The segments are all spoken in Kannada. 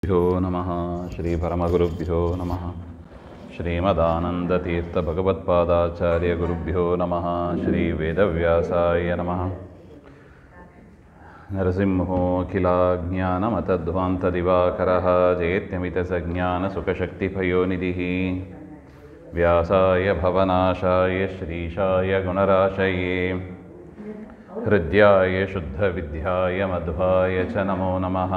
ಭ್ಯೋ ನಮಃ ಶ್ರೀ ಪರಮಗುರುಭ್ಯೋ ನಮಃ ಶ್ರೀಮದಾನಂದತೀರ್ಥಭಗವತ್ಪಾದಾಚಾರ್ಯ ಗುರುಭ್ಯೋ ನಮಃ ಶ್ರೀ ವೇದವ್ಯಾಸಾಯ ನಮಃ ನರಸಿಂಹೋऽಖಿಲಾಜ್ಞಾನಮತಧ್ವಾन्तದಿವಾಕರः ಜಯತ್ಯಮಿತಸಜ್ಞಾನಸುಖಶಕ್ತಿಪಯೋನಿಧಿः ವ್ಯಾಸಾಯ ಭವನಾಶಾಯ ಶ್ರೀಶಾಯ ಗುಣರಾಶಯೇ ಹೃದ್ಯಾಯ ಶುದ್ಧವಿದ್ಯಾಯ ಮಧ್ವಾಯ ಚ ನಮೋ ನಮಃ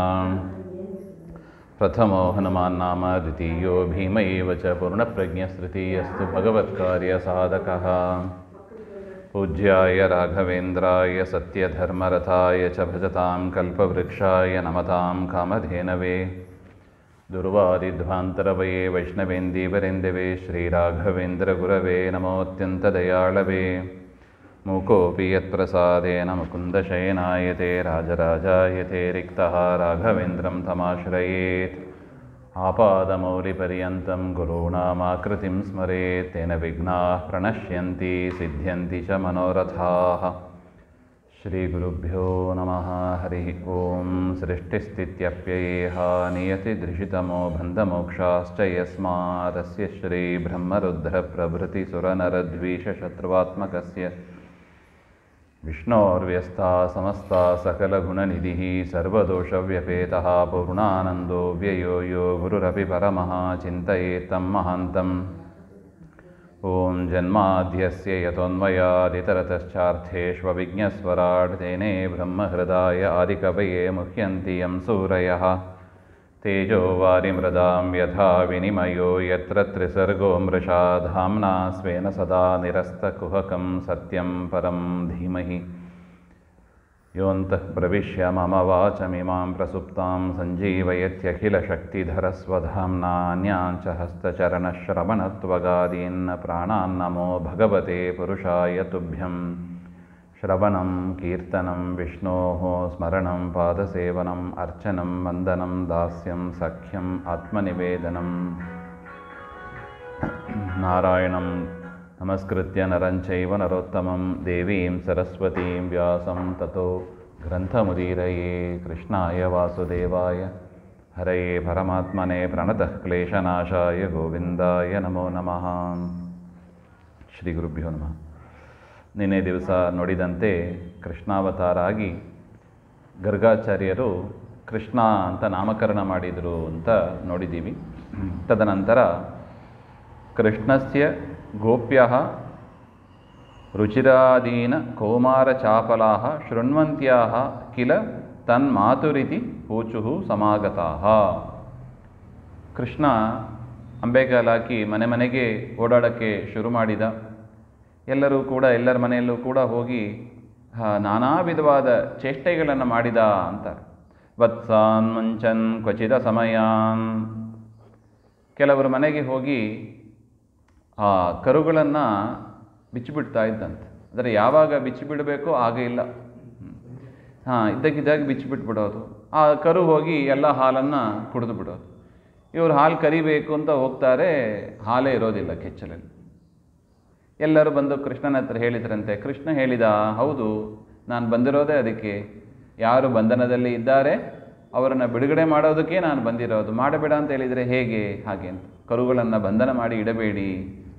ಪ್ರಥಮೋ ಹನುಮಾನ್ನಾಮ ದ್ವಿತೀಯೋ ಭೀಮ ಏವ ಚ ಪೂರ್ಣಪ್ರಜ್ಞಸ್ತೃತೀಯಸ್ತು ಭಗವತ್ಕಾರ್ಯಸಾಧಕಃ ಪೂಜ್ಯಾಯ ರಾಘವೇಂದ್ರಾಯ ಸತ್ಯಧರ್ಮರಥಾಯ ಚ ಭಜತಾಂ ಕಲ್ಪವೃಕ್ಷಾಯ ನಮತಾಂ ಕಾಮಧೇನವೇ ದುರ್ವಾದಿಧ್ವಾಂತರವಯೇ ವೈಷ್ಣವೇಂದೀವರೆಂದವೇ ಶ್ರೀರಾಘವೇಂದ್ರಗುರವೇ ನಮೋऽತ್ಯಂತದಯಾಳವೇ ಮೂಕೋಪಿ ಯತ್ಪ್ರಸಾದೇನ ಮುಕುಂದಶಯನಾಯತೆ ರಾಜರಾಜಾಯತೆ ರಿಕ್ತಃ ರಾಘವೇಂದ್ರಂ ತಮಾಶ್ರಯೇತ್ ಆಪಾದಮೌಲಿಪರ್ಯಂతం ಗುರುಣಾಮಾಕೃತಿಂ ಸ್ಮರೇತ್ ತೇನ ವಿಘ್ನಾಃ ಪ್ರಣಶ್ಯಂತಿ ಸಿದ್ಧ್ಯಂತಿ ಚ ಮನೋರಥಾಃ ಶ್ರೀಗುರುಭ್ಯೋ ನಮಃ ಹರಿ ಓಂ ಸೃಷ್ಟಿಸ್ಥಿತ್ಯಪ್ಯಯೇಹ ನಿಯತಿದೃಶಿತಮೋ ಬಂಧಮೋಕ್ಷಾಶ್ಚ ಯಸ್ಮಾದಸ್ಯ ಶ್ರೀಬ್ರಹ್ಮರುದ್ರಪ್ರಭೃತಿಸುರನರದ್ವೀಷಶತ್ರುವಾತ್ಮಕಸ್ಯ ವಿಷ್ಣೋರ್ವ್ಯಸ್ತಾ ಸಮಸ್ತಾ ಸಕಲಗುಣನಿಧಿಃ ಸರ್ವದೋಷವ್ಯಪೇತಃ ಪೂರ್ಣಾನಂದೋ ವ್ಯಯೋ ಯೋ ಗುರುರಪಿ ಪರಮಃ ಚಿಂತಯೇತ್ತಂ ಮಹಾಂತಂ ಓಂ ಜನ್ಮಾದ್ಯಸ್ಯ ಯತೋನ್ಮಯಾದಿತರತಶ್ಚಾರ್ಥೇಷ್ವವಿಘ್ನಸ್ವರಾಟ್ ತೇನೇ ಬ್ರಹ್ಮಹೃದಾಯ ಆದಿಕವಯೇ ಮುಹ್ಯಂತಿ ಯಂ ಸೂರಯಃ ತೇಜೋ ವಾರಿಮೃದಾಂ ಯಥಾ ವಿನಿಮಯೋ ಯತ್ರ ತ್ರಿಸರ್ಗೋ ಮೃಷಾ ಧಾಮ್ನಾ ಸ್ವೇನ ಸದಾ ನಿರಸ್ತಕುಹಕಂ ಸತ್ಯಂ ಪರಂ ಧೀಮಹಿ ಯೋऽन्तಃ ಪ್ರವಿಶ್ಯ ಮಮ ವಾಚಮಿಮಾಂ ಪ್ರಸುಪ್ತಾಂ ಸಂಜೀವಯತ್ಯಖಿಲಶಕ್ತಿಧರಸ್ವಧಾಮ್ನಾ ಅನ್ಯಾಂಚ ಹಸ್ತಚರಣಶ್ರವಣತ್ವಗಾದೀನ್ ಪ್ರಾಣಾನ್ನಮೋ ಭಗವತೆ ಪುರುಷಾಯ ತುಭ್ಯಂ ಶ್ರವಣಂ ಕೀರ್ತನಂ ವಿಷ್ಣೋಃ ಸ್ಮರಣಂ ಪಾದಸೇವನಂ ಅರ್ಚನಂ ವಂದನಂ ದಾಸ್ಯಂ ಸಖ್ಯಂ ಆತ್ಮನಿವೇದನಂ ನಾರಾಯಣಂ ನಮಸ್ಕೃತ್ಯ ನರಂ ಚೈವ ನರೋತ್ತಮಂ ದೇವೀಂ ಸರಸ್ವತೀಂ ವ್ಯಾಸಂ ತತೋ ಗ್ರಂಥಮುದೀರಯೇ ಕೃಷ್ಣಾಯ ವಾಸುದೇವಾಯ ಹರಯೇ ಪರಮಾತ್ಮನೇ ಪ್ರಣತಃ ಕ್ಲೇಶನಾಶಾಯ ಗೋವಿಂದಾಯ ನಮೋ ನಮಃ ಶ್ರೀ ಗುರುಭ್ಯೋ ನಮಃ. ನಿನ್ನೆ ದಿವಸ ನೋಡಿದಂತೆ ಕೃಷ್ಣಾವತಾರ ಆಗಿ ಗರ್ಗಾಚಾರ್ಯರು ಕೃಷ್ಣ ಅಂತ ನಾಮಕರಣ ಮಾಡಿದರು ಅಂತ ನೋಡಿದ್ದೀವಿ. ತದನಂತರ ಕೃಷ್ಣಸ್ಯ ಗೋಪ್ಯಃ ರುಚಿರಾದೀನ ಕೌಮಾರಚಾಪಲಾಃ ಶೃಣ್ವಂತ್ಯಾಃ ಕಿಲ ತನ್ಮಾತುರಿತಿ ಪೂಚುಃ ಸಮಾಗತಾಃ. ಕೃಷ್ಣ ಅಂಬೆಗಾಲಾಕಿ ಮನೆ ಮನೆಗೆ ಓಡಾಡೋಕ್ಕೆ ಶುರು ಮಾಡಿದ. ಎಲ್ಲರೂ ಕೂಡ ಎಲ್ಲರ ಮನೆಯಲ್ಲೂ ಕೂಡ ಹೋಗಿ ನಾನಾ ವಿಧವಾದ ಚೇಷ್ಟೆಗಳನ್ನು ಮಾಡಿದ ಅಂತಾರೆ. ವತ್ಸಾನ್ ಮುಂಚನ್ ಕ್ವಚಿದ ಸಮಯಾನ್. ಕೆಲವರು ಮನೆಗೆ ಹೋಗಿ ಆ ಕರುಗಳನ್ನು ಬಿಚ್ಚಿಬಿಡ್ತಾ ಇದ್ದಂತೆ. ಅಂದರೆ ಯಾವಾಗ ಬಿಚ್ಚಿಬಿಡಬೇಕೋ ಆಗ ಇಲ್ಲ, ಇದ್ದಕ್ಕಿದ್ದಾಗ ಬಿಚ್ಚಿಬಿಟ್ಬಿಡೋದು. ಆ ಕರು ಹೋಗಿ ಎಲ್ಲ ಹಾಲನ್ನು ಕುಡಿದು ಬಿಡೋದು. ಇವರು ಹಾಲು ಕರಿಬೇಕು ಅಂತ ಹೋಗ್ತಾರೆ, ಹಾಲೇ ಇರೋದಿಲ್ಲ ಕೆಚ್ಚಲಲ್ಲಿ. ಎಲ್ಲರೂ ಬಂದು ಕೃಷ್ಣನ ಹತ್ರ ಹೇಳಿದ್ರಂತೆ. ಕೃಷ್ಣ ಹೇಳಿದ, ಹೌದು, ನಾನು ಬಂದಿರೋದೇ ಅದಕ್ಕೆ. ಯಾರು ಬಂಧನದಲ್ಲಿ ಇದ್ದಾರೆ ಅವರನ್ನು ಬಿಡುಗಡೆ ಮಾಡೋದಕ್ಕೆ ನಾನು ಬಂದಿರೋದು. ಮಾಡಬೇಡ ಅಂತ ಹೇಳಿದರೆ ಹೇಗೆ? ಹಾಗೆ ಅಂತ. ಕರುಗಳನ್ನು ಬಂಧನ ಮಾಡಿ ಇಡಬೇಡಿ,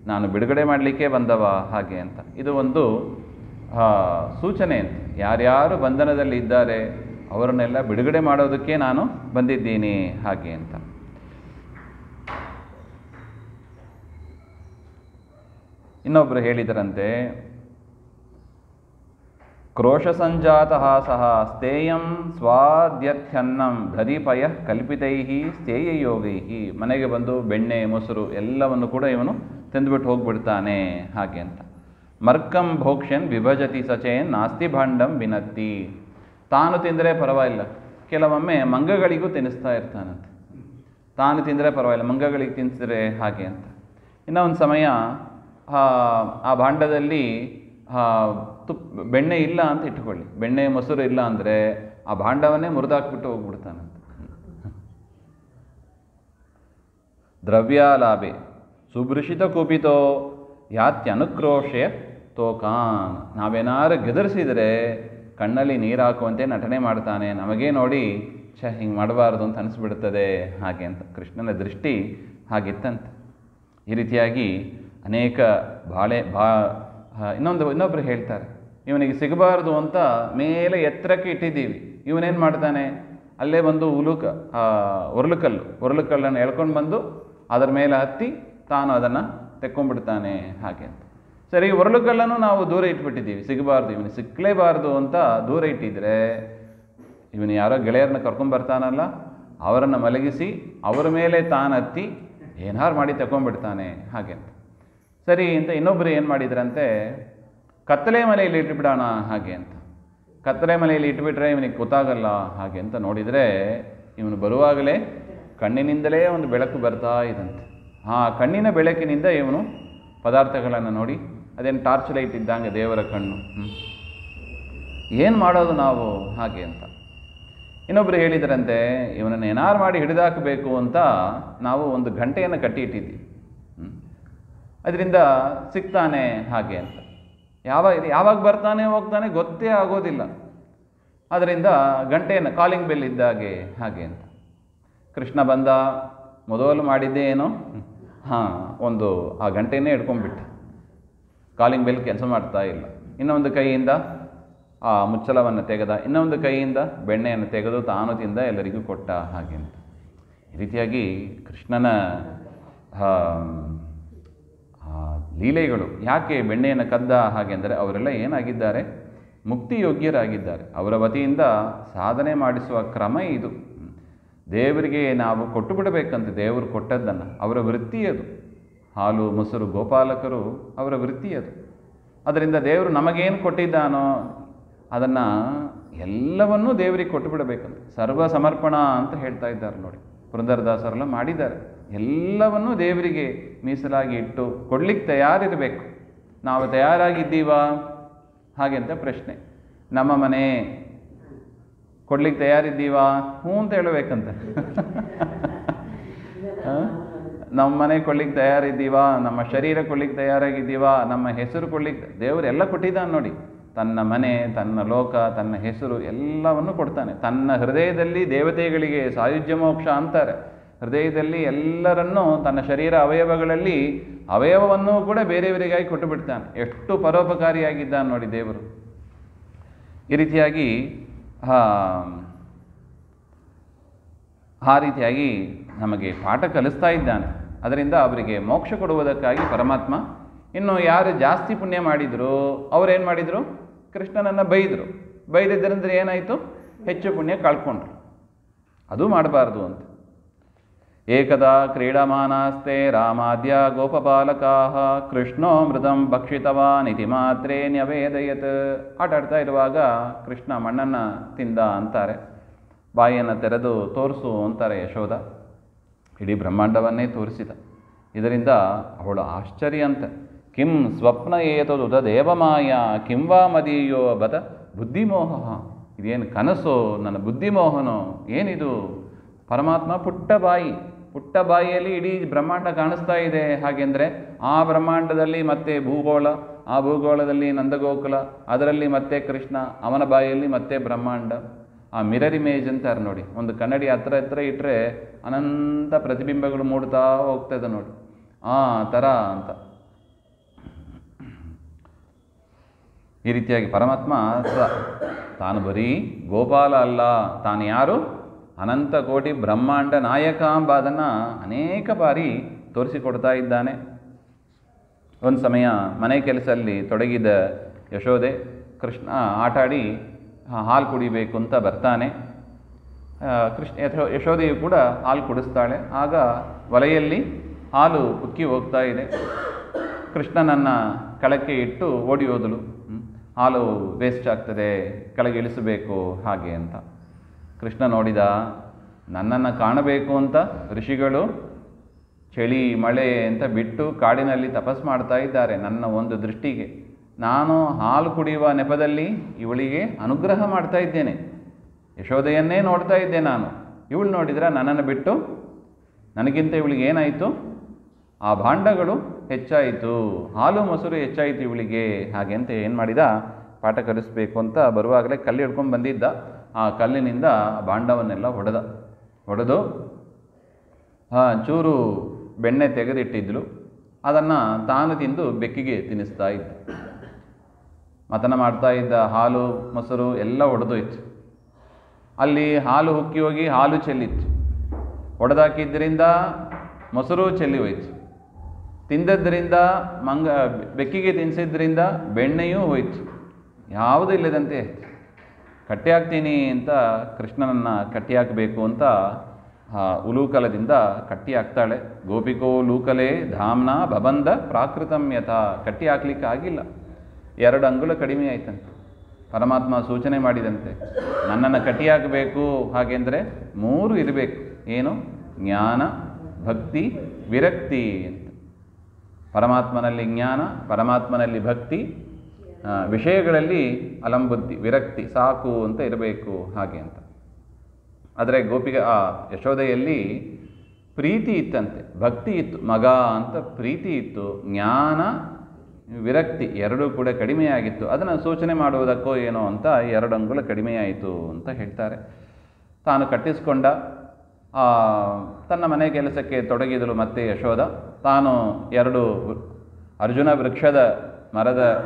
ನಾನು ಬಿಡುಗಡೆ ಮಾಡಲಿಕ್ಕೆ ಬಂದವ, ಹಾಗೆ ಅಂತ. ಇದು ಒಂದು ಸೂಚನೆ ಅಂತ. ಯಾರ್ಯಾರು ಬಂಧನದಲ್ಲಿ ಇದ್ದಾರೆ ಅವರನ್ನೆಲ್ಲ ಬಿಡುಗಡೆ ಮಾಡೋದಕ್ಕೆ ನಾನು ಬಂದಿದ್ದೀನಿ, ಹಾಗೆ ಅಂತ. ಇನ್ನೊಬ್ಬರು ಹೇಳಿದರಂತೆ, ಕ್ರೋಶಸಂಜಾತಃ ಸಹ ಸ್ಥೇಯಂ ಸ್ವಾದ್ಯಥ್ಯನ್ನಂ ದಧಿಪಯ ಕಲ್ಪಿತೈಃ ಸ್ಥೇಯಯೋಗೈಃ. ಮನೆಗೆ ಬಂದು ಬೆಣ್ಣೆ ಮೊಸರು ಎಲ್ಲವನ್ನು ಕೂಡ ಇವನು ತಿಂದುಬಿಟ್ಟು ಹೋಗ್ಬಿಡ್ತಾನೆ, ಹಾಗೆ ಅಂತ. ಮರ್ಕಂ ಭೋಕ್ಷ್ಯನ್ ವಿಭಜತಿ ಸಚೇನ್ ನಾಸ್ತಿ ಭಾಂಡಂ ವಿನತ್ತಿ. ತಾನು ತಿಂದರೆ ಪರವಾಗಿಲ್ಲ, ಕೆಲವೊಮ್ಮೆ ಮಂಗಗಳಿಗೂ ತಿನ್ನಿಸ್ತಾ ಇರ್ತಾನಂತೆ. ತಾನು ತಿಂದರೆ ಪರವಾಗಿಲ್ಲ, ಮಂಗಗಳಿಗೆ ತಿನ್ನಿಸಿದ್ರೆ ಹಾಗೆ ಅಂತ. ಇನ್ನೂ ಒಂದು ಸಮಯ ಆ ಭಾಂಡದಲ್ಲಿ ಬೆಣ್ಣೆ ಇಲ್ಲ ಅಂತ ಇಟ್ಕೊಳ್ಳಿ, ಬೆಣ್ಣೆ ಮೊಸರು ಇಲ್ಲ ಅಂದರೆ ಆ ಭಾಂಡವನ್ನೇ ಮುರಿದಾಕ್ಬಿಟ್ಟು ಹೋಗ್ಬಿಡ್ತಾನಂತ. ದ್ರವ್ಯಾಲಾಭೆ ಸುಭೃಷಿತ ಕುಪಿತೋ ಯಾತ್ಯನುಕ್ರೋಶ್ಯ ತೋಕಾನ್. ನಾವೇನಾರು ಗೆದರಿಸಿದರೆ ಕಣ್ಣಲ್ಲಿ ನೀರು ಹಾಕುವಂತೆ ನಟನೆ ಮಾಡ್ತಾನೆ. ನಮಗೇ ನೋಡಿ ಹಿಂಗೆ ಮಾಡಬಾರ್ದು ಅಂತ ಅನಿಸ್ಬಿಡ್ತದೆ ಹಾಗೆ ಅಂತ. ಕೃಷ್ಣನ ದೃಷ್ಟಿ ಹಾಗಿತ್ತಂತೆ. ಈ ರೀತಿಯಾಗಿ ಅನೇಕ ಇನ್ನೊಬ್ಬರು ಹೇಳ್ತಾರೆ, ಇವನಿಗೆ ಸಿಗಬಾರ್ದು ಅಂತ ಮೇಲೆ ಎತ್ತರಕ್ಕೆ ಇಟ್ಟಿದ್ದೀವಿ, ಇವನೇನು ಮಾಡ್ತಾನೆ, ಅಲ್ಲೇ ಬಂದು ಒರಳುಕಲ್ಲನ್ನು ಎಳ್ಕೊಂಡು ಬಂದು ಅದರ ಮೇಲೆ ಹತ್ತಿ ತಾನು ಅದನ್ನು ತೆಕ್ಕೊಂಡ್ಬಿಡ್ತಾನೆ ಹಾಗೆ ಅಂತ. ಸರಿ, ಒರಳುಕಲ್ಲನ್ನು ನಾವು ದೂರ ಇಟ್ಬಿಟ್ಟಿದ್ದೀವಿ, ಸಿಗಬಾರ್ದು, ಇವನಿಗೆ ಸಿಕ್ಕಲೇಬಾರ್ದು ಅಂತ ದೂರ ಇಟ್ಟಿದ್ರೆ, ಇವನು ಯಾರೋ ಗೆಳೆಯರನ್ನ ಕರ್ಕೊಂಡ್ಬರ್ತಾನಲ್ಲ, ಅವರನ್ನು ಮಲಗಿಸಿ ಅವರ ಮೇಲೆ ತಾನು ಹತ್ತಿ ಏನಾರು ಮಾಡಿ ತಗೊಂಡ್ಬಿಡ್ತಾನೆ ಹಾಗೆ ಅಂತ. ಸರಿ ಅಂತ ಇನ್ನೊಬ್ಬರು ಏನು ಮಾಡಿದ್ರಂತೆ, ಕತ್ತಲೆ ಮಲೆಯಲ್ಲಿ ಇಟ್ಬಿಡೋಣ ಹಾಗೆ ಅಂತ. ಕತ್ತಲೆ ಮಲೆಯಲ್ಲಿ ಇಟ್ಬಿಟ್ರೆ ಇವನಿಗೆ ಗೊತ್ತಾಗಲ್ಲ ಹಾಗೆ ಅಂತ ನೋಡಿದರೆ, ಇವನು ಬರುವಾಗಲೇ ಕಣ್ಣಿನಿಂದಲೇ ಒಂದು ಬೆಳಕು ಬರ್ತಾ ಇದ್ದಂತೆ. ಆ ಕಣ್ಣಿನ ಬೆಳಕಿನಿಂದ ಇವನು ಪದಾರ್ಥಗಳನ್ನು ನೋಡಿ, ಅದೇನು ಟಾರ್ಚ್ ಲೈಟ್ ಇದ್ದಂಗೆ ದೇವರ ಕಣ್ಣು, ಏನು ಮಾಡೋದು ನಾವು ಹಾಗೆ ಅಂತ. ಇನ್ನೊಬ್ಬರು ಹೇಳಿದ್ರಂತೆ, ಇವನನ್ನು ಏನಾರು ಮಾಡಿ ಹಿಡಿದಾಕಬೇಕು ಅಂತ ನಾವು ಒಂದು ಗಂಟೆಯನ್ನು ಕಟ್ಟಿ ಇಟ್ಟಿದ್ದೀವಿ, ಅದರಿಂದ ಸಿಗ್ತಾನೆ ಹಾಗೆ ಅಂತ. ಯಾವಾಗ ಬರ್ತಾನೆ ಹೋಗ್ತಾನೆ ಗೊತ್ತೇ ಆಗೋದಿಲ್ಲ, ಅದರಿಂದ ಗಂಟೆಯನ್ನು ಕಾಲಿಂಗ್ ಬೆಲ್ ಇದ್ದಾಗೆ ಹಾಗೆ ಅಂತ. ಕೃಷ್ಣ ಬಂದ, ಮೊದಲು ಮಾಡಿದ್ದೇ ಏನೋ ಆ ಗಂಟೆಯನ್ನೇ ಹಿಡ್ಕೊಂಡ್ಬಿಟ್ಟು, ಕಾಲಿಂಗ್ ಬೆಲ್ ಕೆಲಸ ಮಾಡ್ತಾ ಇಲ್ಲ. ಇನ್ನೊಂದು ಕೈಯಿಂದ ಆ ಮುಚ್ಚಳವನ್ನು ತೆಗೆದ, ಇನ್ನೊಂದು ಕೈಯಿಂದ ಬೆಣ್ಣೆಯನ್ನು ತೆಗೆದು ತಾನು ತಿಂದ, ಎಲ್ಲರಿಗೂ ಕೊಟ್ಟ ಹಾಗೆ ಅಂತ. ಈ ರೀತಿಯಾಗಿ ಕೃಷ್ಣನ ಲೀಲೆಗಳು. ಯಾಕೆ ಬೆಣ್ಣೆಯನ್ನು ಕದ್ದ ಹಾಗೆ ಅಂದರೆ, ಅವರೆಲ್ಲ ಏನಾಗಿದ್ದಾರೆ, ಮುಕ್ತಿಯೋಗ್ಯರಾಗಿದ್ದಾರೆ. ಅವರ ವತಿಯಿಂದ ಸಾಧನೆ ಮಾಡಿಸುವ ಕ್ರಮ ಇದು. ದೇವರಿಗೆ ನಾವು ಕೊಟ್ಟು ಬಿಡಬೇಕಂತ, ದೇವರು ಕೊಟ್ಟದ್ದನ್ನು, ಅವರ ವೃತ್ತಿ ಅದು. ಹಾಲು ಮೊಸರು ಗೋಪಾಲಕರು ಅವರ ವೃತ್ತಿ ಅದು. ಅದರಿಂದ ದೇವರು ನಮಗೇನು ಕೊಟ್ಟಿದ್ದಾನೋ ಅದನ್ನು ಎಲ್ಲವನ್ನೂ ದೇವರಿಗೆ ಕೊಟ್ಟು ಬಿಡಬೇಕಂತ, ಸರ್ವ ಸಮರ್ಪಣ ಅಂತ ಹೇಳ್ತಾ ಇದ್ದಾರೆ ನೋಡಿ. ಪುರಂದರದಾಸರೆಲ್ಲ ಮಾಡಿದ್ದಾರೆ. ಎಲ್ಲವನ್ನೂ ದೇವರಿಗೆ ಮೀಸಲಾಗಿ ಇಟ್ಟು ಕೊಡ್ಲಿಕ್ಕೆ ತಯಾರಿರಬೇಕು. ನಾವು ತಯಾರಾಗಿದ್ದೀವಾ ಹಾಗೆ ಅಂತ ಪ್ರಶ್ನೆ. ನಮ್ಮ ಮನೆ ಕೊಡ್ಲಿಕ್ಕೆ ತಯಾರಿದ್ದೀವಾ? ಹ್ಞೂ ಅಂತ ಹೇಳಬೇಕಂತ. ನಮ್ಮ ಮನೆ ಕೊಡ್ಲಿಕ್ಕೆ ತಯಾರಿದ್ದೀವಾ? ನಮ್ಮ ಶರೀರ ಕೊಡ್ಲಿಕ್ಕೆ ತಯಾರಾಗಿದ್ದೀವಾ? ನಮ್ಮ ಹೆಸರು ಕೊಡ್ಲಿಕ್ಕೆ, ದೇವರು ಎಲ್ಲ ಕೊಟ್ಟಿದ್ದಾನೆ ನೋಡಿ. ತನ್ನ ಮನೆ, ತನ್ನ ಲೋಕ, ತನ್ನ ಹೆಸರು ಎಲ್ಲವನ್ನು ಕೊಡ್ತಾನೆ. ತನ್ನ ಹೃದಯದಲ್ಲಿ ದೇವತೆಗಳಿಗೆ ಸಾಯುಜ್ಯ ಮೋಕ್ಷ ಅಂತಾರೆ. ಹೃದಯದಲ್ಲಿ ಎಲ್ಲರನ್ನೂ, ತನ್ನ ಶರೀರ ಅವಯವಗಳಲ್ಲಿ ಅವಯವವನ್ನು ಕೂಡ ಬೇರೆಯವರಿಗಾಗಿ ಕೊಟ್ಟು ಬಿಡ್ತಾನೆ. ಎಷ್ಟು ಪರೋಪಕಾರಿಯಾಗಿದ್ದಾನೆ ನೋಡಿ ದೇವರು. ಈ ರೀತಿಯಾಗಿ ನಮಗೆ ಪಾಠ ಕಲಿಸ್ತಾ ಇದ್ದಾನೆ. ಅದರಿಂದ ಅವರಿಗೆ ಮೋಕ್ಷ ಕೊಡುವುದಕ್ಕಾಗಿ ಪರಮಾತ್ಮ. ಇನ್ನು ಯಾರು ಜಾಸ್ತಿ ಪುಣ್ಯ ಮಾಡಿದ್ರು ಅವರೇನು ಮಾಡಿದರು? ಕೃಷ್ಣನನ್ನು ಬೈದರು. ಬೈದಿದ್ದರಿಂದ ಏನಾಯಿತು? ಹೆಚ್ಚು ಪುಣ್ಯ ಕಳ್ಕೊಂಡ್ರು. ಅದು ಮಾಡಬಾರ್ದು ಅಂತ. ಏಕದಾ ಕ್ರೀಡಮಾನಾಸ್ತೆ ರಾಮಾದ್ಯ ಗೋಪಬಾಲಕಾ ಕೃಷ್ಣೋ ಮೃತಂ ಭಕ್ಷಿತವಾನ್ ಇತಿ ಮಾತ್ರೇ ನ್ಯವೇದಯತ್. ಆಟಾಡ್ತಾ ಇರುವಾಗ ಕೃಷ್ಣ ಮಣ್ಣನ್ನು ತಿಂದ ಅಂತಾರೆ. ಬಾಯಿಯನ್ನು ತೆರೆದು ತೋರಿಸು ಅಂತಾರೆ ಯಶೋದ. ಇಡೀ ಬ್ರಹ್ಮಾಂಡವನ್ನೇ ತೋರಿಸಿದ. ಇದರಿಂದ ಅವಳು ಆಶ್ಚರ್ಯ ಅಂತ. ಕಿಂ ಸ್ವಪ್ನ ಏತದು ತದೇವಮಾಯ ಕಿಂ ವಾ ಮದೀಯೋ ಬತ ಬುದ್ಧಿಮೋಹ. ಇದೇನು ಕನಸು, ನನ್ನ ಬುದ್ಧಿಮೋಹನೋ, ಏನಿದು? ಪರಮಾತ್ಮ ಪುಟ್ಟ ಬಾಯಿಯಲ್ಲಿ ಇಡೀ ಬ್ರಹ್ಮಾಂಡ ಕಾಣಿಸ್ತಾ ಇದೆ. ಹಾಗೆಂದರೆ ಆ ಬ್ರಹ್ಮಾಂಡದಲ್ಲಿ ಮತ್ತೆ ಭೂಗೋಳ, ಆ ಭೂಗೋಳದಲ್ಲಿ ನಂದಗೋಕುಲ, ಅದರಲ್ಲಿ ಮತ್ತೆ ಕೃಷ್ಣ, ಅವನ ಬಾಯಿಯಲ್ಲಿ ಮತ್ತೆ ಬ್ರಹ್ಮಾಂಡ. ಆ ಮಿರರ್ ಇಮೇಜ್ ಅಂತಾರೆ ನೋಡಿ. ಒಂದು ಕನ್ನಡಿ ಹತ್ರ ಇಟ್ಟರೆ ಅನಂತ ಪ್ರತಿಬಿಂಬಗಳು ಮೂಡ್ತಾ ಹೋಗ್ತದೆ ನೋಡಿ, ಆ ಥರ ಅಂತ. ಈ ರೀತಿಯಾಗಿ ಪರಮಾತ್ಮ ತಾನು ಬರೀ ಗೋಪಾಲ ಅಲ್ಲ, ತಾನು ಯಾರು? ಅನಂತ ಕೋಟಿ ಬ್ರಹ್ಮಾಂಡ ನಾಯಕ ಎಂಬ ಅದನ್ನು ಅನೇಕ ಬಾರಿ ತೋರಿಸಿಕೊಡ್ತಾ ಇದ್ದಾನೆ. ಒಂದು ಸಮಯ ಮನೆ ಕೆಲಸದಲ್ಲಿ ತೊಡಗಿದ ಯಶೋದೆ, ಕೃಷ್ಣ ಆಟಾಡಿ ಹಾಲು ಕುಡಿಬೇಕು ಅಂತ ಬರ್ತಾನೆ. ಯಶೋದೆಯು ಕೂಡ ಹಾಲು ಕುಡಿಸ್ತಾಳೆ. ಆಗ ಒಲೆಯಲ್ಲಿ ಹಾಲು ಉಕ್ಕಿ ಹೋಗ್ತಾ ಇದೆ. ಕೃಷ್ಣನನ್ನು ಕೆಳಕ್ಕೆ ಇಟ್ಟು ಓಡಿ ಹೋದಳು. ಹಾಲು ವೇಸ್ಟ್ ಆಗ್ತದೆ, ಕೆಳಗೆ ಇಳಿಸಬೇಕು ಹಾಗೆ ಅಂತ. ಕೃಷ್ಣ ನೋಡಿದ, ನನ್ನನ್ನು ಕಾಣಬೇಕು ಅಂತ ಋಷಿಗಳು ಚಳಿ ಮಳೆ ಅಂತ ಬಿಟ್ಟು ಕಾಡಿನಲ್ಲಿ ತಪಸ್ ಮಾಡ್ತಾ ಇದ್ದಾರೆ ನನ್ನ ಒಂದು ದೃಷ್ಟಿಗೆ. ನಾನು ಹಾಲು ಕುಡಿಯುವ ನೆಪದಲ್ಲಿ ಇವಳಿಗೆ ಅನುಗ್ರಹ ಮಾಡ್ತಾ ಇದ್ದೇನೆ. ಯಶೋದೆಯನ್ನೇ ನೋಡ್ತಾ ಇದ್ದೆ ನಾನು. ಇವಳು ನೋಡಿದ್ರೆ ನನ್ನನ್ನು ಬಿಟ್ಟು, ನನಗಿಂತ ಇವಳಿಗೆ ಏನಾಯಿತು? ಆ ಭಾಂಡಗಳು ಹೆಚ್ಚಾಯಿತು, ಹಾಲು ಮೊಸರು ಹೆಚ್ಚಾಯಿತು ಇವಳಿಗೆ ಹಾಗೆ ಅಂತ ಏನು ಮಾಡಿದ? ಪಾಠ ಕಲಿಸ್ಬೇಕು ಅಂತ ಬರುವಾಗಲೇ ಕಲ್ಲು ಹಿಡ್ಕೊಂಡು ಬಂದಿದ್ದ. ಆ ಕಲ್ಲಿನಿಂದ ಬಾಂಡವನ್ನೆಲ್ಲ ಹೊಡೆದು ಚೂರು ಬೆಣ್ಣೆ ತೆಗೆದಿಟ್ಟಿದ್ಲು. ಅದನ್ನು ತಾನು ತಿಂದು ಬೆಕ್ಕಿಗೆ ತಿನ್ನಿಸ್ತಾ ಇದ್ದ. ಮತನ ಮಾಡ್ತಾ ಇದ್ದ ಹಾಲು ಮೊಸರು ಎಲ್ಲ ಒಡೆದೋಯ್ತು. ಅಲ್ಲಿ ಹಾಲು ಹುಕ್ಕಿ ಹೋಗಿ ಹಾಲು ಚೆಲ್ಲಿತ್ತು. ಒಡೆದಾಕಿದ್ದರಿಂದ ಮೊಸರು ಚೆಲ್ಲಿ ಹೋಯ್ತು. ತಿಂದದ್ದರಿಂದ ಬೆಕ್ಕಿಗೆ ತಿನ್ನಿಸಿದ್ರಿಂದ ಬೆಣ್ಣೆಯೂ ಹೋಯ್ತು. ಯಾವುದೂ ಇಲ್ಲದಂತೆ ಕಟ್ಟಿ ಹಾಕ್ತೀನಿ ಅಂತ ಕೃಷ್ಣನನ್ನು ಕಟ್ಟಿ ಹಾಕಬೇಕು ಅಂತ ಉಲೂಕಲದಿಂದ ಕಟ್ಟಿ ಹಾಕ್ತಾಳೆ. ಗೋಪಿಕೋ ಲೂಕಲೇ ಧಾಮ್ನ ಬಬಂಧ ಪ್ರಾಕೃತಂ ಯಥಾ. ಕಟ್ಟಿ ಹಾಕ್ಲಿಕ್ಕೆ ಆಗಿಲ್ಲ. 2 ಅಂಗುಲ ಕಡಿಮೆ ಆಯ್ತಂತೆ. ಪರಮಾತ್ಮ ಸೂಚನೆ ಮಾಡಿದಂತೆ ನನ್ನನ್ನು ಕಟ್ಟಿ ಹಾಕಬೇಕು ಹಾಗೆಂದರೆ 3 ಇರಬೇಕು. ಏನು? ಜ್ಞಾನ, ಭಕ್ತಿ, ವಿರಕ್ತಿ ಅಂತ. ಪರಮಾತ್ಮನಲ್ಲಿ ಜ್ಞಾನ, ಪರಮಾತ್ಮನಲ್ಲಿ ಭಕ್ತಿ, ವಿಷಯಗಳಲ್ಲಿ ಅಲಂಬುದ್ಧಿ, ವಿರಕ್ತಿ ಸಾಕು ಅಂತ ಇರಬೇಕು ಹಾಗೆ ಅಂತ. ಆದರೆ ಗೋಪಿಗೆ ಯಶೋದೆಯಲ್ಲಿ ಪ್ರೀತಿ ಇತ್ತಂತೆ, ಭಕ್ತಿ ಇತ್ತು, ಮಗ ಅಂತ ಪ್ರೀತಿ ಇತ್ತು. ಜ್ಞಾನ ವಿರಕ್ತಿ ಎರಡೂ ಕೂಡ ಕಡಿಮೆಯಾಗಿತ್ತು. ಅದನ್ನು ಸೂಚನೆ ಮಾಡುವುದಕ್ಕೋ ಏನೋ ಅಂತ 2 ಅಂಗುಲ ಕಡಿಮೆಯಾಯಿತು ಅಂತ ಹೇಳ್ತಾರೆ. ತಾನು ಕಟ್ಟಿಸಿಕೊಂಡ ತನ್ನ ಮನೆ ಕೆಲಸಕ್ಕೆ ತೊಡಗಿದಳು ಮತ್ತೆ ಯಶೋದ. ತಾನು 2 ಅರ್ಜುನ ವೃಕ್ಷದ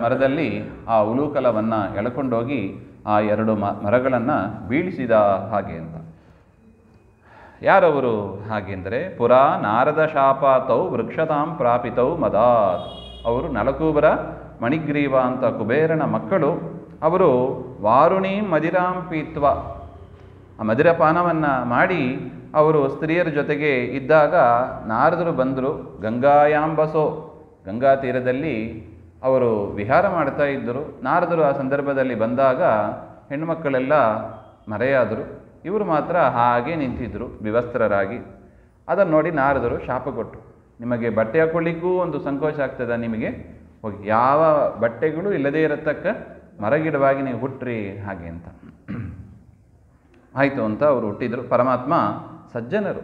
ಮರದಲ್ಲಿ ಆ ಉಲೂಕಲವನ್ನು ಎಳ್ಕೊಂಡೋಗಿ ಆ 2 ಮರಗಳನ್ನು ಬೀಳಿಸಿದ ಹಾಗೆ ಅಂತ. ಯಾರವರು ಹಾಗೆಂದರೆ ಪುರಾ ನಾರದ ಶಾಪಾತೌ ವೃಕ್ಷತಾಂ ಪ್ರಾಪಿತೌ ಮದಾತ್. ಅವರು ನಲಕೂಬರ ಮಣಿಗ್ರೀವ ಅಂತ ಕುಬೇರನ ಮಕ್ಕಳು. ಅವರು ವಾರುಣಿ ಮದಿರಾಂ ಪೀತ್ವ, ಆ ಮದಿರಪಾನವನ್ನು ಮಾಡಿ ಅವರು ಸ್ತ್ರೀಯರ ಜೊತೆಗೆ ಇದ್ದಾಗ ನಾರದರು ಬಂದರು. ಗಂಗಾಯಾಂಬಸೋ, ಗಂಗಾ ತೀರದಲ್ಲಿ ಅವರು ವಿಹಾರ ಮಾಡ್ತಾ ಇದ್ದರು. ನಾರದರು ಆ ಸಂದರ್ಭದಲ್ಲಿ ಬಂದಾಗ ಹೆಣ್ಣುಮಕ್ಕಳೆಲ್ಲ ಮರೆಯಾದರು. ಇವರು ಮಾತ್ರ ಹಾಗೆ ನಿಂತಿದ್ದರು ವಿವಸ್ತ್ರರಾಗಿ. ಅದನ್ನು ನೋಡಿ ನಾರದರು ಶಾಪ ಕೊಟ್ಟರು. ನಿಮಗೆ ಬಟ್ಟೆ ಹಾಕ್ಕೊಳ್ಳಿಕ್ಕೂ ಒಂದು ಸಂಕೋಚ ಆಗ್ತದ, ನಿಮಗೆ ಹೋಗಿ ಯಾವ ಬಟ್ಟೆಗಳು ಇಲ್ಲದೇ ಇರತಕ್ಕ ಮರಗಿಡವಾಗಿ ನೀವು ಹುಟ್ಟ್ರಿ ಹಾಗೆ ಅಂತ. ಆಯಿತು ಅಂತ ಅವರು ಹುಟ್ಟಿದರು. ಪರಮಾತ್ಮ ಸಜ್ಜನರು,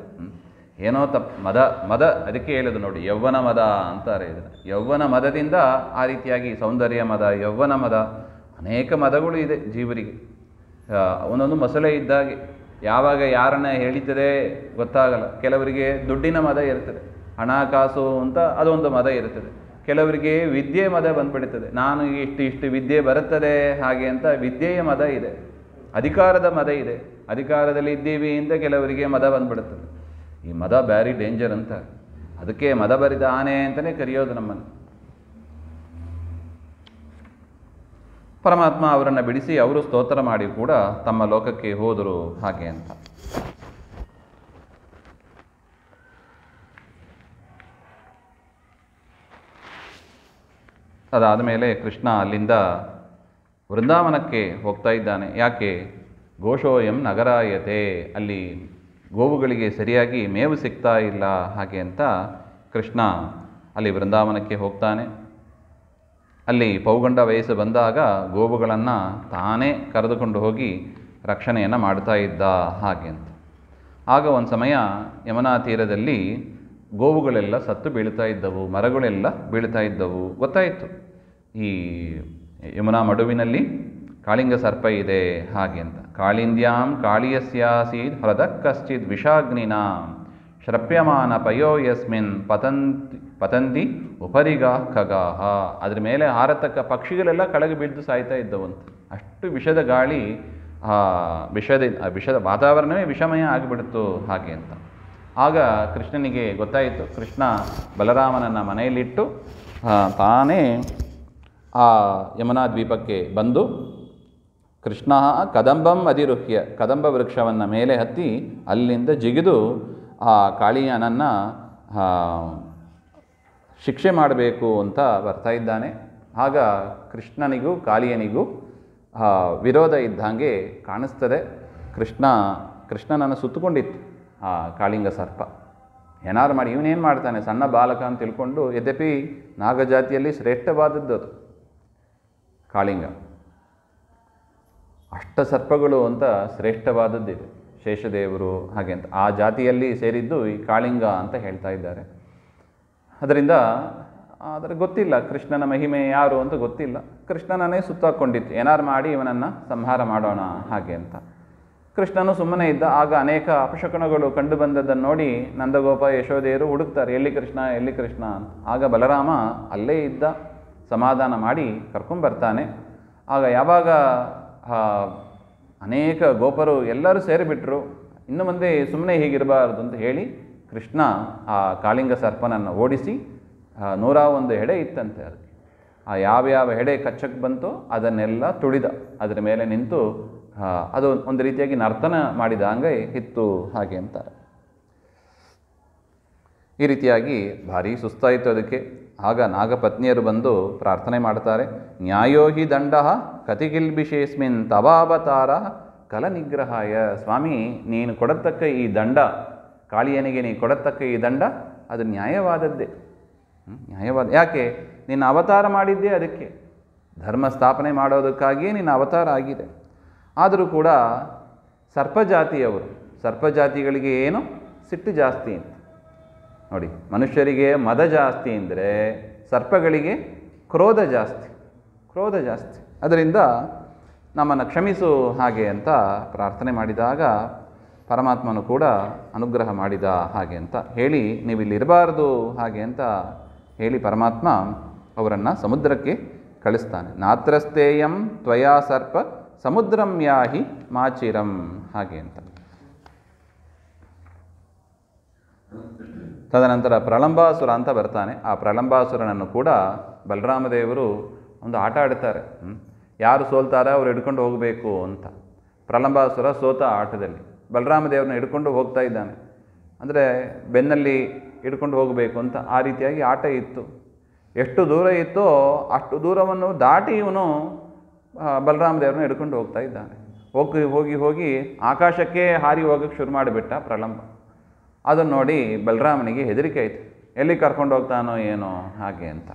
ಏನೋ ಮದ ಅದಕ್ಕೆ ಹೇಳೋದು ನೋಡಿ, ಯೌವನ ಮದ ಅಂತಾರೆ ಇದನ್ನು. ಯೌವನ ಮದದಿಂದ ಆ ರೀತಿಯಾಗಿ ಸೌಂದರ್ಯ ಮದ, ಯೌವನ ಮದ, ಅನೇಕ ಮದಗಳು ಇದೆ ಜೀವರಿಗೆ. ಒಂದೊಂದು ಮೊಸಳೆ ಇದ್ದಾಗೆ, ಯಾವಾಗ ಯಾರನ್ನ ಹೇಳಿತದೆ ಗೊತ್ತಾಗಲ್ಲ. ಕೆಲವರಿಗೆ ದುಡ್ಡಿನ ಮದ ಇರ್ತದೆ, ಹಣಕಾಸು ಅಂತ ಅದೊಂದು ಮದ ಇರ್ತದೆ. ಕೆಲವರಿಗೆ ವಿದ್ಯೆ ಮದ ಬಂದುಬಿಡ್ತದೆ, ನಾನು ಇಷ್ಟು ವಿದ್ಯೆ ಬರುತ್ತದೆ ಹಾಗೆ ಅಂತ ವಿದ್ಯೆಯ ಮದ ಇದೆ. ಅಧಿಕಾರದ ಮದ ಇದೆ, ಅಧಿಕಾರದಲ್ಲಿ ಇದ್ದೀವಿ ಅಂತ ಕೆಲವರಿಗೆ ಮದ ಬಂದುಬಿಡುತ್ತದೆ. ಈ ಮದ ಬ್ಯಾರಿ ಡೇಂಜರ್ ಅಂತ, ಅದಕ್ಕೆ ಮದ ಬರಿದ ಆನೆ ಅಂತಲೇ ಕರೆಯೋದು ನಮ್ಮನ್ನು. ಪರಮಾತ್ಮ ಅವರನ್ನು ಬಿಡಿಸಿ ಅವರು ಸ್ತೋತ್ರ ಮಾಡಿ ಕೂಡ ತಮ್ಮ ಲೋಕಕ್ಕೆ ಹೋದರು ಹಾಗೆ ಅಂತ. ಅದಾದ ಮೇಲೆ ಕೃಷ್ಣ ಅಲ್ಲಿಂದ ವೃಂದಾವನಕ್ಕೆ ಹೋಗ್ತಾ ಇದ್ದಾನೆ. ಯಾಕೆ? ಗೋಶೋಯಂ ನಗರಾಯತೆ, ಅಲ್ಲಿ ಗೋವುಗಳಿಗೆ ಸರಿಯಾಗಿ ಮೇವು ಸಿಗ್ತಾ ಇಲ್ಲ ಹಾಗೆ ಅಂತ ಕೃಷ್ಣ ಅಲ್ಲಿ ವೃಂದಾವನಕ್ಕೆ ಹೋಗ್ತಾನೆ. ಅಲ್ಲಿ ಪೌಗಂಡ ವಯಸ್ಸು ಬಂದಾಗ ಗೋವುಗಳನ್ನು ತಾನೇ ಕರೆದುಕೊಂಡು ಹೋಗಿ ರಕ್ಷಣೆಯನ್ನು ಮಾಡ್ತಾ ಇದ್ದ ಹಾಗೆ ಅಂತ. ಆಗ ಒಂದು ಸಮಯ ಯಮುನಾ ತೀರದಲ್ಲಿ ಗೋವುಗಳೆಲ್ಲ ಸತ್ತು ಬೀಳ್ತಾ ಇದ್ದವು, ಮರಗಳೆಲ್ಲ ಬೀಳ್ತಾ ಇದ್ದವು. ಗೊತ್ತಾಯಿತು ಈ ಯಮುನಾ ಮಡುವಿನಲ್ಲಿ ಕಾಳಿಂಗ ಸರ್ಪ ಇದೆ ಹಾಗೆ ಅಂತ. ಕಾಳಿಂದ್ಯಾಂ ಕಾಳಿಯಸ್ಯಾಸೀದ್ ಹೃದ ಕಶ್ಚಿದ್ ವಿಷಾಗ್ನಿನಾ ಶ್ರಪ್ಯಮಾನ ಪಯೋ ಯಸ್ಮಿನ್ ಪತಂತಿ ಉಪರಿಗಾ ಖಗಾಹ. ಅದ್ರ ಮೇಲೆ ಹಾರತಕ್ಕ ಪಕ್ಷಿಗಳೆಲ್ಲ ಕೆಳಗೆ ಬಿದ್ದು ಸಾಯ್ತಾ ಇದ್ದವಂತ. ಅಷ್ಟು ವಿಷದ ಗಾಳಿ, ವಿಷದ ವಾತಾವರಣವೇ ವಿಷಮಯ ಆಗಿಬಿಡ್ತು ಹಾಗೆ ಅಂತ. ಆಗ ಕೃಷ್ಣನಿಗೆ ಗೊತ್ತಾಯಿತು. ಕೃಷ್ಣ ಬಲರಾಮನನ್ನು ಮನೆಯಲ್ಲಿಟ್ಟು ತಾನೇ ಆ ಯಮುನಾ ದ್ವೀಪಕ್ಕೆ ಬಂದು ಕೃಷ್ಣ ಕದಂಬಂ ಅಧಿರುಹ್ಯ, ಕದಂಬ ವೃಕ್ಷವನ್ನು ಮೇಲೆ ಹತ್ತಿ ಅಲ್ಲಿಂದ ಜಿಗಿದು ಆ ಕಾಳಿಯನನ್ನು ಶಿಕ್ಷೆ ಮಾಡಬೇಕು ಅಂತ ಬರ್ತಾ ಇದ್ದಾನೆ. ಆಗ ಕೃಷ್ಣನಿಗೂ ಕಾಳಿಯನಿಗೂ ವಿರೋಧ ಇದ್ದಂಗೆ ಕಾಣಿಸ್ತದೆ. ಕೃಷ್ಣನನ್ನು ಸುತ್ತಕೊಂಡಿತ್ತು ಆ ಕಾಳಿಂಗ ಸರ್ಪ. ಏನಾರು ಮಾಡಿ ಇವನೇನು ಮಾಡ್ತಾನೆ, ಸಣ್ಣ ಬಾಲಕ ಅಂತ ತಿಳ್ಕೊಂಡು, ಯದ್ಯಪಿ ನಾಗಜಾತಿಯಲ್ಲಿ ಶ್ರೇಷ್ಠವಾದದ್ದು ಅದು ಕಾಳಿಂಗ. ಅಷ್ಟಸರ್ಪಗಳು ಅಂತ ಶ್ರೇಷ್ಠವಾದದ್ದಿದೆ, ಶೇಷದೇವರು ಹಾಗೆ ಅಂತ. ಆ ಜಾತಿಯಲ್ಲಿ ಸೇರಿದ್ದು ಈ ಕಾಳಿಂಗ ಅಂತ ಹೇಳ್ತಾ ಇದ್ದಾರೆ. ಅದರಿಂದ ಆದರೆ ಗೊತ್ತಿಲ್ಲ ಕೃಷ್ಣನ ಮಹಿಮೆ ಯಾರು ಅಂತ ಗೊತ್ತಿಲ್ಲ. ಕೃಷ್ಣನನ್ನೇ ಸುತ್ತಾಕೊಂಡಿತ್ತು, ಏನಾರು ಮಾಡಿ ಇವನನ್ನು ಸಂಹಾರ ಮಾಡೋಣ ಹಾಗೆ ಅಂತ. ಕೃಷ್ಣನು ಸುಮ್ಮನೆ ಇದ್ದ. ಆಗ ಅನೇಕ ಅಪಶಕುನಗಳು ಕಂಡು ಬಂದದ್ದನ್ನು ನೋಡಿ ನಂದಗೋಪ ಯಶೋದೆಯರು ಹುಡುಕ್ತಾರೆ, ಎಲ್ಲಿ ಕೃಷ್ಣ ಎಲ್ಲಿ ಕೃಷ್ಣ ಅಂತ. ಆಗ ಬಲರಾಮ ಅಲ್ಲೇ ಇದ್ದ, ಸಮಾಧಾನ ಮಾಡಿ ಕರ್ಕೊಂಬರ್ತಾನೆ. ಆಗ ಯಾವಾಗ ಅನೇಕ ಗೋಪರು ಎಲ್ಲರೂ ಸೇರಿಬಿಟ್ರು, ಇನ್ನು ಮುಂದೆ ಸುಮ್ಮನೆ ಹೀಗಿರಬಾರ್ದು ಅಂತ ಹೇಳಿ ಕೃಷ್ಣ ಆ ಕಾಳಿಂಗ ಸರ್ಪನನ್ನು ಓಡಿಸಿ 101 ಹೆಡೆ ಇತ್ತಂತೆ. ಅದಕ್ಕೆ ಯಾವ್ಯಾವ ಹೆಡೆ ಕಚ್ಚಕ್ಕೆ ಬಂತೋ ಅದನ್ನೆಲ್ಲ ತುಳಿದ, ಅದರ ಮೇಲೆ ನಿಂತು ಅದು ಒಂದು ರೀತಿಯಾಗಿ ನರ್ತನ ಮಾಡಿದ ಹಂಗೆ ಇತ್ತು ಹಾಗೆ ಅಂತಾರೆ. ಈ ರೀತಿಯಾಗಿ ಭಾರಿ ಸುಸ್ತಾಯಿತು ಅದಕ್ಕೆ. ಆಗ ನಾಗಪತ್ನಿಯರು ಬಂದು ಪ್ರಾರ್ಥನೆ ಮಾಡ್ತಾರೆ. ನ್ಯಾಯೋ ಹಿ ದಂಡ ಕತಿಗಿಲ್ಬಿಷೇಸ್ಮಿನ್ ತವಾವತಾರ ಕಲ ನಿಗ್ರಹಾಯ. ಸ್ವಾಮಿ, ನೀನು ಕೊಡತಕ್ಕ ಈ ದಂಡ, ಕಾಳಿಯನಿಗೆ ನೀನು ಕೊಡತಕ್ಕ ಈ ದಂಡ ಅದು ನ್ಯಾಯವಾದದ್ದೇ. ನ್ಯಾಯವಾದ ಯಾಕೆ? ನಿನ್ನ ಅವತಾರ ಮಾಡಿದ್ದೇ ಅದಕ್ಕೆ, ಧರ್ಮ ಸ್ಥಾಪನೆ ಮಾಡೋದಕ್ಕಾಗಿಯೇ ನಿನ್ನ ಅವತಾರ ಆಗಿದೆ. ಆದರೂ ಕೂಡ ಸರ್ಪಜಾತಿಯವರು, ಸರ್ಪಜಾತಿಗಳಿಗೆ ಏನು ಸಿಟ್ಟು ಜಾಸ್ತಿ ಅಂತ ನೋಡಿ. ಮನುಷ್ಯರಿಗೆ ಮದ ಜಾಸ್ತಿ ಅಂದರೆ ಸರ್ಪಗಳಿಗೆ ಕ್ರೋಧ ಜಾಸ್ತಿ, ಕ್ರೋಧ ಜಾಸ್ತಿ. ಅದರಿಂದ ನಮ್ಮನ್ನು ಕ್ಷಮಿಸು ಹಾಗೆ ಅಂತ ಪ್ರಾರ್ಥನೆ ಮಾಡಿದಾಗ ಪರಮಾತ್ಮನು ಕೂಡ ಅನುಗ್ರಹ ಮಾಡಿದ ಹಾಗೆ ಅಂತ ಹೇಳಿ, ನೀವಿಲ್ಲಿರಬಾರ್ದು ಹಾಗೆ ಅಂತ ಹೇಳಿ ಪರಮಾತ್ಮ ಅವರನ್ನು ಸಮುದ್ರಕ್ಕೆ ಕಳಿಸ್ತಾನೆ. ನಾತ್ರಸ್ತೇಯಂ ತ್ವಯಾ ಸರ್ಪ ಸಮುದ್ರಂ ಯಾಹಿ ಮಾಚಿರಂ ಹಾಗೆ ಅಂತ. ತದನಂತರ ಪ್ರಳಂಬಾಸುರ ಅಂತ ಬರ್ತಾನೆ. ಆ ಪ್ರಳಂಬಾಸುರನನ್ನು ಕೂಡ ಬಲರಾಮದೇವರು ಒಂದು ಆಟ ಆಡ್ತಾರೆ. ಯಾರು ಸೋಲ್ತಾರೆ ಅವ್ರು ಹಿಡ್ಕೊಂಡು ಹೋಗಬೇಕು ಅಂತ. ಪ್ರಳಂಬಾಸುರ ಸೋತ ಆಟದಲ್ಲಿ ಬಲರಾಮದೇವ್ರನ್ನ ಹಿಡ್ಕೊಂಡು ಹೋಗ್ತಾ ಇದ್ದಾನೆ. ಅಂದರೆ ಬೆನ್ನಲ್ಲಿ ಹಿಡ್ಕೊಂಡು ಹೋಗಬೇಕು ಅಂತ ಆ ರೀತಿಯಾಗಿ ಆಟ ಇತ್ತು. ಎಷ್ಟು ದೂರ ಇತ್ತೋ ಅಷ್ಟು ದೂರವನ್ನು ದಾಟಿ ಇವನು ಬಲರಾಮದೇವ್ರನ್ನ ಹಿಡ್ಕೊಂಡು ಹೋಗ್ತಾ ಇದ್ದಾನೆ. ಹೋಗಿ ಹೋಗಿ ಆಕಾಶಕ್ಕೆ ಹಾರಿ ಹೋಗೋಕ್ಕೆ ಶುರು ಮಾಡಿಬಿಟ್ಟ ಪ್ರಳಂಬ. ಅದನ್ನು ನೋಡಿ ಬಲರಾಮನಿಗೆ ಹೆದರಿಕೆ ಆಯಿತು, ಎಲ್ಲಿ ಕರ್ಕೊಂಡು ಹೋಗ್ತಾನೋ ಏನೋ ಹಾಗೆ ಅಂತ.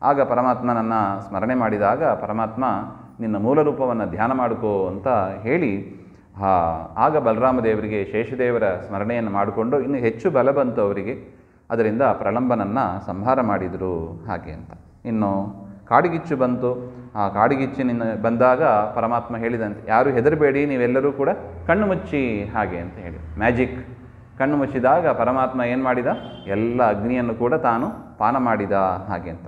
ಆಗ ಪರಮಾತ್ಮನನ್ನು ಸ್ಮರಣೆ ಮಾಡಿದಾಗ ಪರಮಾತ್ಮ ನಿನ್ನ ಮೂಲ ರೂಪವನ್ನು ಧ್ಯಾನ ಮಾಡ್ಕೋ ಅಂತ ಹೇಳಿ ಆಗ ಬಲರಾಮದೇವರಿಗೆ ಶೇಷದೇವರ ಸ್ಮರಣೆಯನ್ನು ಮಾಡಿಕೊಂಡು ಇನ್ನು ಹೆಚ್ಚು ಬಲ ಬಂತು ಅವರಿಗೆ. ಅದರಿಂದ ಪ್ರಳಂಬನನ್ನು ಸಂಹಾರ ಮಾಡಿದರು ಹಾಗೆ ಅಂತ. ಇನ್ನು ಕಾಡಿಗಿಚ್ಚು ಬಂತು. ಆ ಕಾಡಿಗಿಚ್ಚಿನಿಂದ ಬಂದಾಗ ಪರಮಾತ್ಮ ಹೇಳಿದಂತೆ, ಯಾರು ಹೆದರಬೇಡಿ, ನೀವೆಲ್ಲರೂ ಕೂಡ ಕಣ್ಣು ಮುಚ್ಚಿ ಹಾಗೆ ಅಂತ ಹೇಳಿ ಮ್ಯಾಜಿಕ್ ಕಣ್ಣು ಮುಚ್ಚಿದಾಗ ಪರಮಾತ್ಮ ಏನು ಮಾಡಿದ, ಎಲ್ಲ ಅಗ್ನಿಯನ್ನು ಕೂಡ ತಾನು ಪಾನ ಮಾಡಿದ ಹಾಗೆ ಅಂತ.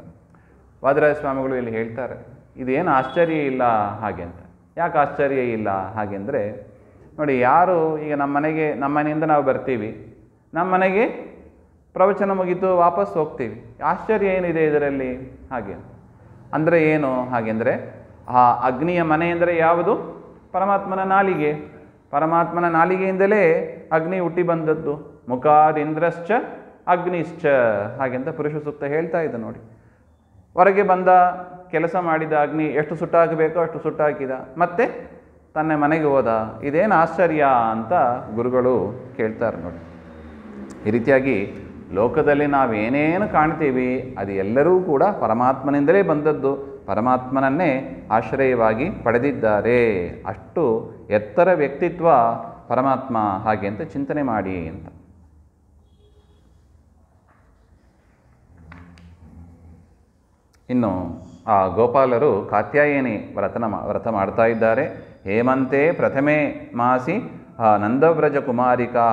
ವಾದಿರಾಜ ಸ್ವಾಮಿಗಳು ಇಲ್ಲಿ ಹೇಳ್ತಾರೆ, ಇದೇನು ಆಶ್ಚರ್ಯ ಇಲ್ಲ ಹಾಗೆ ಅಂತ. ಯಾಕೆ ಆಶ್ಚರ್ಯ ಇಲ್ಲ ಹಾಗೆ ಅಂದರೆ ನೋಡಿ, ಯಾರು ಈಗ ನಮ್ಮ ಮನೆಯಿಂದ ನಾವು ಬರ್ತೀವಿ, ನಮ್ಮ ಮನೆಗೆ ಪ್ರವಚನ ಮುಗಿತು ವಾಪಸ್ ಹೋಗ್ತೀವಿ, ಆಶ್ಚರ್ಯ ಏನಿದೆ ಇದರಲ್ಲಿ ಹಾಗೆ ಅಂತ. ಅಂದರೆ ಏನು ಹಾಗೆಂದರೆ, ಆ ಅಗ್ನಿಯ ಮನೆ ಅಂದರೆ ಯಾವುದು? ಪರಮಾತ್ಮನ ನಾಲಿಗೆ. ಪರಮಾತ್ಮನ ನಾಲಿಗೆಯಿಂದಲೇ ಅಗ್ನಿ ಹುಟ್ಟಿ ಬಂದದ್ದು. ಮುಖಾದಿಂದ್ರಶ್ಚ ಅಗ್ನಿಶ್ಚ ಹಾಗೆಂತ ಪುರುಷ ಸೂಕ್ತ ಹೇಳ್ತಾ ಇದೆ ನೋಡಿ. ಹೊರಗೆ ಬಂದ, ಕೆಲಸ ಮಾಡಿದ ಅಗ್ನಿ ಎಷ್ಟು ಸುಟ್ಟಾಕಬೇಕೋ ಅಷ್ಟು ಸುಟ್ಟಾಕಿದ, ಮತ್ತೆ ತನ್ನ ಮನೆಗೆ ಹೋದ. ಇದೇನು ಆಶ್ಚರ್ಯ ಅಂತ ಗುರುಗಳು ಕೇಳ್ತಾರೆ ನೋಡಿ. ಈ ರೀತಿಯಾಗಿ ಲೋಕದಲ್ಲಿ ನಾವೇನೇನು ಕಾಣ್ತೀವಿ ಅದು ಎಲ್ಲರೂ ಕೂಡ ಪರಮಾತ್ಮನಿಂದಲೇ ಬಂದದ್ದು, ಪರಮಾತ್ಮನನ್ನೇ ಆಶ್ರಯವಾಗಿ ಪಡೆದಿದ್ದಾರೆ. ಅಷ್ಟು ಎತ್ತರ ವ್ಯಕ್ತಿತ್ವ ಪರಮಾತ್ಮ ಹಾಗೆ ಅಂತ ಚಿಂತನೆ ಮಾಡಿ ಅಂತ. ಇನ್ನು ಆ ಗೋಪಾಲರು ಕಾತ್ಯಾಯನಿ ವ್ರತ ಮಾಡ್ತಾ ಇದ್ದಾರೆ. ಹೇಮಂತೆ ಪ್ರಥಮೇ ಮಾಸಿ ನಂದವ್ರಜ ಕುಮಾರಿಕಾ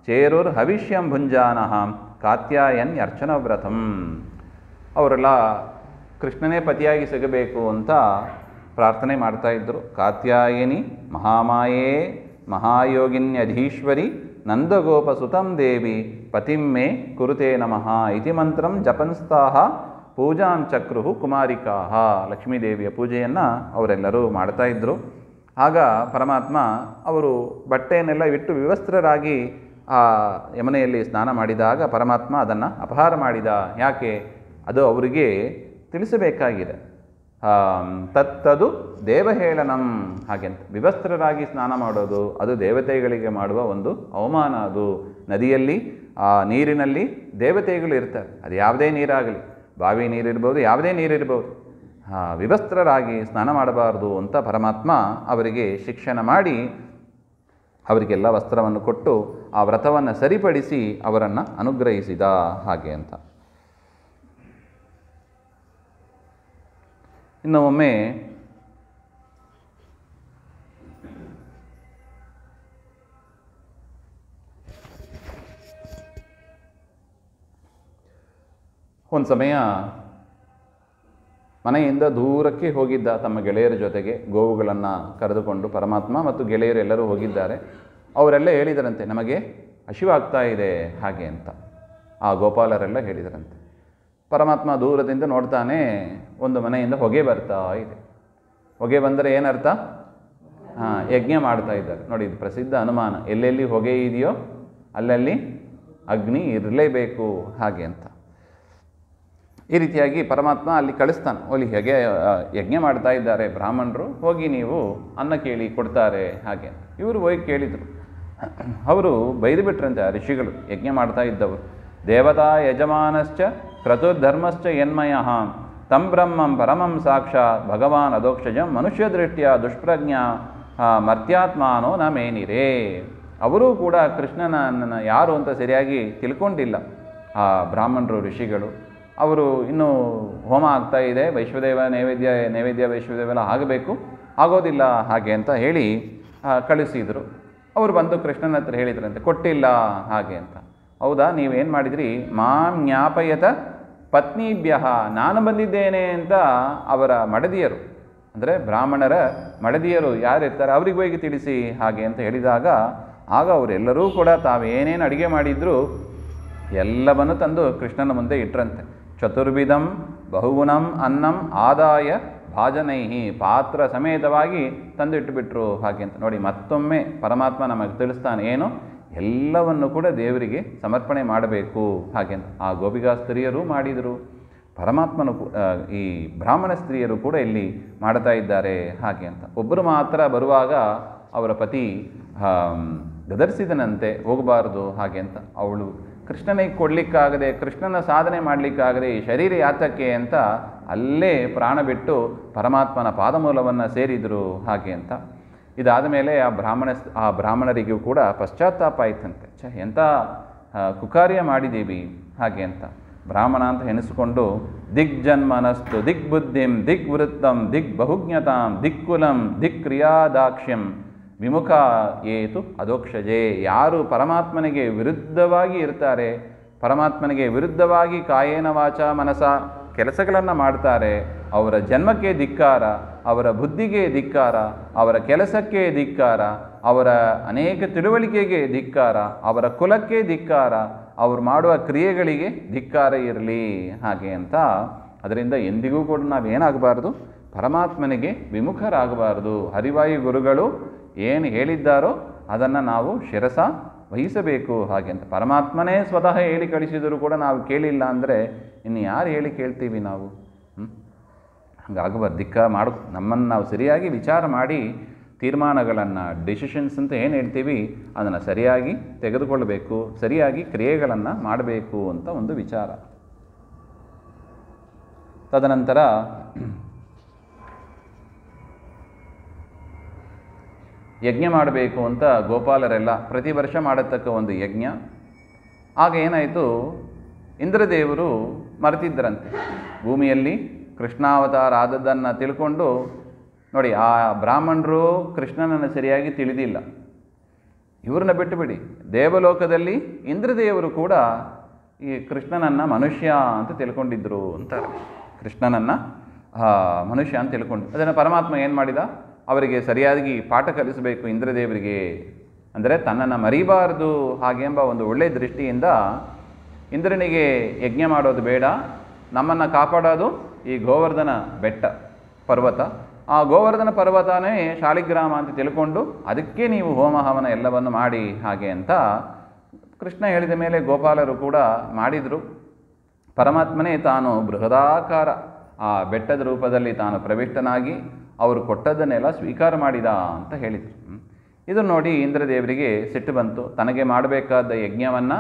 ಚೇರುರ್ ಹವಿಷ್ಯಂ ಭುಂಜಾನಃ ಕಾತ್ಯಾಯನ್ ಅರ್ಚನ ವ್ರತಂ. ಅವರೆಲ್ಲ ಕೃಷ್ಣನೇ ಪತಿಯಾಗಿ ಸಿಗಬೇಕು ಅಂತ ಪ್ರಾರ್ಥನೆ ಮಾಡ್ತಾ ಇದ್ದರು. ಕಾತ್ಯಾಯನಿ ಮಹಾಮಾಯೇ ಮಹಾಯೋಗಿನ್ಯಧೀಶ್ವರಿ ನಂದಗೋಪಸುತಂ ದೇವಿ ಪತಿಮ್ಮೆ ಕುರುತೆ ನಮಃ ಇತಿ ಮಂತ್ರಂ ಜಪನ್ಸ್ತಾಹ ಪೂಜಾಂ ಚಕ್ರುಹು ಕುಮಾರಿಕಾ. ಲಕ್ಷ್ಮೀದೇವಿಯ ಪೂಜೆಯನ್ನು ಅವರೆಲ್ಲರೂ ಮಾಡ್ತಾ ಇದ್ದರು. ಆಗ ಪರಮಾತ್ಮ ಅವರು ಬಟ್ಟೆಯನ್ನೆಲ್ಲ ಇಟ್ಟು ವಿವಸ್ತ್ರರಾಗಿ ಆ ಯಮನೆಯಲ್ಲಿ ಸ್ನಾನ ಮಾಡಿದಾಗ ಪರಮಾತ್ಮ ಅದನ್ನು ಅಪಹಾರ ಮಾಡಿದ. ಯಾಕೆ? ಅದು ಅವರಿಗೆ ತಿಳಿಸಬೇಕಾಗಿದೆ. ತತ್ತದು ದೇವಹೇಳನಂ ಹಾಗೆಂತ. ವಿವಸ್ತ್ರರಾಗಿ ಸ್ನಾನ ಮಾಡೋದು ಅದು ದೇವತೆಗಳಿಗೆ ಮಾಡುವ ಒಂದು ಅವಮಾನ. ಅದು ನದಿಯಲ್ಲಿ ಆ ನೀರಿನಲ್ಲಿ ದೇವತೆಗಳು ಇರ್ತಾರೆ. ಅದು ಯಾವುದೇ ನೀರಾಗಲಿ, ಬಾವಿ ನೀರಿರ್ಬೋದು, ಯಾವುದೇ ನೀರಿರ್ಬೋದು, ವಿವಸ್ತ್ರರಾಗಿ ಸ್ನಾನ ಮಾಡಬಾರ್ದು ಅಂತ ಪರಮಾತ್ಮ ಅವರಿಗೆ ಶಿಕ್ಷಣ ಮಾಡಿ ಅವರಿಗೆಲ್ಲ ವಸ್ತ್ರವನ್ನು ಕೊಟ್ಟು ಆ ವ್ರತವನ್ನು ಸರಿಪಡಿಸಿ ಅವರನ್ನು ಅನುಗ್ರಹಿಸಿದ ಹಾಗೆ ಅಂತ. ಇನ್ನು ಒಮ್ಮೆ ಒಂದು ಸಮಯ ಮನೆಯಿಂದ ದೂರಕ್ಕೆ ಹೋಗಿದ್ದ ತಮ್ಮ ಗೆಳೆಯರ ಜೊತೆಗೆ ಗೋವುಗಳನ್ನು ಕರೆದುಕೊಂಡು ಪರಮಾತ್ಮ ಮತ್ತು ಗೆಳೆಯರು ಎಲ್ಲರೂ ಹೋಗಿದ್ದಾರೆ. ಅವರೆಲ್ಲ ಹೇಳಿದರಂತೆ, ನಮಗೆ ಹಸಿವಾಗ್ತಾ ಇದೆ ಹಾಗೆ ಅಂತ. ಆ ಗೋಪಾಲರೆಲ್ಲ ಹೇಳಿದರಂತೆ. ಪರಮಾತ್ಮ ದೂರದಿಂದ ನೋಡ್ತಾನೆ, ಒಂದು ಮನೆಯಿಂದ ಹೊಗೆ ಬರ್ತಾ ಇದೆ. ಹೊಗೆ ಬಂದರೆ ಏನರ್ಥ? ಯಜ್ಞ ಮಾಡ್ತಾ ಇದ್ದಾರೆ. ನೋಡಿ, ಇದು ಪ್ರಸಿದ್ಧ ಅನುಮಾನ, ಎಲ್ಲೆಲ್ಲಿ ಹೊಗೆ ಇದೆಯೋ ಅಲ್ಲಲ್ಲಿ ಅಗ್ನಿ ಇರಲೇಬೇಕು ಹಾಗೆ ಅಂತ. ಈ ರೀತಿಯಾಗಿ ಪರಮಾತ್ಮ ಅಲ್ಲಿ ಕಳಿಸ್ತಾನೆ. ಅಲ್ಲಿ ಹೇಗೆ ಯಜ್ಞ ಮಾಡ್ತಾ ಇದ್ದಾರೆ ಬ್ರಾಹ್ಮಣರು, ಹೋಗಿ ನೀವು ಅನ್ನ ಕೇಳಿ ಕೊಡ್ತಾರೆ ಹಾಗೆ. ಇವರು ಹೋಗಿ ಕೇಳಿದರು. ಅವರು ಬೈದು ಬಿಟ್ರಂತೆ ಆ ಋಷಿಗಳು, ಯಜ್ಞ ಮಾಡ್ತಾ ಇದ್ದವರು. ದೇವತಾ ಯಜಮಾನಶ್ಚ ಕ್ರತುರ್ಧರ್ಮಶ್ಚ ಯನ್ಮಯ ತಂ ಬ್ರಹ್ಮಂ ಪರಮಂ ಸಾಕ್ಷಾತ್ ಭಗವಾನ್ ಅಧೋಕ್ಷಜಂ ಮನುಷ್ಯ ದೃಷ್ಟಿಯ ದುಷ್ಪ್ರಜ್ಞ ಮರ್ತ್ಯಾತ್ಮಾನೋ ನ ಮೇನಿರೇ. ಅವರೂ ಕೂಡ ಕೃಷ್ಣನನ್ನು ಯಾರು ಅಂತ ಸರಿಯಾಗಿ ತಿಳ್ಕೊಂಡಿಲ್ಲ ಆ ಬ್ರಾಹ್ಮಣರು ಋಷಿಗಳು. ಅವರು ಇನ್ನೂ ಹೋಮ ಆಗ್ತಾ ಇದೆ, ವೈಶ್ವದೇವ ನೈವೇದ್ಯ ವೈಶ್ವದೇವೆಲ್ಲ ಆಗಬೇಕು, ಆಗೋದಿಲ್ಲ ಹಾಗೆ ಅಂತ ಹೇಳಿ ಕಳಿಸಿದರು. ಅವರು ಬಂದು ಕೃಷ್ಣನ ಹತ್ರ ಹೇಳಿದ್ರಂತೆ, ಕೊಟ್ಟಿಲ್ಲ ಹಾಗೆ ಅಂತ. ಹೌದಾ, ನೀವೇನು ಮಾಡಿದ್ರಿ? ಮಾಂ ಜ್ಞಾಪಯತ ಪತ್ನಿಭ್ಯ, ನಾನು ಬಂದಿದ್ದೇನೆ ಅಂತ ಅವರ ಮಡದಿಯರು, ಅಂದರೆ ಬ್ರಾಹ್ಮಣರ ಮಡದಿಯರು ಯಾರಿರ್ತಾರೆ ಅವ್ರಿಗೆ ಹೋಗಿ ತಿಳಿಸಿ ಹಾಗೆ ಅಂತ ಹೇಳಿದಾಗ, ಆಗ ಅವರೆಲ್ಲರೂ ಕೂಡ ತಾವೇನೇನು ಅಡುಗೆ ಮಾಡಿದ್ರು ಎಲ್ಲವನ್ನು ತಂದು ಕೃಷ್ಣನ ಮುಂದೆ ಇಟ್ರಂತೆ. ಚತುರ್ವಿಧಂ ಬಹುಗುಣಂ ಅನ್ನಂ ಆದಾಯ ಭಾಜನೈಹಿ, ಪಾತ್ರ ಸಮೇತವಾಗಿ ತಂದು ಇಟ್ಟುಬಿಟ್ರು ಹಾಗೆ ಅಂತ. ನೋಡಿ, ಮತ್ತೊಮ್ಮೆ ಪರಮಾತ್ಮ ನಮಗೆ ತಿಳಿಸ್ತಾನೆ ಏನು, ಎಲ್ಲವನ್ನು ಕೂಡ ದೇವರಿಗೆ ಸಮರ್ಪಣೆ ಮಾಡಬೇಕು ಹಾಗೆ ಅಂತ. ಆ ಗೋಪಿಕಾ ಸ್ತ್ರೀಯರು ಮಾಡಿದರು, ಪರಮಾತ್ಮನು ಈ ಬ್ರಾಹ್ಮಣ ಸ್ತ್ರೀಯರು ಕೂಡ ಇಲ್ಲಿ ಮಾಡ್ತಾ ಇದ್ದಾರೆ ಹಾಗೆ ಅಂತ. ಒಬ್ಬರು ಮಾತ್ರ ಬರುವಾಗ ಅವರ ಪತಿ ಗದರಿಸಿದನಂತೆ, ಹೋಗಬಾರದು ಹಾಗೆ ಅಂತ. ಅವಳು ಕೃಷ್ಣನಿಗೆ ಕೊಡಲಿಕ್ಕಾಗದೆ, ಕೃಷ್ಣನ ಸಾಧನೆ ಮಾಡಲಿಕ್ಕಾಗದೆ ಈ ಶರೀರ ಯಾತಕ್ಕೆ ಅಂತ ಅಲ್ಲೇ ಪ್ರಾಣ ಬಿಟ್ಟು ಪರಮಾತ್ಮನ ಪಾದಮೂಲವನ್ನು ಸೇರಿದರು ಹಾಗೆ ಅಂತ. ಇದಾದ ಮೇಲೆ ಆ ಬ್ರಾಹ್ಮಣರಿಗೂ ಕೂಡ ಪಶ್ಚಾತ್ತಾಪ ಆಯ್ತಂತೆ, ಎಂಥ ಕುಕಾರ್ಯ ಮಾಡಿದ್ದೀವಿ ಹಾಗೆ ಅಂತ. ಬ್ರಾಹ್ಮಣ ಅಂತ ಎನಿಸಿಕೊಂಡು ದಿಗ್ಜನ್ಮನಸ್ತು ದಿಗ್ಬುದ್ಧಿಂ ದಿಗ್ವೃತ್ತಂ ದಿಗ್ಬಹುಜ್ಞತಾಂ ದಿಕ್ಕುಲಂ ದಿಕ್ಕ್ರಿಯಾದಾಕ್ಷ್ಯಂ ವಿಮುಖ ಏತು ಅಧೋಕ್ಷಜೆ. ಯಾರು ಪರಮಾತ್ಮನಿಗೆ ವಿರುದ್ಧವಾಗಿ ಇರ್ತಾರೆ, ಪರಮಾತ್ಮನಿಗೆ ವಿರುದ್ಧವಾಗಿ ಕಾಯೇನ ವಾಚ ಮನಸ ಕೆಲಸಗಳನ್ನು ಮಾಡ್ತಾರೆ, ಅವರ ಜನ್ಮಕ್ಕೆ ಧಿಕ್ಕಾರ, ಅವರ ಬುದ್ಧಿಗೆ ಧಿಕ್ಕಾರ, ಅವರ ಕೆಲಸಕ್ಕೆ ಧಿಕ್ಕಾರ, ಅವರ ಅನೇಕ ತಿಳುವಳಿಕೆಗೆ ಧಿಕ್ಕಾರ, ಅವರ ಕುಲಕ್ಕೆ ಧಿಕ್ಕಾರ, ಅವರು ಮಾಡುವ ಕ್ರಿಯೆಗಳಿಗೆ ಧಿಕ್ಕಾರ ಇರಲಿ ಹಾಗೆ ಅಂತ. ಅದರಿಂದ ಎಂದಿಗೂ ಕೂಡ ನಾವೇನಾಗಬಾರ್ದು, ಪರಮಾತ್ಮನಿಗೆ ವಿಮುಖರಾಗಬಾರ್ದು. ಹರಿವಾಯು ಗುರುಗಳು ಏನು ಹೇಳಿದ್ದಾರೋ ಅದನ್ನು ನಾವು ಶಿರಸ ವಹಿಸಬೇಕು ಹಾಗೆ ಅಂತ. ಪರಮಾತ್ಮನೇ ಸ್ವತಃ ಹೇಳಿ ಕಳಿಸಿದರೂ ಕೂಡ ನಾವು ಕೇಳಿಲ್ಲ ಅಂದರೆ ಇನ್ನು ಯಾರು ಹೇಳಿ ಕೇಳ್ತೀವಿ ನಾವು? ಹಂಗಾಗಬಾರ್ದು. ನಮ್ಮನ್ನು ನಾವು ಸರಿಯಾಗಿ ವಿಚಾರ ಮಾಡಿ ತೀರ್ಮಾನಗಳನ್ನು, ಡಿಸಿಷನ್ಸ್ ಅಂತ ಏನು ಹೇಳ್ತೀವಿ ಅದನ್ನು ಸರಿಯಾಗಿ ತೆಗೆದುಕೊಳ್ಳಬೇಕು, ಸರಿಯಾಗಿ ಕ್ರಿಯೆಗಳನ್ನು ಮಾಡಬೇಕು ಅಂತ ಒಂದು ವಿಚಾರ. ತದನಂತರ ಯಜ್ಞ ಮಾಡಬೇಕು ಅಂತ ಗೋಪಾಲರೆಲ್ಲ ಪ್ರತಿ ವರ್ಷ ಮಾಡತಕ್ಕ ಒಂದು ಯಜ್ಞ. ಆಗ ಏನಾಯಿತು, ಇಂದ್ರದೇವರು ಮರೆತಿದ್ದರಂತೆ. ಭೂಮಿಯಲ್ಲಿ ಕೃಷ್ಣಾವತಾರ ಆದದ್ದನ್ನು ತಿಳ್ಕೊಂಡು, ನೋಡಿ ಆ ಬ್ರಾಹ್ಮಣರು ಕೃಷ್ಣನನ್ನು ಸರಿಯಾಗಿ ತಿಳಿದಿಲ್ಲ, ಇವ್ರನ್ನ ಬಿಟ್ಟುಬಿಡಿ. ದೇವಲೋಕದಲ್ಲಿ ಇಂದ್ರದೇವರು ಕೂಡ ಈ ಕೃಷ್ಣನನ್ನು ಮನುಷ್ಯ ಅಂತ ತಿಳ್ಕೊಂಡಿದ್ರು ಅಂತಾರೆ. ಕೃಷ್ಣನನ್ನು ಮನುಷ್ಯ ಅಂತ ತಿಳ್ಕೊಂಡು, ಅದನ್ನು ಪರಮಾತ್ಮ ಏನು ಮಾಡಿದ, ಅವರಿಗೆ ಸರಿಯಾಗಿ ಪಾಠ ಕಲಿಸಬೇಕು ಇಂದ್ರದೇವರಿಗೆ, ಅಂದರೆ ತನ್ನನ್ನು ಮರಿಬಾರದು ಹಾಗೆ ಎಂಬ ಒಂದು ಒಳ್ಳೆಯ ದೃಷ್ಟಿಯಿಂದ ಇಂದ್ರನಿಗೆ ಯಜ್ಞ ಮಾಡೋದು ಬೇಡ, ನಮ್ಮನ್ನು ಕಾಪಾಡೋದು ಈ ಗೋವರ್ಧನ ಬೆಟ್ಟ ಪರ್ವತ, ಆ ಗೋವರ್ಧನ ಪರ್ವತನೇ ಶಾಲಿಗ್ರಾಮ ಅಂತ ತಿಳ್ಕೊಂಡು ಅದಕ್ಕೆ ನೀವು ಹೋಮ ಹವನ ಎಲ್ಲವನ್ನು ಮಾಡಿ ಹಾಗೆ ಅಂತ ಕೃಷ್ಣ ಹೇಳಿದ ಮೇಲೆ ಗೋಪಾಲರು ಕೂಡ ಮಾಡಿದರು. ಪರಮಾತ್ಮನೇ ತಾನು ಬೃಹದಾಕಾರ ಆ ಬೆಟ್ಟದ ರೂಪದಲ್ಲಿ ತಾನು ಪ್ರವಿಷ್ಟನಾಗಿ ಅವರು ಕೊಟ್ಟದ್ದನ್ನೆಲ್ಲ ಸ್ವೀಕಾರ ಮಾಡಿದ ಅಂತ ಹೇಳಿದರು. ಇದನ್ನು ನೋಡಿ ಇಂದ್ರದೇವರಿಗೆ ಸಿಟ್ಟು ಬಂತು. ತನಗೆ ಮಾಡಬೇಕಾದ ಯಜ್ಞವನ್ನು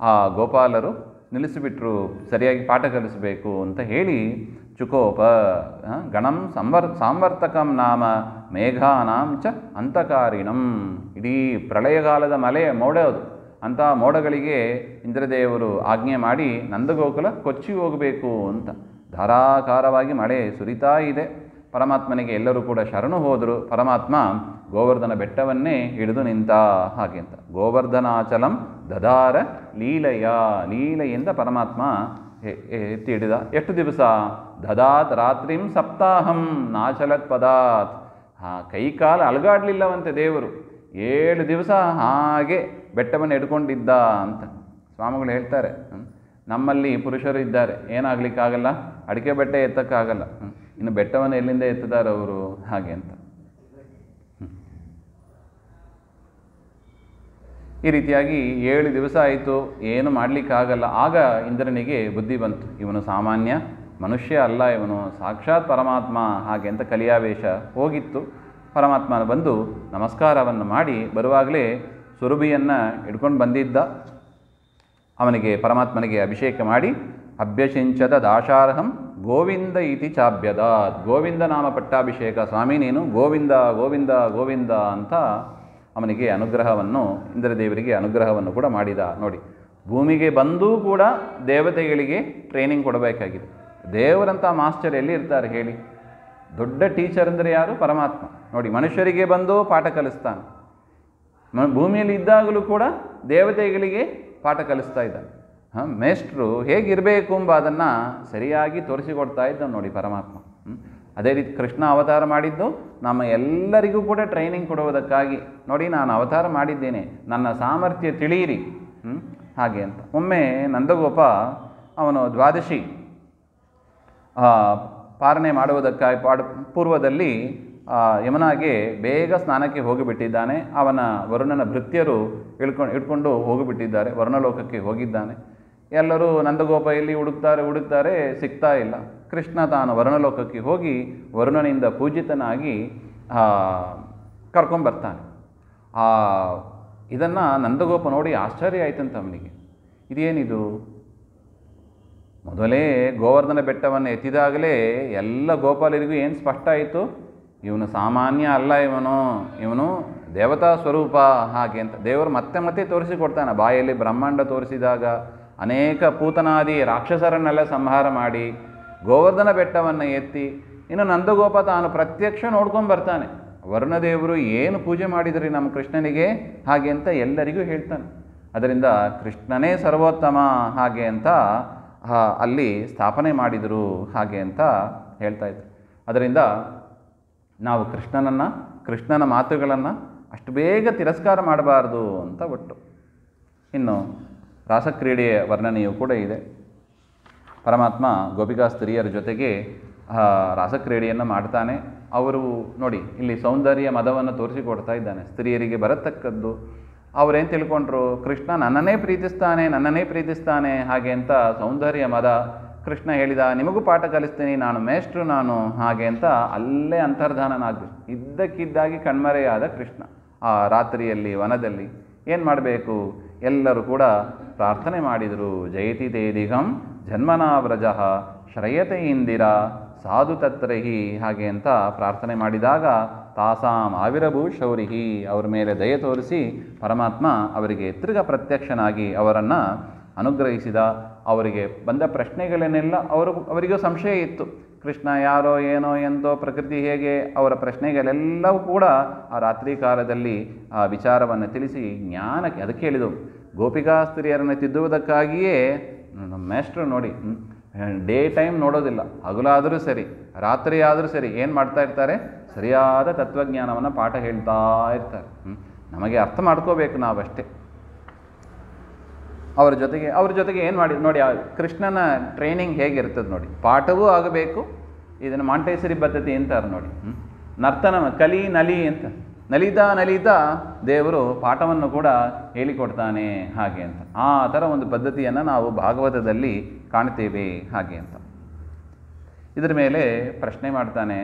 ಆ ಗೋಪಾಲರು ನಿಲ್ಲಿಸಿಬಿಟ್ರು, ಸರಿಯಾಗಿ ಪಾಠ ಕಲಿಸಬೇಕು ಅಂತ ಹೇಳಿ ಚುಕೋಪ ಗಣಂ ಸಾಂವರ್ತಕಂ ನಾಮ ಮೇಘಾನಾಂ ಚ ಅಂತಕಾರಿಣಂ. ಇಡೀ ಪ್ರಳಯಗಾಲದ ಮಳೆ ಮೋಡೋದು, ಅಂಥ ಮೋಡಗಳಿಗೆ ಇಂದ್ರದೇವರು ಆಜ್ಞೆ ಮಾಡಿ ನಂದಗೋಕುಲ ಕೊಚ್ಚಿ ಹೋಗಬೇಕು ಅಂತ. ಧಾರಾಕಾರವಾಗಿ ಮಳೆ ಸುರಿತಾ ಇದೆ. ಪರಮಾತ್ಮನಿಗೆ ಎಲ್ಲರೂ ಕೂಡ ಶರಣು ಹೋದರು. ಪರಮಾತ್ಮ ಗೋವರ್ಧನ ಬೆಟ್ಟವನ್ನೇ ಹಿಡಿದು ನಿಂತ ಹಾಗೆ ಅಂತ. ಗೋವರ್ಧನಾಚಲಂ ದದಾರ ಲೀಲೆಯಿಂದ ಪರಮಾತ್ಮ ಎತ್ತಿ ಹಿಡಿದ. ಎಷ್ಟು ದಿವಸ? ದದಾತ್ ರಾತ್ರಿಂ ಸಪ್ತಾಹಂ ನಾಚಲತ್ ಪದಾತ್. ಕೈ ಕಾಲು ಅಲಗಾಡಲಿಲ್ಲವಂತೆ ದೇವರು. 7 ದಿವಸ ಹಾಗೆ ಬೆಟ್ಟವನ್ನು ಹಿಡ್ಕೊಂಡಿದ್ದ ಅಂತ ಸ್ವಾಮಿಗಳು ಹೇಳ್ತಾರೆ. ನಮ್ಮಲ್ಲಿ ಪುರುಷರು ಇದ್ದಾರೆ, ಏನಾಗಲಿಕ್ಕಾಗಲ್ಲ, ಅಡಿಕೆ ಬೆಟ್ಟ ಎತ್ತಕ್ಕಾಗಲ್ಲ, ಇನ್ನು ಬೆಟ್ಟವನ್ನು ಎಲ್ಲಿಂದ ಎತ್ತಿದ್ದಾರೆ ಅವರು, ಹಾಗೆ ಅಂತ. ಈ ರೀತಿಯಾಗಿ 7 ದಿವಸ ಆಯಿತು, ಏನು ಮಾಡಲಿಕ್ಕಾಗಲ್ಲ. ಆಗ ಇಂದ್ರನಿಗೆ ಬುದ್ಧಿ ಬಂತು, ಇವನು ಸಾಮಾನ್ಯ ಮನುಷ್ಯ ಅಲ್ಲ, ಇವನು ಸಾಕ್ಷಾತ್ ಪರಮಾತ್ಮ, ಹಾಗೆ ಅಂತ ಕಲಿಯಾವೇಶ ಹೋಗಿತ್ತು. ಪರಮಾತ್ಮನ ಬಂದು ನಮಸ್ಕಾರವನ್ನು ಮಾಡಿ ಬರುವಾಗಲೇ ಸುರಭಿಯನ್ನು ಹಿಡ್ಕೊಂಡು ಬಂದಿದ್ದ. ಅವನಿಗೆ ಪರಮಾತ್ಮನಿಗೆ ಅಭಿಷೇಕ ಮಾಡಿ ಅಭ್ಯಸಿಂಚದ ದಾಶಾರ್ಹಂ ಗೋವಿಂದ ಇತಿ ಚಾಭ್ಯದಾತ್. ಗೋವಿಂದ ನಾಮ ಪಟ್ಟಾಭಿಷೇಕ, ಸ್ವಾಮಿ ನೀನು ಗೋವಿಂದ ಗೋವಿಂದ ಗೋವಿಂದ ಅಂತ ಅವನಿಗೆ ಅನುಗ್ರಹವನ್ನು, ಇಂದ್ರದೇವರಿಗೆ ಅನುಗ್ರಹವನ್ನು ಕೂಡ ಮಾಡಿದ. ನೋಡಿ, ಭೂಮಿಗೆ ಬಂದೂ ಕೂಡ ದೇವತೆಗಳಿಗೆ ಟ್ರೈನಿಂಗ್ ಕೊಡಬೇಕಾಗಿದೆ. ದೇವರಂಥ ಮಾಸ್ಟರ್ ಎಲ್ಲಿ ಇರ್ತಾರೆ ಹೇಳಿ? ದೊಡ್ಡ ಟೀಚರ್ ಅಂದರೆ ಯಾರು? ಪರಮಾತ್ಮ. ನೋಡಿ, ಮನುಷ್ಯರಿಗೆ ಬಂದು ಪಾಠ ಕಲಿಸ್ತಾನೆ. ಭೂಮಿಯಲ್ಲಿ ಇದ್ದಾಗಲೂ ಕೂಡ ದೇವತೆಗಳಿಗೆ ಪಾಠ ಕಲಿಸ್ತಾ ಇದ್ದಾನೆ. ಮೇಷ್ಟ್ರು ಹೇಗಿರಬೇಕು ಎಂಬ ಅದನ್ನು ಸರಿಯಾಗಿ ತೋರಿಸಿಕೊಡ್ತಾ ಇದ್ದ ನೋಡಿ ಪರಮಾತ್ಮ. ಅದೇ ರೀತಿ ಕೃಷ್ಣ ಅವತಾರ ಮಾಡಿದ್ದು ನಮ್ಮ ಎಲ್ಲರಿಗೂ ಕೂಡ ಟ್ರೈನಿಂಗ್ ಕೊಡುವುದಕ್ಕಾಗಿ. ನೋಡಿ, ನಾನು ಅವತಾರ ಮಾಡಿದ್ದೇನೆ, ನನ್ನ ಸಾಮರ್ಥ್ಯ ತಿಳಿಯಿರಿ, ಹಾಗೆ ಅಂತ. ಒಮ್ಮೆ ನಂದಗೋಪ ಅವನು ದ್ವಾದಶಿ ಪಾಲನೆ ಮಾಡುವುದಕ್ಕಾಗಿ ಪೂರ್ವದಲ್ಲಿ ಯಮುನಾಗೆ ಬೇಗ ಸ್ನಾನಕ್ಕೆ ಹೋಗಿಬಿಟ್ಟಿದ್ದಾನೆ. ಅವನ ವರುಣನ ಭೃತ್ಯರು ಹಿಡ್ಕೊಂಡು ಹೋಗಿಬಿಟ್ಟಿದ್ದಾರೆ, ವರುಣಲೋಕಕ್ಕೆ ಹೋಗಿದ್ದಾನೆ. ಎಲ್ಲರೂ ನಂದಗೋಪ ಎಲ್ಲಿ ಹುಡುಕ್ತಾರೆ, ಸಿಗ್ತಾ ಇಲ್ಲ. ಕೃಷ್ಣ ತಾನು ವರುಣಲೋಕಕ್ಕೆ ಹೋಗಿ ವರುಣನಿಂದ ಪೂಜಿತನಾಗಿ ಕರ್ಕೊಂಬರ್ತಾನೆ. ಇದನ್ನು ನಂದಗೋಪ ನೋಡಿ ಆಶ್ಚರ್ಯ ಆಯ್ತಂತ ಅವನಿಗೆ. ಇದೇನಿದು? ಮೊದಲೇ ಗೋವರ್ಧನ ಬೆಟ್ಟವನ್ನು ಎತ್ತಿದಾಗಲೇ ಎಲ್ಲ ಗೋಪಾಲರಿಗೂ ಏನು ಸ್ಪಷ್ಟ ಆಯಿತು, ಇವನು ಸಾಮಾನ್ಯ ಅಲ್ಲ, ಇವನು ದೇವತಾ ಸ್ವರೂಪ, ಹಾಗೆ ಅಂತ. ದೇವರು ಮತ್ತೆ ಮತ್ತೆ ತೋರಿಸಿಕೊಡ್ತಾನೆ. ಬಾಯಲ್ಲಿ ಬ್ರಹ್ಮಾಂಡ ತೋರಿಸಿದಾಗ ಅನೇಕ ಪೂತನಾದಿ ರಾಕ್ಷಸರನ್ನೆಲ್ಲ ಸಂಹಾರ ಮಾಡಿ ಗೋವರ್ಧನ ಬೆಟ್ಟವನ್ನು ಎತ್ತಿ, ಇನ್ನು ನಂದಗೋಪ ತಾನು ಪ್ರತ್ಯಕ್ಷ ನೋಡ್ಕೊಂಡು ಬರ್ತಾನೆ. ವರುಣದೇವರು ಏನು ಪೂಜೆ ಮಾಡಿದ್ರಿ ನಮ್ಮ ಕೃಷ್ಣನಿಗೆ, ಹಾಗೆ ಅಂತ ಎಲ್ಲರಿಗೂ ಹೇಳ್ತಾನೆ. ಅದರಿಂದ ಕೃಷ್ಣನೇ ಸರ್ವೋತ್ತಮ, ಹಾಗೆ ಅಂತ ಅಲ್ಲಿ ಸ್ಥಾಪನೆ ಮಾಡಿದರು, ಹಾಗೆ ಅಂತ ಹೇಳ್ತಾ ಇದ್ರು. ಅದರಿಂದ ನಾವು ಕೃಷ್ಣನ ಮಾತುಗಳನ್ನು ಅಷ್ಟು ಬೇಗ ತಿರಸ್ಕಾರ ಮಾಡಬಾರ್ದು ಅಂತ ಒಟ್ಟು. ಇನ್ನು ರಾಸಕ್ರೀಡೆಯ ವರ್ಣನೆಯೂ ಕೂಡ ಇದೆ. ಪರಮಾತ್ಮ ಗೋಪಿಕಾ ಸ್ತ್ರೀಯರ ಜೊತೆಗೆ ರಾಸಕ್ರೀಡೆಯನ್ನು ಮಾಡ್ತಾನೆ. ಅವರು ನೋಡಿ, ಇಲ್ಲಿ ಸೌಂದರ್ಯ ಮದವನ್ನು ತೋರಿಸಿಕೊಡ್ತಾ ಇದ್ದಾನೆ. ಸ್ತ್ರೀಯರಿಗೆ ಬರತಕ್ಕದ್ದು ಅವರೇನು ತಿಳ್ಕೊಂಡ್ರು, ಕೃಷ್ಣ ನನ್ನನ್ನೇ ಪ್ರೀತಿಸ್ತಾನೆ, ಹಾಗೆ ಅಂತ ಸೌಂದರ್ಯ ಮದ. ಕೃಷ್ಣ ಹೇಳಿದ, ನಿಮಗೂ ಪಾಠ ಕಲಿಸ್ತೀನಿ, ನಾನು ಮೇಷ್ಟ್ರು ನಾನು, ಹಾಗೆ ಅಂತ ಅಲ್ಲೇ ಅಂತರ್ಧಾನನಾಗಬೇಕು. ಇದ್ದಕ್ಕಿದ್ದಾಗಿ ಕಣ್ಮರೆಯಾದ ಕೃಷ್ಣ ಆ ರಾತ್ರಿಯಲ್ಲಿ ವನದಲ್ಲಿ ಏನು ಮಾಡಬೇಕು? ಎಲ್ಲರೂ ಕೂಡ ಪ್ರಾರ್ಥನೆ ಮಾಡಿದರು. ಜಯತಿ ತೇದಿಗಂ ಜನ್ಮನಾವ್ರಜ ಶ್ರಯತೆ ಇಂದಿರ ಸಾಧು ತತ್ರಹಿ, ಹಾಗೆ ಅಂತ ಪ್ರಾರ್ಥನೆ ಮಾಡಿದಾಗ ತಾಸಾಂ ಆವಿರಭೂ ಶೌರಿಹಿ, ಅವರ ಮೇಲೆ ದಯೆ ತೋರಿಸಿ ಪರಮಾತ್ಮ ಅವರಿಗೆ ತಿರುಗ ಪ್ರತ್ಯಕ್ಷನಾಗಿ ಅವರನ್ನು ಅನುಗ್ರಹಿಸಿದ. ಅವರಿಗೆ ಬಂದ ಪ್ರಶ್ನೆಗಳನ್ನೆಲ್ಲ ಅವರಿಗೂ ಸಂಶಯ ಇತ್ತು. ಕೃಷ್ಣ ಯಾರೋ ಏನೋ ಎಂತೋ, ಪ್ರಕೃತಿ ಹೇಗೆ, ಅವರ ಪ್ರಶ್ನೆಗಳೆಲ್ಲವೂ ಕೂಡ ಆ ರಾತ್ರಿ ಕಾಲದಲ್ಲಿ ಆ ವಿಚಾರವನ್ನು ತಿಳಿಸಿ ಜ್ಞಾನಕ್ಕೆ ಅದಕ್ಕೆ ಹೇಳಿದವು. ಗೋಪಿಕಾ ಸ್ತ್ರೀಯರನ್ನು ತಿದ್ದುವುದಕ್ಕಾಗಿಯೇ ನಮ್ಮ ಮೇಷ್ಟ್ರು ನೋಡಿ, ಡೇ ಟೈಮ್ ನೋಡೋದಿಲ್ಲ, ಹಗಲಾದರೂ ಸರಿ ರಾತ್ರಿ ಆದರೂ ಸರಿ ಏನು ಮಾಡ್ತಾ ಇರ್ತಾರೆ? ಸರಿಯಾದ ತತ್ವಜ್ಞಾನವನ್ನು ಪಾಠ ಹೇಳ್ತಾ ಇರ್ತಾರೆ. ನಮಗೆ ಅರ್ಥ ಮಾಡ್ಕೋಬೇಕು ನಾವಷ್ಟೇ. ಅವ್ರ ಜೊತೆಗೆ ಏನು ಮಾಡಿ ನೋಡಿ, ಕೃಷ್ಣನ ಟ್ರೈನಿಂಗ್ ಹೇಗಿರ್ತದೆ ನೋಡಿ. ಪಾಠವೂ ಆಗಬೇಕು. ಇದನ್ನು ಮಾಂಟೇಸರಿ ಪದ್ಧತಿ ಅಂತಾರೆ ನೋಡಿ. ನರ್ತನ ಕಲಿ ನಲಿ ಅಂತ ನಲಿತಾ ದೇವರು ಪಾಠವನ್ನು ಕೂಡ ಹೇಳಿಕೊಡ್ತಾನೆ, ಹಾಗೆ ಅಂತ. ಆ ಥರ ಒಂದು ಪದ್ಧತಿಯನ್ನು ನಾವು ಭಾಗವತದಲ್ಲಿ ಕಾಣ್ತೇವೆ, ಹಾಗೆ ಅಂತ. ಇದರ ಮೇಲೆ ಪ್ರಶ್ನೆ ಮಾಡ್ತಾನೆ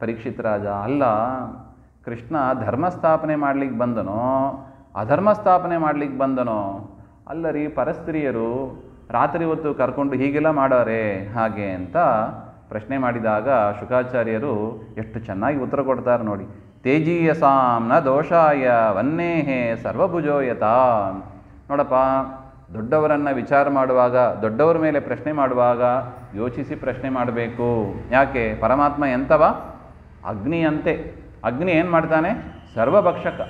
ಪರೀಕ್ಷಿತ್ ರಾಜ, ಅಲ್ಲ ಕೃಷ್ಣ ಧರ್ಮ ಸ್ಥಾಪನೆ ಮಾಡಲಿಕ್ಕೆ ಬಂದನೋ ಅಧರ್ಮ ಸ್ಥಾಪನೆ ಮಾಡಲಿಕ್ಕೆ ಬಂದನೋ? ಅಲ್ಲ ರೀ, ಪರಸ್ತ್ರೀಯರು ರಾತ್ರಿ ಹೊತ್ತು ಕರ್ಕೊಂಡು ಹೀಗೆಲ್ಲ ಮಾಡೋರೆ, ಹಾಗೆ ಅಂತ ಪ್ರಶ್ನೆ ಮಾಡಿದಾಗ ಶುಕಾಚಾರ್ಯರು ಎಷ್ಟು ಚೆನ್ನಾಗಿ ಉತ್ತರ ಕೊಡ್ತಾರೆ ನೋಡಿ. ತೇಜೀಯಸಾಂ ನ ದೋಷಾಯ ವನ್ನೇಹೇ ಸರ್ವಭುಜೋಯತ. ನೋಡಪ್ಪ, ದೊಡ್ಡವರನ್ನು ವಿಚಾರ ಮಾಡುವಾಗ, ದೊಡ್ಡವರ ಮೇಲೆ ಪ್ರಶ್ನೆ ಮಾಡುವಾಗ ಯೋಚಿಸಿ ಪ್ರಶ್ನೆ ಮಾಡಬೇಕು. ಯಾಕೆ? ಪರಮಾತ್ಮ ಎಂಥವ? ಅಗ್ನಿ ಅಂತೆ. ಅಗ್ನಿ ಏನು ಮಾಡ್ತಾನೆ? ಸರ್ವಭಕ್ಷಕ.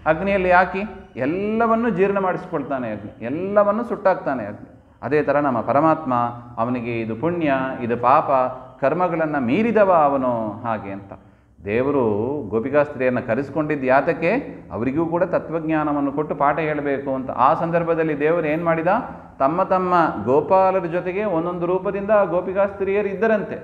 ಅಗ್ನಿಯಲ್ಲಿ ಹಾಕಿ ಎಲ್ಲವನ್ನು ಜೀರ್ಣ ಮಾಡಿಸ್ಕೊಳ್ತಾನೆ ಅಗ್ನಿ, ಎಲ್ಲವನ್ನು ಸುಟ್ಟಾಕ್ತಾನೆ ಅಗ್ನಿ. ಅದೇ ಥರ ನಮ್ಮ ಪರಮಾತ್ಮ ಅವನಿಗೆ ಇದು ಪುಣ್ಯ ಇದು ಪಾಪ ಕರ್ಮಗಳನ್ನು ಮೀರಿದವ ಅವನು ಹಾಗೆ ಅಂತ. ದೇವರು ಗೋಪಿಕಾಸ್ತ್ರೀಯನ್ನು ಕರೆಸ್ಕೊಂಡಿದ್ದು ಯಾತಕ್ಕೆ? ಅವರಿಗೂ ಕೂಡ ತತ್ವಜ್ಞಾನವನ್ನು ಕೊಟ್ಟು ಪಾಠ ಹೇಳಬೇಕು ಅಂತ. ಆ ಸಂದರ್ಭದಲ್ಲಿ ದೇವರು ಏನು ಮಾಡಿದ? ತಮ್ಮ ತಮ್ಮ ಗೋಪಾಲರ ಜೊತೆಗೆ ಒಂದೊಂದು ರೂಪದಿಂದ ಗೋಪಿಕಾಸ್ತ್ರೀಯರು ಇದ್ದರಂತೆ.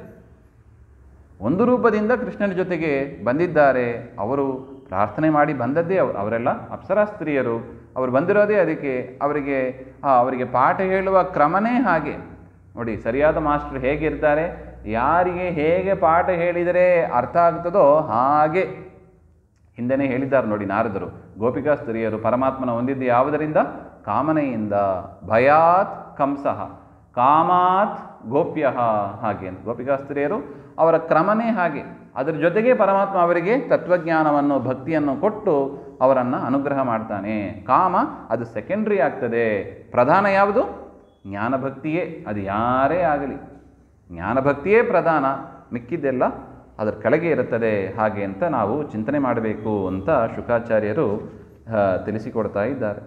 ಒಂದು ರೂಪದಿಂದ ಕೃಷ್ಣನ ಜೊತೆಗೆ ಬಂದಿದ್ದಾರೆ. ಅವರು ಪ್ರಾರ್ಥನೆ ಮಾಡಿ ಬಂದದ್ದೇ ಅವರೆಲ್ಲ ಅಪ್ಸರಾ ಸ್ತ್ರೀಯರು. ಅವರು ಬಂದಿರೋದೇ ಅದಕ್ಕೆ. ಅವರಿಗೆ ಪಾಠ ಹೇಳುವ ಕ್ರಮನೇ ಹಾಗೆ ನೋಡಿ. ಸರಿಯಾದ ಮಾಸ್ಟರ್ ಹೇಗಿರ್ತಾರೆ, ಯಾರಿಗೆ ಹೇಗೆ ಪಾಠ ಹೇಳಿದರೆ ಅರ್ಥ ಆಗ್ತದೋ ಹಾಗೆ ಹಿಂದೆನೇ ಹೇಳಿದ್ದಾರೆ ನೋಡಿ ನಾರದರು. ಗೋಪಿಕಾ ಸ್ತ್ರೀಯರು ಪರಮಾತ್ಮನ ಹೊಂದಿದ್ದು ಯಾವುದರಿಂದ? ಕಾಮನೆಯಿಂದ. ಭಯಾತ್ ಕಂಸಃ ಕಾಮಾತ್ ಗೋಪ್ಯ ಹಾಗೆ ಅಂತ. ಗೋಪಿಕಾ ಸ್ತ್ರೀಯರು ಅವರ ಕ್ರಮನೇ ಹಾಗೆ. ಅದರ ಜೊತೆಗೆ ಪರಮಾತ್ಮ ಅವರಿಗೆ ತತ್ವಜ್ಞಾನವನ್ನು ಭಕ್ತಿಯನ್ನು ಕೊಟ್ಟು ಅವರನ್ನು ಅನುಗ್ರಹ ಮಾಡ್ತಾನೆ. ಕಾಮ ಅದು ಸೆಕೆಂಡ್ರಿ ಆಗ್ತದೆ. ಪ್ರಧಾನ ಯಾವುದು? ಜ್ಞಾನಭಕ್ತಿಯೇ. ಅದು ಯಾರೇ ಆಗಲಿ ಜ್ಞಾನಭಕ್ತಿಯೇ ಪ್ರಧಾನ, ಮಿಕ್ಕಿದ್ದೆಲ್ಲ ಅದರ ಕೆಳಗೆ ಇರುತ್ತದೆ ಹಾಗೆ ಅಂತ ನಾವು ಚಿಂತನೆ ಮಾಡಬೇಕು ಅಂತ ಶುಕಾಚಾರ್ಯರು ತಿಳಿಸಿಕೊಡ್ತಾ ಇದ್ದಾರೆ.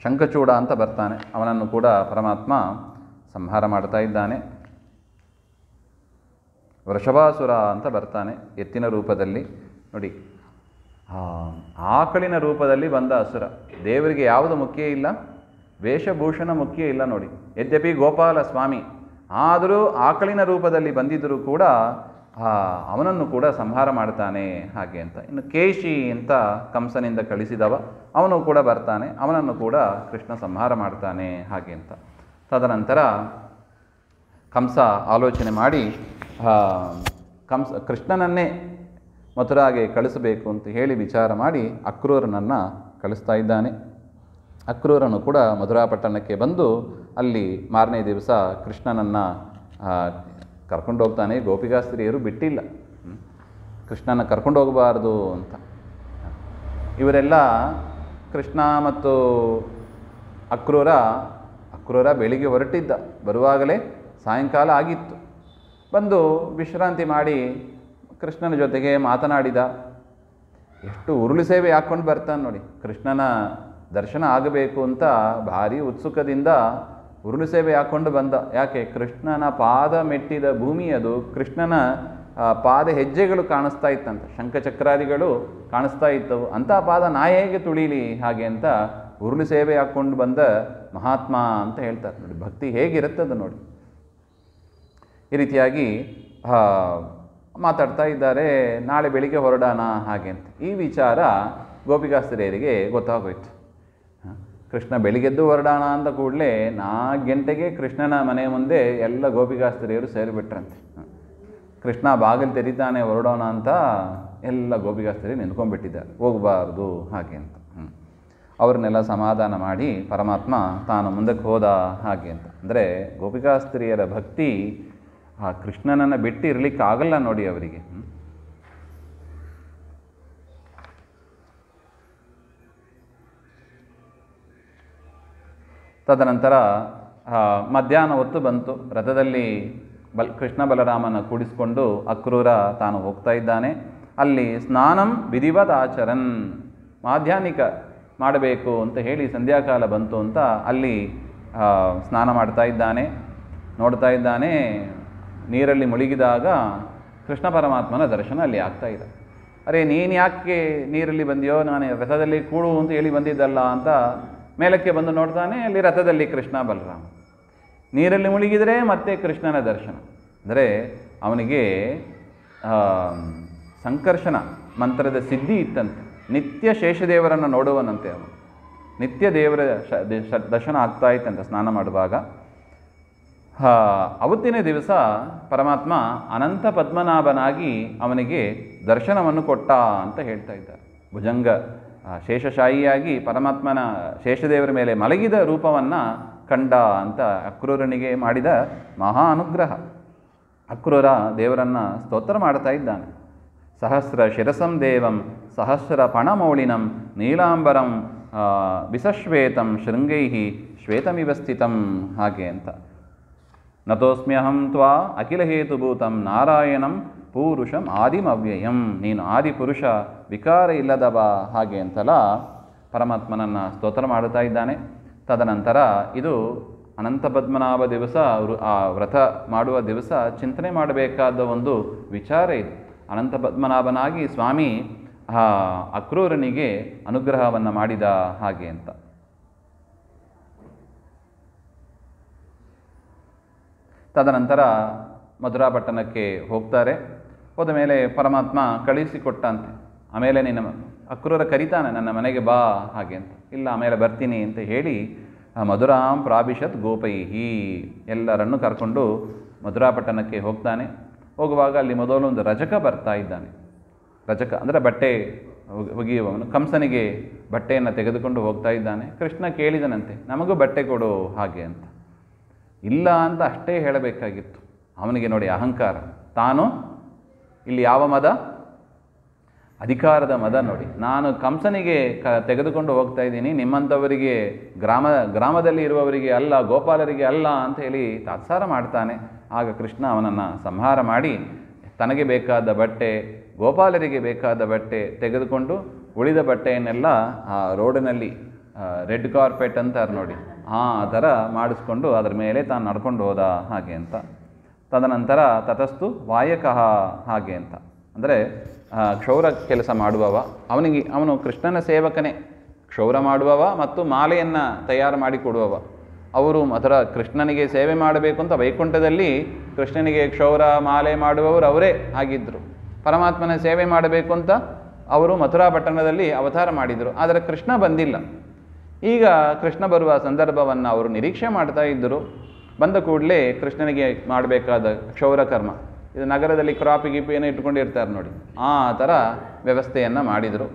ಶಂಖಚೂಡ ಅಂತ ಬರ್ತಾನೆ, ಅವನನ್ನು ಕೂಡ ಪರಮಾತ್ಮ ಸಂಹಾರ ಮಾಡ್ತಾ ಇದ್ದಾನೆ. ವೃಷಭಾಸುರ ಅಂತ ಬರ್ತಾನೆ ಎತ್ತಿನ ರೂಪದಲ್ಲಿ ನೋಡಿ. ಆಕಳಿನ ರೂಪದಲ್ಲಿ ಬಂದ ಅಸುರ. ದೇವರಿಗೆ ಯಾವುದು ಮುಖ್ಯ ಇಲ್ಲ, ವೇಷಭೂಷಣ ಮುಖ್ಯ ಇಲ್ಲ ನೋಡಿ. ಯದ್ಯಪಿ ಗೋಪಾಲ ಸ್ವಾಮಿ ಆದರೂ ಆಕಳಿನ ರೂಪದಲ್ಲಿ ಬಂದಿದ್ದರೂ ಕೂಡ ಅವನನ್ನು ಕೂಡ ಸಂಹಾರ ಮಾಡ್ತಾನೆ ಹಾಗೆ ಅಂತ. ಇನ್ನು ಕೇಶಿ ಅಂತ ಕಂಸನಿಂದ ಕಳಿಸಿದವ, ಅವನು ಕೂಡ ಬರ್ತಾನೆ, ಅವನನ್ನು ಕೂಡ ಕೃಷ್ಣ ಸಂಹಾರ ಮಾಡ್ತಾನೆ ಹಾಗೆ ಅಂತ. ತದನಂತರ ಕಂಸ ಆಲೋಚನೆ ಮಾಡಿ ಕೃಷ್ಣನನ್ನೇ ಮಥುರಾಗೆ ಕಳಿಸಬೇಕು ಅಂತ ಹೇಳಿ ವಿಚಾರ ಮಾಡಿ ಅಕ್ರೂರನನ್ನು ಕಳಿಸ್ತಾ ಇದ್ದಾನೆ. ಅಕ್ರೂರನು ಕೂಡ ಮಥುರಾ ಪಟ್ಟಣಕ್ಕೆ ಬಂದು ಅಲ್ಲಿ ಮಾರನೇ ದಿವಸ ಕೃಷ್ಣನನ್ನು ಕರ್ಕೊಂಡು ಹೋಗ್ತಾನೆ. ಗೋಪಿಕಾಸ್ತ್ರೀಯರು ಬಿಟ್ಟಿಲ್ಲ, ಕೃಷ್ಣನ ಕರ್ಕೊಂಡು ಹೋಗಬಾರ್ದು ಅಂತ. ಇವರೆಲ್ಲ ಕೃಷ್ಣ ಮತ್ತು ಅಕ್ರೂರ ಬೆಳಿಗ್ಗೆ ಹೊರಟಿದ್ದ, ಬರುವಾಗಲೇ ಸಾಯಂಕಾಲ ಆಗಿತ್ತು. ಬಂದು ವಿಶ್ರಾಂತಿ ಮಾಡಿ ಕೃಷ್ಣನ ಜೊತೆಗೆ ಮಾತನಾಡಿದ. ಎಷ್ಟು ಉರುಳು ಸೇವೆ ಹಾಕ್ಕೊಂಡು ಬರ್ತಾನೆ ನೋಡಿ. ಕೃಷ್ಣನ ದರ್ಶನ ಆಗಬೇಕು ಅಂತ ಭಾರಿ ಉತ್ಸುಕದಿಂದ ಉರುಳು ಸೇವೆ ಹಾಕ್ಕೊಂಡು ಬಂದ. ಯಾಕೆ? ಕೃಷ್ಣನ ಪಾದ ಮೆಟ್ಟಿದ ಭೂಮಿ ಅದು. ಕೃಷ್ಣನ ಪಾದ ಹೆಜ್ಜೆಗಳು ಕಾಣಿಸ್ತಾ ಇತ್ತಂತ, ಶಂಖಚಕ್ರಾದಿಗಳು ಕಾಣಿಸ್ತಾ ಇದ್ದವು. ಅಂಥ ಪಾದ ನಾ ಹೇಗೆ ತುಳೀಲಿ ಹಾಗೆ ಅಂತ ಉರುಳು ಸೇವೆ ಹಾಕ್ಕೊಂಡು ಬಂದ ಮಹಾತ್ಮ ಅಂತ ಹೇಳ್ತಾರೆ ನೋಡಿ. ಭಕ್ತಿ ಹೇಗಿರುತ್ತದು ನೋಡಿ. ಈ ರೀತಿಯಾಗಿ ಮಾತಾಡ್ತಾ ಇದ್ದಾರೆ. ನಾಳೆ ಬೆಳಿಗ್ಗೆ ಹೊರಡೋಣ ಹಾಗೆ ಅಂತ. ಈ ವಿಚಾರ ಗೋಪಿಕಾಸ್ತ್ರೀಯರಿಗೆ ಗೊತ್ತಾಗೋಯ್ತು. ಕೃಷ್ಣ ಬೆಳಿಗ್ಗೆದ್ದು ಹೊರಡೋಣ ಅಂದ ಕೂಡಲೇ 4 ಗಂಟೆಗೆ ಕೃಷ್ಣನ ಮನೆ ಮುಂದೆ ಎಲ್ಲ ಗೋಪಿಕಾಸ್ತ್ರೀಯರು ಸೇರಿಬಿಟ್ರಂತೆ. ಕೃಷ್ಣ ಬಾಗಿಲು ತೆರೀತಾನೆ ಹೊರಡೋಣ ಅಂತ ಎಲ್ಲ ಗೋಪಿಕಾಸ್ತ್ರೀಯರು ನಿಂತ್ಕೊಂಡ್ಬಿಟ್ಟಿದ್ದಾರೆ, ಹೋಗಬಾರ್ದು ಹಾಗೆ ಅಂತ. ಅವ್ರನ್ನೆಲ್ಲ ಸಮಾಧಾನ ಮಾಡಿ ಪರಮಾತ್ಮ ತಾನು ಮುಂದಕ್ಕೆ ಹೋದ ಹಾಗೆ ಅಂತ. ಅಂದರೆ ಗೋಪಿಕಾಸ್ತ್ರೀಯರ ಭಕ್ತಿ ಆ ಕೃಷ್ಣನನ್ನು ಬಿಟ್ಟು ಇರಲಿಕ್ಕಾಗಲ್ಲ ನೋಡಿ ಅವರಿಗೆ. ತದನಂತರ ಮಧ್ಯಾಹ್ನ ಹೊತ್ತು ಬಂತು. ರಥದಲ್ಲಿ ಕೃಷ್ಣ ಬಲರಾಮನ ಕೂಡಿಸಿಕೊಂಡು ಅಕ್ರೂರ ತಾನು ಹೋಗ್ತಾ ಇದ್ದಾನೆ. ಅಲ್ಲಿ ಸ್ನಾನಂ ವಿಧಿವದಾಚರನ್, ಮಾಧ್ಯಾಹ್ನಿಕ ಮಾಡಬೇಕು ಅಂತ ಹೇಳಿ ಸಂಧ್ಯಾಕಾಲ ಬಂತು ಅಂತ ಅಲ್ಲಿ ಸ್ನಾನ ಮಾಡ್ತಾ ಇದ್ದಾನೆ. ನೋಡ್ತಾ ಇದ್ದಾನೆ, ನೀರಲ್ಲಿ ಮುಳುಗಿದಾಗ ಕೃಷ್ಣ ಪರಮಾತ್ಮನ ದರ್ಶನ ಅಲ್ಲಿ ಆಗ್ತಾ ಇದೆ. ಅರೆ ನೀನು ಯಾಕೆ ನೀರಲ್ಲಿ ಬಂದಿಯೋ? ನಾನು ರಥದಲ್ಲಿ ಕೂಡು ಅಂತ ಹೇಳಿ ಬಂದಿದ್ದಲ್ಲ ಅಂತ ಮೇಲಕ್ಕೆ ಬಂದು ನೋಡ್ತಾನೆ. ಅಲ್ಲಿ ರಥದಲ್ಲಿ ಕೃಷ್ಣ ಬಲರಾಮ. ನೀರಲ್ಲಿ ಮುಳುಗಿದರೆ ಮತ್ತೆ ಕೃಷ್ಣನ ದರ್ಶನ. ಅಂದರೆ ಅವನಿಗೆ ಸಂಕರ್ಷಣ ಮಂತ್ರದ ಸಿದ್ಧಿ ಇತ್ತಂತೆ. ನಿತ್ಯ ಶೇಷದೇವರನ್ನು ನೋಡುವನಂತೆ ಅವನು. ನಿತ್ಯ ದೇವರ ದರ್ಶನ ಆಗ್ತಾ ಇತ್ತಂತೆ ಸ್ನಾನ ಮಾಡುವಾಗ. ಅವತ್ತಿನ ದಿವಸ ಪರಮಾತ್ಮ ಅನಂತ ಪದ್ಮನಾಭನಾಗಿ ಅವನಿಗೆ ದರ್ಶನವನ್ನು ಕೊಟ್ಟ ಅಂತ ಹೇಳ್ತಾ ಇದ್ದಾರೆ. ಭುಜಂಗ ಶೇಷಶಾಹಿಯಾಗಿ ಪರಮಾತ್ಮನ ಶೇಷದೇವರ ಮೇಲೆ ಮಲಗಿದ ರೂಪವನ್ನು ಕಂಡ ಅಂತ ಅಕ್ರೂರನಿಗೆ ಮಾಡಿದ ಮಹಾ ಅನುಗ್ರಹ. ಅಕ್ರೂರ ದೇವರನ್ನು ಸ್ತೋತ್ರ ಮಾಡ್ತಾ ಇದ್ದಾನೆ. ಸಹಸ್ರ ಶಿರಸಂ ದೇವಂ ಸಹಸ್ರ ಪಣಮೌಳಿನಂ ನೀಲಾಂಬರಂ ವಿಸಶ್ವೇತಂ ಶೃಂಗೈಹಿ ಶ್ವೇತಮಿವ ಸ್ಥಿತಂ ಹಾಗೆ ಅಂತ. ನತೋಸ್ಮ್ಯಹಂ ತ್ವಾ ಅಖಿಲ ಹೇತುಭೂತಂ ನಾರಾಯಣಂ ಪೂರುಷಂ ಆದಿಮವ್ಯಯಂ, ನೀನು ಆದಿಪುರುಷ ವಿಕಾರ ಇಲ್ಲದವ ಹಾಗೆ ಅಂತಲ್ಲ ಪರಮಾತ್ಮನನ್ನು ಸ್ತೋತ್ರ ಮಾಡುತ್ತಾ ಇದ್ದಾನೆ. ತದನಂತರ ಇದು ಅನಂತ ಪದ್ಮನಾಭ ದಿವಸ ಆ ವ್ರತ ಮಾಡುವ ದಿವಸ ಚಿಂತನೆ ಮಾಡಬೇಕಾದ ಒಂದು ವಿಚಾರ ಇದು. ಅನಂತ ಪದ್ಮನಾಭನಾಗಿ ಸ್ವಾಮಿ ಆ ಅಕ್ರೂರನಿಗೆ ಅನುಗ್ರಹವನ್ನು ಮಾಡಿದ ಹಾಗೆ ಅಂತ. ತದನಂತರ ಮಧುರಾ ಪಟ್ಟಣಕ್ಕೆ ಹೋಗ್ತಾರೆ. ಹೋದ ಮೇಲೆ ಪರಮಾತ್ಮ ಕಳಿಸಿಕೊಟ್ಟಂತೆ. ಆಮೇಲೆ ನಿನ್ನ ಅಕ್ರೂರ ಕರೀತಾನೆ, ನನ್ನ ಮನೆಗೆ ಬಾ ಹಾಗೆ ಅಂತ. ಇಲ್ಲ, ಆಮೇಲೆ ಬರ್ತೀನಿ ಅಂತ ಹೇಳಿ ಮಧುರಾಂ ಪ್ರಾಭಿಷತ್ ಗೋಪೈಹಿ ಎಲ್ಲರನ್ನು ಕರ್ಕೊಂಡು ಮಧುರಾ ಪಟ್ಟಣಕ್ಕೆ ಹೋಗ್ತಾನೆ. ಹೋಗುವಾಗ ಅಲ್ಲಿ ಮೊದಲು ಒಂದು ರಜಕ ಬರ್ತಾ ಇದ್ದಾನೆ. ರಜಕ ಅಂದರೆ ಬಟ್ಟೆ ಒಗೆಯುವವನು. ಕಂಸನಿಗೆ ಬಟ್ಟೆಯನ್ನು ತೆಗೆದುಕೊಂಡು ಹೋಗ್ತಾ ಇದ್ದಾನೆ. ಕೃಷ್ಣ ಕೇಳಿದನಂತೆ, ನಮಗೂ ಬಟ್ಟೆ ಕೊಡು ಹಾಗೆ ಅಂತ. ಇಲ್ಲ ಅಂತ ಅಷ್ಟೇ ಹೇಳಬೇಕಾಗಿತ್ತು. ಅವನಿಗೆ ನೋಡಿ ಅಹಂಕಾರ. ತಾನು ಇಲ್ಲಿ ಯಾವ ಮದ? ಅಧಿಕಾರದ ಮದ ನೋಡಿ. ನಾನು ಕಂಸನಿಗೆ ತೆಗೆದುಕೊಂಡು ಹೋಗ್ತಾ ಇದ್ದೀನಿ, ನಿಮ್ಮಂಥವರಿಗೆ ಗ್ರಾಮದಲ್ಲಿ ಇರುವವರಿಗೆ ಅಲ್ಲ, ಗೋಪಾಲರಿಗೆ ಅಲ್ಲ ಅಂತ ಹೇಳಿ ತಾತ್ಸಾರ ಮಾಡ್ತಾನೆ. ಆಗ ಕೃಷ್ಣ ಅವನನ್ನು ಸಂಹಾರ ಮಾಡಿ ತನಗೆ ಬೇಕಾದ ಬಟ್ಟೆ, ಗೋಪಾಲರಿಗೆ ಬೇಕಾದ ಬಟ್ಟೆ ತೆಗೆದುಕೊಂಡು ಉಳಿದ ಬಟ್ಟೆಯನ್ನೆಲ್ಲ ಆ ರೋಡಿನಲ್ಲಿ ರೆಡ್ ಕಾರ್ಪೆಟ್ ಅಂತಾರೆ ನೋಡಿ, ಆ ಥರ ಮಾಡಿಸ್ಕೊಂಡು ಅದರ ಮೇಲೆ ತಾನು ನಡ್ಕೊಂಡು ಹೋದ ಹಾಗೆ ಅಂತ. ತದನಂತರ ತತಸ್ತು ವಾಯಕಃ ಹಾಗೆ ಅಂತ. ಅಂದರೆ ಕ್ಷೌರ ಕೆಲಸ ಮಾಡುವವ, ಅವನು ಕೃಷ್ಣನ ಸೇವಕನೇ. ಕ್ಷೌರ ಮಾಡುವವ ಮತ್ತು ಮಾಲೆಯನ್ನು ತಯಾರು ಮಾಡಿಕೊಡುವವ. ಅವರು ಅದರ ಕೃಷ್ಣನಿಗೆ ಸೇವೆ ಮಾಡಬೇಕು ಅಂತ ವೈಕುಂಠದಲ್ಲಿ ಕೃಷ್ಣನಿಗೆ ಕ್ಷೌರ ಮಾಲೆ ಮಾಡುವವರು ಅವರೇ ಆಗಿದ್ದರು. ಪರಮಾತ್ಮನ ಸೇವೆ ಮಾಡಬೇಕು ಅಂತ ಅವರು ಮಥುರಾ ಪಟ್ಟಣದಲ್ಲಿ ಅವತಾರ ಮಾಡಿದರು. ಆದರೆ ಕೃಷ್ಣ ಬಂದಿಲ್ಲ. ಈಗ ಕೃಷ್ಣ ಬರುವ ಸಂದರ್ಭವನ್ನು ಅವರು ನಿರೀಕ್ಷೆ ಮಾಡ್ತಾ ಇದ್ದರು. ಬಂದ ಕೂಡಲೇ ಕೃಷ್ಣನಿಗೆ ಮಾಡಬೇಕಾದ ಕ್ಷೌರ ಕರ್ಮ, ಇದು ನಗರದಲ್ಲಿ ಕ್ರಾಪಿ ಗಿಪಿ ಏನೋ ಇಟ್ಕೊಂಡಿರ್ತಾರೆ ನೋಡಿ, ಆ ಥರ ವ್ಯವಸ್ಥೆಯನ್ನು ಮಾಡಿದರು.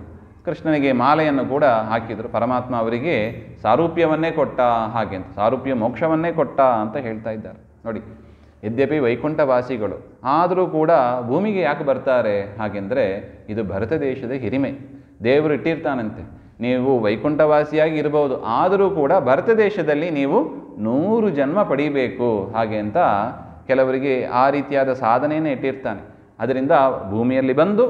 ಕೃಷ್ಣನಿಗೆ ಮಾಲೆಯನ್ನು ಕೂಡ ಹಾಕಿದರು. ಪರಮಾತ್ಮ ಅವರಿಗೆ ಸಾರೂಪ್ಯವನ್ನೇ ಕೊಟ್ಟ ಹಾಗೆ ಅಂತ, ಸಾರೂಪ್ಯ ಮೋಕ್ಷವನ್ನೇ ಕೊಟ್ಟ ಅಂತ ಹೇಳ್ತಾ ಇದ್ದಾರೆ ನೋಡಿ. ಯದ್ಯಪಿ ವೈಕುಂಠವಾಸಿಗಳು ಆದರೂ ಕೂಡ ಭೂಮಿಗೆ ಯಾಕೆ ಬರ್ತಾರೆ ಹಾಗೆಂದರೆ ಇದು ಭರತ ದೇಶದ ಹಿರಿಮೆ. ದೇವರು ಇಟ್ಟಿರ್ತಾನಂತೆ, ನೀವು ವೈಕುಂಠವಾಸಿಯಾಗಿ ಇರಬಹುದು, ಆದರೂ ಕೂಡ ಭರತ ದೇಶದಲ್ಲಿ ನೀವು 100 ಜನ್ಮ ಪಡೀಬೇಕು ಹಾಗೆ ಅಂತ ಕೆಲವರಿಗೆ ಆ ರೀತಿಯಾದ ಸಾಧನೆಯನ್ನು ಇಟ್ಟಿರ್ತಾನೆ. ಅದರಿಂದ ಭೂಮಿಯಲ್ಲಿ ಬಂದು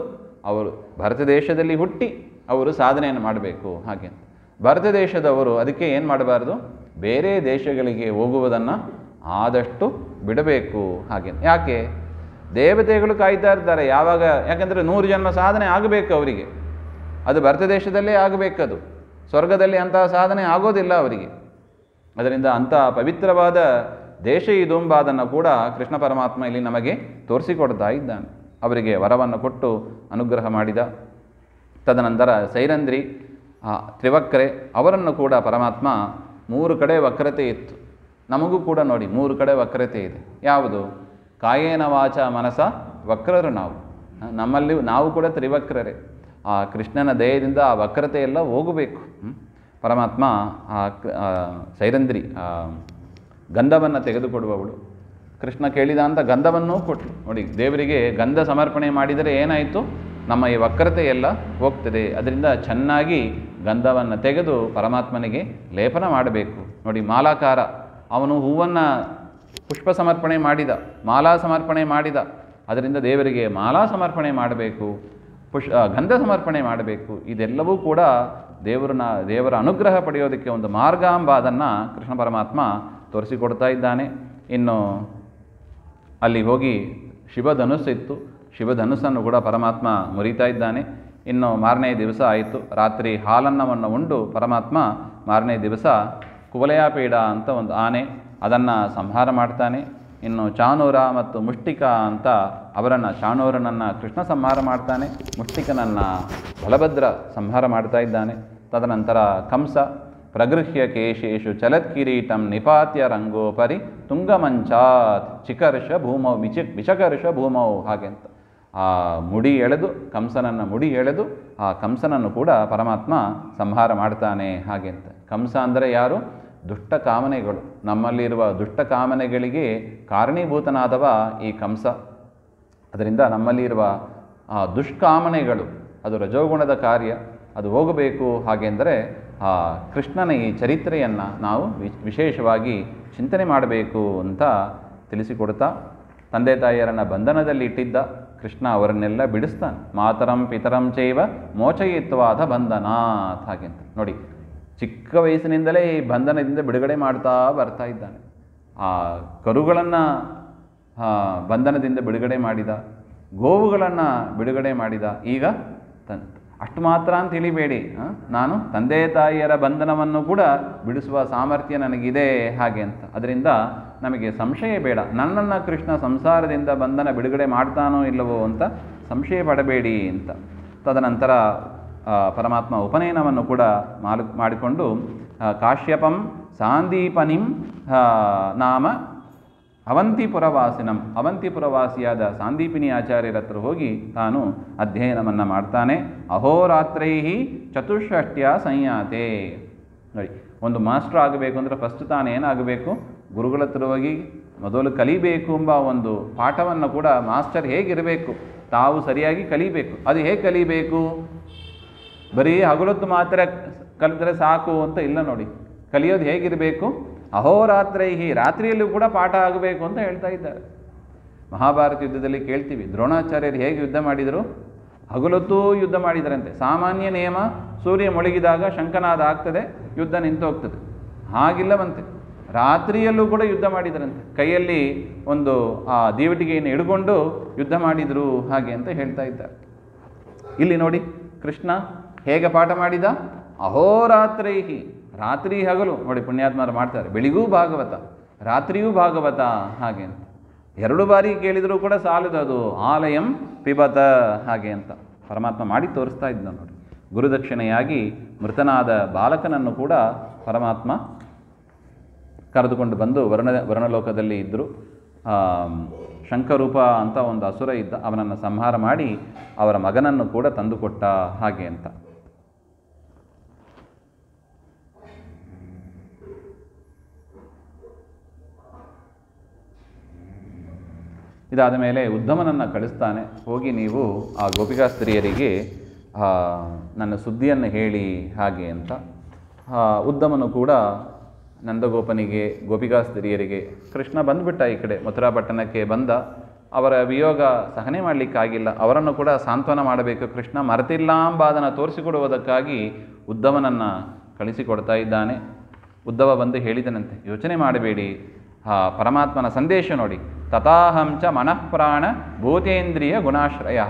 ಅವರು ಭರತ ದೇಶದಲ್ಲಿ ಹುಟ್ಟಿ ಅವರು ಸಾಧನೆಯನ್ನು ಮಾಡಬೇಕು ಹಾಗೆ ಅಂತ. ಭರತ ದೇಶದವರು ಅದಕ್ಕೆ ಏನು ಮಾಡಬಾರ್ದು, ಬೇರೆ ದೇಶಗಳಿಗೆ ಹೋಗುವುದನ್ನು ಆದಷ್ಟು ಬಿಡಬೇಕು ಹಾಗೆ. ಯಾಕೆ? ದೇವತೆಗಳು ಕಾಯ್ತಾ ಇರ್ತಾರೆ ಯಾವಾಗ, ಯಾಕೆಂದರೆ 100 ಜನ್ಮ ಸಾಧನೆ ಆಗಬೇಕು ಅವರಿಗೆ. ಅದು ಭರತ ದೇಶದಲ್ಲೇ ಆಗಬೇಕದು, ಸ್ವರ್ಗದಲ್ಲಿ ಅಂತಹ ಸಾಧನೆ ಆಗೋದಿಲ್ಲ ಅವರಿಗೆ. ಅದರಿಂದ ಅಂಥ ಪವಿತ್ರವಾದ ದೇಶ ಇದು ಎಂಬುದನ್ನು ಕೂಡ ಕೃಷ್ಣ ಪರಮಾತ್ಮ ಇಲ್ಲಿ ನಮಗೆ ತೋರಿಸಿಕೊಡ್ತಾ ಇದ್ದಾನೆ. ಅವರಿಗೆ ವರವನ್ನು ಕೊಟ್ಟು ಅನುಗ್ರಹ ಮಾಡಿದ. ತದನಂತರ ಸೈರಂಧ್ರಿ, ತ್ರಿವಕ್ರೆ ಅವರನ್ನು ಕೂಡ ಪರಮಾತ್ಮ 3 ಕಡೆ ವಕ್ರತೆ ಇತ್ತು. ನಮಗೂ ಕೂಡ ನೋಡಿ 3 ಕಡೆ ವಕ್ರತೆ ಇದೆ. ಯಾವುದು? ಕಾಯೇನ ವಾಚ ಮನಸ ವಕ್ರರು ನಾವು. ನಮ್ಮಲ್ಲಿ ನಾವು ಕೂಡ ತ್ರಿವಕ್ರರೇ. ಆ ಕೃಷ್ಣನ ದಯದಿಂದ ಆ ವಕ್ರತೆ ಎಲ್ಲ ಹೋಗಬೇಕು. ಪರಮಾತ್ಮ ಸೈರಂಧ್ರಿ ಗಂಧವನ್ನು ತೆಗೆದುಕೊಡುವವಳು. ಕೃಷ್ಣ ಕೇಳಿದ ಅಂತ ಗಂಧವನ್ನೂ ಕೊಟ್ಟಳು ನೋಡಿ. ದೇವರಿಗೆ ಗಂಧ ಸಮರ್ಪಣೆ ಮಾಡಿದರೆ ಏನಾಯಿತು? ನಮ್ಮ ಈ ವಕ್ರತೆ ಎಲ್ಲ ಹೋಗ್ತದೆ. ಅದರಿಂದ ಚೆನ್ನಾಗಿ ಗಂಧವನ್ನು ತೆಗೆದು ಪರಮಾತ್ಮನಿಗೆ ಲೇಪನ ಮಾಡಬೇಕು ನೋಡಿ. ಮಾಲಾಕಾರ, ಅವನು ಹೂವನ್ನು ಪುಷ್ಪ ಸಮರ್ಪಣೆ ಮಾಡಿದ, ಮಾಲಾ ಸಮರ್ಪಣೆ ಮಾಡಿದ. ಅದರಿಂದ ದೇವರಿಗೆ ಮಾಲಾ ಸಮರ್ಪಣೆ ಮಾಡಬೇಕು, ಗಂಧ ಸಮರ್ಪಣೆ ಮಾಡಬೇಕು. ಇದೆಲ್ಲವೂ ಕೂಡ ದೇವರ ಅನುಗ್ರಹ ಪಡೆಯೋದಕ್ಕೆ ಒಂದು ಮಾರ್ಗ ಎಂಬುದನ್ನು ಕೃಷ್ಣ ಪರಮಾತ್ಮ ತೋರಿಸಿಕೊಡ್ತಾ ಇದ್ದಾನೆ. ಇನ್ನು ಅಲ್ಲಿ ಹೋಗಿ ಶಿವಧನುಸ್ಸಿತ್ತು, ಶಿವಧನುಸ್ಸನ್ನು ಕೂಡ ಪರಮಾತ್ಮ ಮುರಿತಾ ಇದ್ದಾನೆ. ಇನ್ನು ಮಾರನೇ ದಿವಸ ಆಯಿತು. ರಾತ್ರಿ ಹಾಲನ್ನವನ್ನು ಉಂಡು ಪರಮಾತ್ಮ ಮಾರನೇ ದಿವಸ ಕುವಲಯಾಪೀಡ ಅಂತ ಒಂದು ಆನೆ, ಅದನ್ನು ಸಂಹಾರ ಮಾಡ್ತಾನೆ. ಇನ್ನು ಚಾಣೂರ ಮತ್ತು ಮುಷ್ಟಿಕ ಅಂತ ಅವರನ್ನು, ಚಾಣೂರನನ್ನು ಕೃಷ್ಣ ಸಂಹಾರ ಮಾಡ್ತಾನೆ, ಮುಷ್ಟಿಕನನ್ನು ಬಲಭದ್ರ ಸಂಹಾರ ಮಾಡ್ತಾ ಇದ್ದಾನೆ. ತದನಂತರ ಕಂಸ ಪ್ರಗೃಹ್ಯ ಕೇಶೇಶು ಚಲತ್ ಕಿರೀಟಂ ನಿಪಾತ್ಯ ರಂಗೋಪರಿ ತುಂಗಮಂಚಾತ್ ಚಿಕರ್ಷ ಭೂಮೌ ವಿಚಕರ್ಷ ಭೂಮೌ ಹಾಗೆ ಅಂತ ಆ ಮುಡಿ ಎಳೆದು, ಕಂಸನನ್ನು ಮುಡಿ ಎಳೆದು ಆ ಕಂಸನನ್ನು ಕೂಡ ಪರಮಾತ್ಮ ಸಂಹಾರ ಮಾಡ್ತಾನೆ ಹಾಗೆ ಅಂತ. ಕಂಸ ಅಂದರೆ ಯಾರು? ದುಷ್ಟ ಕಾಮನೆಗಳು. ನಮ್ಮಲ್ಲಿರುವ ದುಷ್ಟ ಕಾಮನೆಗಳಿಗೆ ಕಾರಣೀಭೂತನಾದವ ಈ ಕಂಸ. ಅದರಿಂದ ನಮ್ಮಲ್ಲಿರುವ ಆ ದುಷ್ಕಾಮನೆಗಳು, ಅದು ರಜೋಗುಣದ ಕಾರ್ಯ, ಅದು ಹೋಗಬೇಕು. ಹಾಗೆಂದರೆ ಆ ಕೃಷ್ಣನ ಈ ಚರಿತ್ರೆಯನ್ನು ನಾವು ವಿಶೇಷವಾಗಿ ಚಿಂತನೆ ಮಾಡಬೇಕು ಅಂತ ತಿಳಿಸಿಕೊಡ್ತಾ, ತಂದೆ ತಾಯಿಯರನ್ನು ಬಂಧನದಲ್ಲಿ ಇಟ್ಟಿದ್ದ ಕೃಷ್ಣ ಅವರನ್ನೆಲ್ಲ ಬಿಡಿಸ್ತಾನೆ. ಮಾತರಂ ಪಿತರಂ ಚೈವ ಮೋಚಯಿತ್ವಾದ ಬಂಧನಾತ್ ಹಾಗೆ ಅಂತ ನೋಡಿ. ಚಿಕ್ಕ ವಯಸ್ಸಿನಿಂದಲೇ ಈ ಬಂಧನದಿಂದ ಬಿಡುಗಡೆ ಮಾಡ್ತಾ ಬರ್ತಾ ಇದ್ದಾನೆ. ಆ ಕರುಗಳನ್ನು ಬಂಧನದಿಂದ ಬಿಡುಗಡೆ ಮಾಡಿದ, ಗೋವುಗಳನ್ನು ಬಿಡುಗಡೆ ಮಾಡಿದ. ಈಗ ಅಷ್ಟು ಮಾತ್ರ ಅಂತ ತಿಳಿಬೇಡಿ, ನಾನು ತಂದೆ ತಾಯಿಯರ ಬಂಧನವನ್ನು ಕೂಡ ಬಿಡಿಸುವ ಸಾಮರ್ಥ್ಯ ನನಗಿದೆ ಹಾಗೆ ಅಂತ. ಅದರಿಂದ ನಮಗೆ ಸಂಶಯ ಬೇಡ. ನನ್ನನ್ನು ಕೃಷ್ಣ ಸಂಸಾರದಿಂದ ಬಂಧನ ಬಿಡುಗಡೆ ಮಾಡ್ತಾನೋ ಇಲ್ಲವೋ ಅಂತ ಸಂಶಯ ಪಡಬೇಡಿ ಅಂತ. ತದನಂತರ ಪರಮಾತ್ಮ ಉಪನಯನವನ್ನು ಕೂಡ ಮಾಡಿಕೊಂಡು ಕಾಶ್ಯಪಂ ಸಾಂದೀಪನಿಂ ನಾಮ ಅವಂತಿಪುರವಾಸಿನಂ, ಅವಂತಿಪುರವಾಸಿಯಾದ ಸಾಂದೀಪಿನಿ ಆಚಾರ್ಯರ ಹತ್ರ ಹೋಗಿ ತಾನು ಅಧ್ಯಯನವನ್ನು ಮಾಡ್ತಾನೆ. ಅಹೋರಾತ್ರೈ ಚತುಷ್ಷಷ್ಟ್ಯ ಸಂಯಾತೆ. ನೋಡಿ, ಒಂದು ಮಾಸ್ಟರ್ ಆಗಬೇಕು ಅಂದರೆ ಫಸ್ಟ್ ತಾನೇನಾಗಬೇಕು? ಗುರುಗಳ ಹತ್ರ ಹೋಗಿ ಮೊದಲು ಕಲಿಬೇಕು ಎಂಬ ಒಂದು ಪಾಠವನ್ನು ಕೂಡ ಮಾಸ್ಟರ್ ಹೇಗಿರಬೇಕು, ತಾವು ಸರಿಯಾಗಿ ಕಲಿಬೇಕು. ಅದು ಹೇಗೆ ಕಲಿಬೇಕು? ಬರೀ ಹಗಲೊತ್ತು ಮಾತ್ರ ಕಲಿತರೆ ಸಾಕು ಅಂತ ಇಲ್ಲ ನೋಡಿ. ಕಲಿಯೋದು ಹೇಗಿರಬೇಕು? ಅಹೋರಾತ್ರೈಹಿ, ರಾತ್ರಿಯಲ್ಲೂ ಕೂಡ ಪಾಠ ಆಗಬೇಕು ಅಂತ ಹೇಳ್ತಾ ಇದ್ದಾರೆ. ಮಹಾಭಾರತ ಯುದ್ಧದಲ್ಲಿ ಕೇಳ್ತೀವಿ, ದ್ರೋಣಾಚಾರ್ಯರು ಹೇಗೆ ಯುದ್ಧ ಮಾಡಿದರು? ಹಗಲೊತ್ತೂ ಯುದ್ಧ ಮಾಡಿದರಂತೆ. ಸಾಮಾನ್ಯ ನಿಯಮ, ಸೂರ್ಯ ಮೊಳಗಿದಾಗ ಶಂಖನಾದ ಆಗ್ತದೆ, ಯುದ್ಧ ನಿಂತು ಹೋಗ್ತದೆ. ಹಾಗಿಲ್ಲವಂತೆ, ರಾತ್ರಿಯಲ್ಲೂ ಕೂಡ ಯುದ್ಧ ಮಾಡಿದರಂತೆ. ಕೈಯಲ್ಲಿ ಒಂದು ದೀವಟಿಗೆಯನ್ನು ಹಿಡ್ಕೊಂಡು ಯುದ್ಧ ಮಾಡಿದರು ಹಾಗೆ ಅಂತ ಹೇಳ್ತಾ ಇದ್ದಾರೆ. ಇಲ್ಲಿ ನೋಡಿ, ಕೃಷ್ಣ ಹೇಗೆ ಪಾಠ ಮಾಡಿದ? ಅಹೋರಾತ್ರೈಹಿ, ರಾತ್ರಿ ಹಗಲು ನೋಡಿ ಪುಣ್ಯಾತ್ಮರು ಮಾಡ್ತಾರೆ. ಬೆಳಿಗೂ ಭಾಗವತ, ರಾತ್ರಿಯೂ ಭಾಗವತ ಹಾಗೆ ಅಂತ. 2 ಬಾರಿ ಕೇಳಿದರೂ ಕೂಡ ಸಾಲದದು. ಆಲಯಂ ಪಿಬತ ಹಾಗೆ ಅಂತ ಪರಮಾತ್ಮ ಮಾಡಿ ತೋರಿಸ್ತಾ ಇದ್ದ ನೋಡಿ. ಗುರುದಕ್ಷಿಣೆಯಾಗಿ ಮೃತನಾದ ಬಾಲಕನನ್ನು ಕೂಡ ಪರಮಾತ್ಮ ಕರೆದುಕೊಂಡು ಬಂದು ವರ್ಣಲೋಕದಲ್ಲಿ ಇದ್ದರು. ಶಂಕರೂಪ ಅಂತ ಒಂದು ಅಸುರ ಇದ್ದ, ಅವನನ್ನು ಸಂಹಾರ ಮಾಡಿ ಅವರ ಮಗನನ್ನು ಕೂಡ ತಂದುಕೊಟ್ಟ ಹಾಗೆ ಅಂತ. ಇದಾದ ಮೇಲೆ ಉದ್ಧಮನನ್ನು ಕಳಿಸ್ತಾನೆ. ಹೋಗಿ ನೀವು ಆ ಗೋಪಿಕಾ ಸ್ತ್ರೀಯರಿಗೆ ನನ್ನ ಸುದ್ದಿಯನ್ನು ಹೇಳಿ ಹಾಗೆ ಅಂತ. ಉದ್ಧಮನು ಕೂಡ ನಂದಗೋಪನಿಗೆ, ಗೋಪಿಕಾ ಸ್ತ್ರೀಯರಿಗೆ, ಕೃಷ್ಣ ಬಂದುಬಿಟ್ಟ ಈ ಕಡೆ ಮಥುರಾ ಪಟ್ಟಣಕ್ಕೆ ಬಂದ. ಅವರ ವಿಯೋಗ ಸಹನೆ ಮಾಡಲಿಕ್ಕಾಗಿಲ್ಲ. ಅವರನ್ನು ಕೂಡ ಸಾಂತ್ವನ ಮಾಡಬೇಕು. ಕೃಷ್ಣ ಮರೆತಿಲ್ಲ ಎಂಬುದನ್ನು ತೋರಿಸಿಕೊಡುವುದಕ್ಕಾಗಿ ಉದ್ಧವನನ್ನು ಕಳಿಸಿಕೊಡ್ತಾ ಇದ್ದಾನೆ. ಉದ್ಧವ ಬಂದು ಹೇಳಿದನಂತೆ, ಯೋಚನೆ ಮಾಡಬೇಡಿ, ಪರಮಾತ್ಮನ ಸಂದೇಶ ನೋಡಿ. ತಥಾಹಂಚ ಮನಃಪ್ರಾಣ ಭೂತೇಂದ್ರಿಯ ಗುಣಾಶ್ರಯ.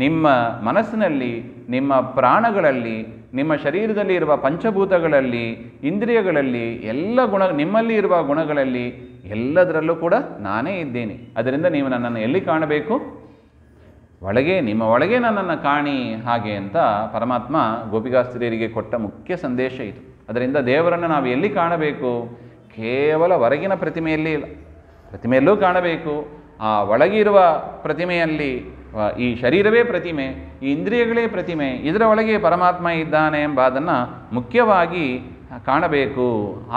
ನಿಮ್ಮ ಮನಸ್ಸಿನಲ್ಲಿ, ನಿಮ್ಮ ಪ್ರಾಣಗಳಲ್ಲಿ, ನಿಮ್ಮ ಶರೀರದಲ್ಲಿ ಇರುವ ಪಂಚಭೂತಗಳಲ್ಲಿ, ಇಂದ್ರಿಯಗಳಲ್ಲಿ, ಎಲ್ಲ ನಿಮ್ಮಲ್ಲಿ ಇರುವ ಗುಣಗಳಲ್ಲಿ ಎಲ್ಲದರಲ್ಲೂ ಕೂಡ ನಾನೇ ಇದ್ದೇನೆ. ಅದರಿಂದ ನೀವು ನನ್ನನ್ನು ಎಲ್ಲಿ ಕಾಣಬೇಕು? ಒಳಗೆ, ನಿಮ್ಮ ಒಳಗೆ ನನ್ನನ್ನು ಕಾಣಿ ಹಾಗೆ ಅಂತ ಪರಮಾತ್ಮ ಗೋಪಿಕಾ ಸ್ತ್ರೀಯರಿಗೆ ಕೊಟ್ಟ ಮುಖ್ಯ ಸಂದೇಶ ಇದು. ಅದರಿಂದ ದೇವರನ್ನು ನಾವು ಎಲ್ಲಿ ಕಾಣಬೇಕು? ಕೇವಲ ಹೊರಗಿನ ಪ್ರತಿಮೆಯಲ್ಲಿ ಇಲ್ಲ, ಪ್ರತಿಮೆಯಲ್ಲೂ ಕಾಣಬೇಕು. ಆ ಒಳಗಿರುವ ಪ್ರತಿಮೆಯಲ್ಲಿ ಈ ಶರೀರವೇ ಪ್ರತಿಮೆ, ಈ ಇಂದ್ರಿಯಗಳೇ ಪ್ರತಿಮೆ, ಇದರ ಒಳಗೆ ಪರಮಾತ್ಮ ಇದ್ದಾನೆ ಎಂಬುದನ್ನು ಮುಖ್ಯವಾಗಿ ಕಾಣಬೇಕು.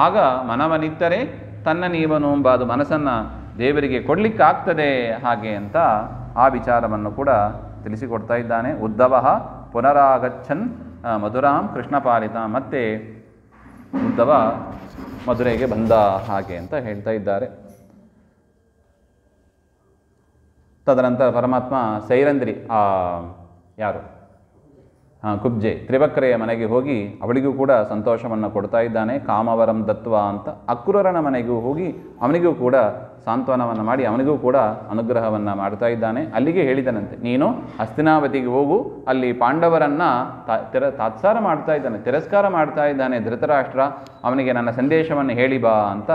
ಆಗ ಮನವನಿತ್ತರೆ ತನ್ನ ನೀವನು ಎಂಬುದು ಮನಸ್ಸನ್ನು ದೇವರಿಗೆ ಕೊಡಲಿಕ್ಕಾಗ್ತದೆ ಹಾಗೆ ಅಂತ ಆ ವಿಚಾರವನ್ನು ಕೂಡ ತಿಳಿಸಿಕೊಡ್ತಾ ಇದ್ದಾನೆ. ಉದ್ಧವ ಪುನರಾಗಚ್ಚನ್ ಮಧುರಾಂ ಕೃಷ್ಣಪಾಲಿತ. ಮತ್ತೆ ಉದ್ಧವ ಮಧುರೆಗೆ ಬಂದ ಹಾಗೆ ಅಂತ ಹೇಳ್ತಾ ಇದ್ದಾರೆ. ತದನಂತರ ಪರಮಾತ್ಮ ಸೈರಂದ್ರಿ, ಯಾರು ಕುಬ್ಜೆ, ತ್ರಿವಕ್ರೆಯ ಮನೆಗೆ ಹೋಗಿ ಅವಳಿಗೂ ಕೂಡ ಸಂತೋಷವನ್ನು ಕೊಡ್ತಾ ಇದ್ದಾನೆ. ಕಾಮವರಂ ದತ್ವ ಅಂತ ಅಕ್ರೂರನ ಮನೆಗೂ ಹೋಗಿ ಅವನಿಗೂ ಕೂಡ ಸಾಂತ್ವನವನ್ನು ಮಾಡಿ ಅವನಿಗೂ ಕೂಡ ಅನುಗ್ರಹವನ್ನು ಮಾಡ್ತಾ ಇದ್ದಾನೆ. ಅಲ್ಲಿಗೆ ಹೇಳಿದನಂತೆ, ನೀನು ಹಸ್ತಿನಾವತಿಗೆ ಹೋಗು, ಅಲ್ಲಿ ಪಾಂಡವರನ್ನು ತಾತ್ಸಾರ ಮಾಡ್ತಾ ಇದ್ದಾನೆ, ತಿರಸ್ಕಾರ ಮಾಡ್ತಾ ಇದ್ದಾನೆ ಧೃತರಾಷ್ಟ್ರ, ಅವನಿಗೆ ನನ್ನ ಸಂದೇಶವನ್ನು ಹೇಳಿ ಬಾ ಅಂತ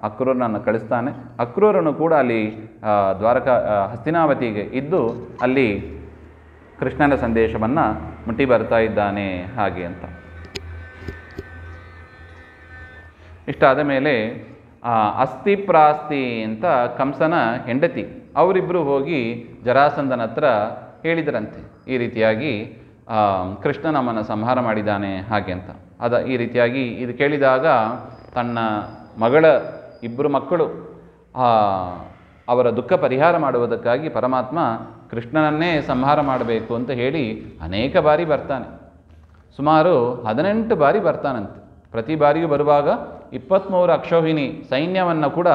ಅಕ್ರೂರನನ್ನು ಕಳಿಸ್ತಾನೆ. ಅಕ್ರೂರನು ಕೂಡ ಅಲ್ಲಿ ಹಸ್ತಿನಾವತಿಗೆ ಇದ್ದು ಅಲ್ಲಿ ಕೃಷ್ಣನ ಸಂದೇಶವನ್ನು ಮುಟ್ಟಿ ಬರ್ತಾ ಇದ್ದಾನೆ ಹಾಗೆ ಅಂತ. ಇಷ್ಟಾದ ಮೇಲೆ ಅಸ್ಥಿ ಪ್ರಾಸ್ತಿ ಅಂತ ಕಂಸನ ಹೆಂಡತಿ, ಅವರಿಬ್ಬರು ಹೋಗಿ ಜರಾಸಂಧನ ಹತ್ರ ಹೇಳಿದರಂತೆ, ಈ ರೀತಿಯಾಗಿ ಕೃಷ್ಣ ನಮ್ಮನ್ನು ಸಂಹಾರ ಮಾಡಿದ್ದಾನೆ ಹಾಗೆ ಅಂತ. ಈ ರೀತಿಯಾಗಿ ಇದು ಕೇಳಿದಾಗ ತನ್ನ ಮಗಳ ಇಬ್ಬರು ಮಕ್ಕಳು ಅವರ ದುಃಖ ಪರಿಹಾರ ಮಾಡುವುದಕ್ಕಾಗಿ ಪರಮಾತ್ಮ ಕೃಷ್ಣನನ್ನೇ ಸಂಹಾರ ಮಾಡಬೇಕು ಅಂತ ಹೇಳಿ ಅನೇಕ ಬಾರಿ ಬರ್ತಾನೆ. ಸುಮಾರು 18 ಬಾರಿ ಬರ್ತಾನಂತೆ. ಪ್ರತಿ ಬಾರಿಯೂ ಬರುವಾಗ 23 ಅಕ್ಷೋಹಿಣಿ ಸೈನ್ಯವನ್ನು ಕೂಡ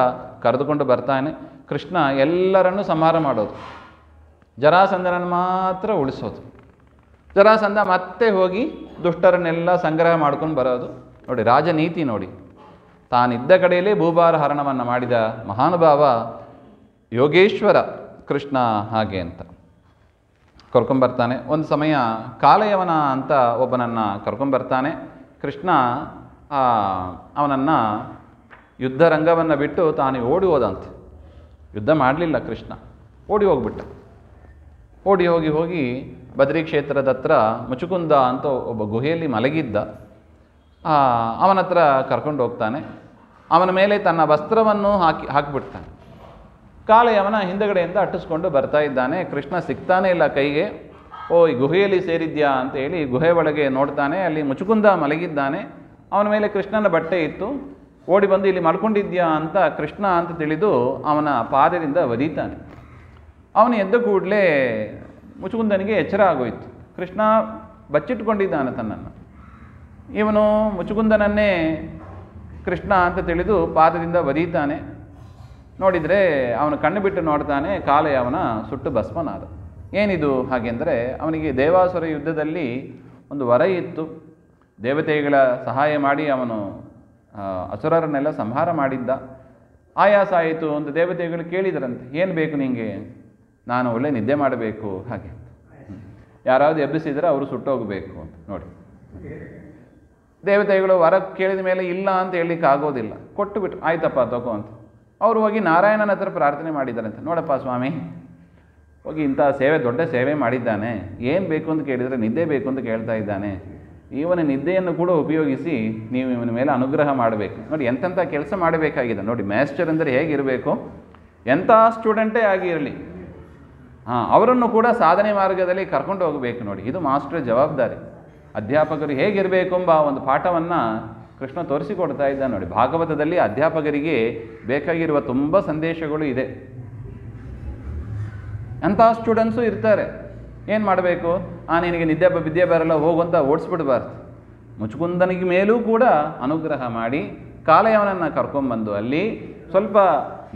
ಕರೆದುಕೊಂಡು ಬರ್ತಾನೆ. ಕೃಷ್ಣ ಎಲ್ಲರನ್ನೂ ಸಂಹಾರ ಮಾಡೋದು. ಜರಾಸಂಧನನ್ನು ಮಾತ್ರ ಉಳಿಸೋದು. ಜರಾಸಂಧ ಮತ್ತೆ ಹೋಗಿ ದುಷ್ಟರನ್ನೆಲ್ಲ ಸಂಗ್ರಹ ಮಾಡ್ಕೊಂಡು ಬರೋದು. ನೋಡಿ ರಾಜನೀತಿ ನೋಡಿ. ತಾನಿದ್ದ ಕಡೆಯಲ್ಲೇ ಭೂಭಾರ ಹರಣವನ್ನು ಮಾಡಿದ ಮಹಾನುಭಾವ ಯೋಗೇಶ್ವರ ಕೃಷ್ಣ ಹಾಗೆ ಅಂತ ಕರ್ಕೊಂಬರ್ತಾನೆ. ಒಂದು ಸಮಯ ಕಾಲಯವನ ಅಂತ ಒಬ್ಬನನ್ನು ಕರ್ಕೊಂಬರ್ತಾನೆ. ಕೃಷ್ಣ ಅವನನ್ನು ಯುದ್ಧ ರಂಗವನ್ನು ಬಿಟ್ಟು ತಾನು ಓಡಿ ಹೋದಂತೆ. ಯುದ್ಧ ಮಾಡಲಿಲ್ಲ ಕೃಷ್ಣ, ಓಡಿ ಹೋಗ್ಬಿಟ್ಟ. ಓಡಿ ಹೋಗಿ ಬದ್ರಿ ಕ್ಷೇತ್ರದ ಹತ್ರ ಮುಚುಕುಂದ ಅಂತ ಒಬ್ಬ ಗುಹೆಯಲ್ಲಿ ಮಲಗಿದ್ದ. ಅವನ ಹತ್ರ ಕರ್ಕೊಂಡು ಹೋಗ್ತಾನೆ. ಅವನ ಮೇಲೆ ತನ್ನ ವಸ್ತ್ರವನ್ನು ಹಾಕಿಬಿಡ್ತಾನೆ. ಕಾಲಯವನ ಹಿಂದಗಡೆಯಿಂದ ಅಟ್ಟಿಸ್ಕೊಂಡು ಬರ್ತಾ ಇದ್ದಾನೆ. ಕೃಷ್ಣ ಸಿಗ್ತಾನೆ ಇಲ್ಲ ಕೈಗೆ. ಈ ಗುಹೆಯಲ್ಲಿ ಸೇರಿದ್ಯಾ ಅಂತ ಹೇಳಿ ಗುಹೆ ಒಳಗೆ ನೋಡ್ತಾನೆ. ಅಲ್ಲಿ ಮುಚುಕುಂದ ಮಲಗಿದ್ದಾನೆ. ಅವನ ಮೇಲೆ ಕೃಷ್ಣನ ಬಟ್ಟೆ ಇತ್ತು. ಓಡಿ ಬಂದು ಇಲ್ಲಿ ಮಲ್ಕೊಂಡಿದ್ಯಾ ಅಂತ ಕೃಷ್ಣ ಅಂತ ತಿಳಿದು ಅವನ ಪಾದದಿಂದ ಒದೀತಾನೆ. ಅವನು ಎದ್ದ ಕೂಡಲೇ ಮುಚುಕುಂದನಿಗೆ ಎಚ್ಚರ ಆಗೋಯಿತು. ಕೃಷ್ಣ ಬಚ್ಚಿಟ್ಕೊಂಡಿದ್ದಾನೆ ತನ್ನನ್ನು. ಇವನು ಮುಚುಕುಂದನನ್ನೇ ಕೃಷ್ಣ ಅಂತ ತಿಳಿದು ಪಾದದಿಂದ ಒದೀತಾನೆ. ನೋಡಿದರೆ ಅವನು ಕಣ್ಣು ಬಿಟ್ಟು ನೋಡ್ತಾನೆ. ಕಾಲಯವನ ಸುಟ್ಟು ಭಸ್ಮನಾದ. ಏನಿದು ಹಾಗೆಂದರೆ, ಅವನಿಗೆ ದೇವಾಸುರ ಯುದ್ಧದಲ್ಲಿ ಒಂದು ವರ ಇತ್ತು. ದೇವತೆಗಳ ಸಹಾಯ ಮಾಡಿ ಅವನು ಅಸುರರನ್ನೆಲ್ಲ ಸಂಹಾರ ಮಾಡಿದ್ದ. ಆಯಾಸ ಆಯಿತು ಅಂತ ದೇವತೆಗಳು ಕೇಳಿದರಂತೆ, ಏನು ಬೇಕು ನಿಮಗೆ? ನಾನು ಒಳ್ಳೆ ನಿದ್ದೆ ಮಾಡಬೇಕು ಹಾಗೆ. ಯಾರಾவது ಎಬ್ಬಿಸಿದರೆ ಅವರು ಸುಟ್ಟೋಗಬೇಕು ಅಂತ. ನೋಡಿ, ದೇವತೆಗಳು ವರ ಕೇಳಿದ ಮೇಲೆ ಇಲ್ಲ ಅಂತ ಹೇಳಲಿಕ್ಕೆ ಆಗೋದಿಲ್ಲ. ಕೊಟ್ಟು ಬಿಟ್ರು, ಆಯ್ತಪ್ಪ ತಗೋ ಅಂತ. ಅವರು ಹೋಗಿ ನಾರಾಯಣನ ಹತ್ರ ಪ್ರಾರ್ಥನೆ ಮಾಡಿದ್ದಾರಂತೆ. ನೋಡಪ್ಪ ಸ್ವಾಮಿ, ಹೋಗಿ ಇಂಥ ಸೇವೆ, ದೊಡ್ಡ ಸೇವೆ ಮಾಡಿದ್ದಾನೆ, ಏನು ಬೇಕು ಅಂತ ಕೇಳಿದರೆ ನಿದ್ದೆ ಬೇಕು ಅಂತ ಕೇಳ್ತಾ ಇದ್ದಾನೆ. ಇವನ ನಿದ್ದೆಯನ್ನು ಕೂಡ ಉಪಯೋಗಿಸಿ ನೀವು ಇವನ ಮೇಲೆ ಅನುಗ್ರಹ ಮಾಡಬೇಕು. ನೋಡಿ ಎಂತೆಂಥ ಕೆಲಸ ಮಾಡಬೇಕಾಗಿದೆ. ನೋಡಿ ಮಾಸ್ಟರ್ ಅಂದರೆ ಹೇಗಿರಬೇಕು, ಎಂಥ ಸ್ಟೂಡೆಂಟೇ ಆಗಿರಲಿ ಅವರನ್ನು ಕೂಡ ಸಾಧನೆ ಮಾರ್ಗದಲ್ಲಿ ಕರ್ಕೊಂಡು ಹೋಗಬೇಕು. ನೋಡಿ, ಇದು ಮಾಸ್ಟರ್ ಜವಾಬ್ದಾರಿ. ಅಧ್ಯಾಪಕರು ಹೇಗಿರಬೇಕು ಎಂಬ ಒಂದು ಪಾಠವನ್ನು ಕೃಷ್ಣ ತೋರಿಸಿಕೊಡ್ತಾ ಇದ್ದ. ನೋಡಿ, ಭಾಗವತದಲ್ಲಿ ಅಧ್ಯಾಪಕರಿಗೆ ಬೇಕಾಗಿರುವ ತುಂಬ ಸಂದೇಶಗಳು ಇದೆ. ಅಂಥ ಸ್ಟೂಡೆಂಟ್ಸು ಇರ್ತಾರೆ. ಏನು ಮಾಡಬೇಕು? ನಿನಗೆ ವಿದ್ಯೆ ಬರಲ್ಲ ಹೋಗುವಂತ ಓಡಿಸ್ಬಿಡ್ಬಾರ್ದು. ಮುಚುಕುಂದನಿಗೆ ಮೇಲೂ ಕೂಡ ಅನುಗ್ರಹ ಮಾಡಿ ಕಾಲಯವನನ್ನು ಕರ್ಕೊಂಬಂದು ಅಲ್ಲಿ ಸ್ವಲ್ಪ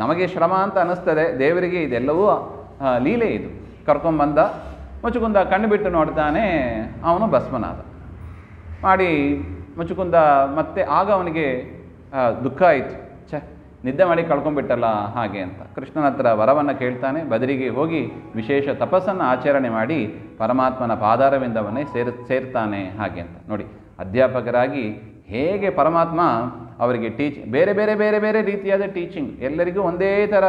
ನಮಗೆ ಶ್ರಮ ಅಂತ ಅನ್ನಿಸ್ತದೆ, ದೇವರಿಗೆ ಇದೆಲ್ಲವೂ ಲೀಲೆ. ಇದು ಕರ್ಕೊಂಬಂದ. ಮುಚುಕುಂದ ಕಣ್ಣು ಬಿಟ್ಟು ನೋಡ್ತಾನೆ, ಅವನು ಭಸ್ಮನಾದ. ಮಾಡಿ ಮುಚುಕುಂದ ಮತ್ತೆ ಆಗ ಅವನಿಗೆ ದುಃಖ ಆಯಿತು. ನಿದ್ದೆ ಮಾಡಿ ಕಳ್ಕೊಂಡ್ಬಿಟ್ಟಲ್ಲ ಹಾಗೆ ಅಂತ ಕೃಷ್ಣನ ಹತ್ರ ವರವನ್ನು ಕೇಳ್ತಾನೆ. ಬದರಿಗೆ ಹೋಗಿ ವಿಶೇಷ ತಪಸ್ಸನ್ನು ಆಚರಣೆ ಮಾಡಿ ಪರಮಾತ್ಮನ ಪಾದಾರವಿಂದವನ್ನೇ ಸೇರ್ತಾನೆ ಹಾಗೆ ಅಂತ. ನೋಡಿ, ಅಧ್ಯಾಪಕರಾಗಿ ಹೇಗೆ ಪರಮಾತ್ಮ ಅವರಿಗೆ ಬೇರೆ ಬೇರೆ ಬೇರೆ ಬೇರೆ ರೀತಿಯಾದ ಟೀಚಿಂಗ್, ಎಲ್ಲರಿಗೂ ಒಂದೇ ಥರ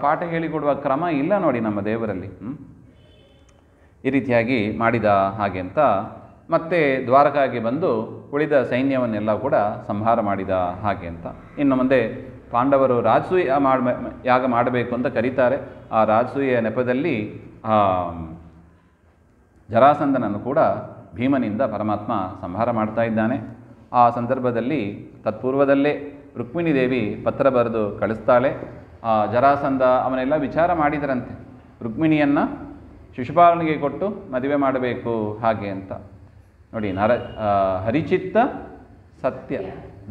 ಪಾಠ ಹೇಳಿಕೊಡುವ ಕ್ರಮ ಇಲ್ಲ ನೋಡಿ ನಮ್ಮ ದೇವರಲ್ಲಿ. ಈ ರೀತಿಯಾಗಿ ಮಾಡಿದ ಹಾಗೆ ಅಂತ ಮತ್ತೆ ದ್ವಾರಕಾಗೆ ಬಂದು ಉಳಿದ ಸೈನ್ಯವನ್ನೆಲ್ಲ ಕೂಡ ಸಂಹಾರ ಮಾಡಿದ ಹಾಗೆ ಅಂತ. ಇನ್ನು ಮುಂದೆ ಪಾಂಡವರು ರಾಜಸೂಯ ಯಾಗ ಮಾಡಬೇಕು ಅಂತ ಕರೀತಾರೆ. ಆ ರಾಜಸೂಯ ನೆಪದಲ್ಲಿ ಜರಾಸಂಧನನ್ನು ಕೂಡ ಭೀಮನಿಂದ ಪರಮಾತ್ಮ ಸಂಹಾರ ಮಾಡ್ತಾ ಇದ್ದಾನೆ. ಆ ಸಂದರ್ಭದಲ್ಲಿ ತತ್ಪೂರ್ವದಲ್ಲೇ ರುಕ್ಮಿಣಿ ದೇವಿ ಪತ್ರ ಬರೆದು ಕಳಿಸ್ತಾಳೆ. ಜರಾಸಂಧ ಅವನೆಲ್ಲ ವಿಚಾರ ಮಾಡಿದರಂತೆ, ರುಕ್ಮಿಣಿಯನ್ನು ಶಿಶುಪಾಲನಿಗೆ ಕೊಟ್ಟು ಮದುವೆ ಮಾಡಬೇಕು ಹಾಗೆ ಅಂತ. ನೋಡಿ, ಹರಿಚಿತ್ತ ಸತ್ಯ,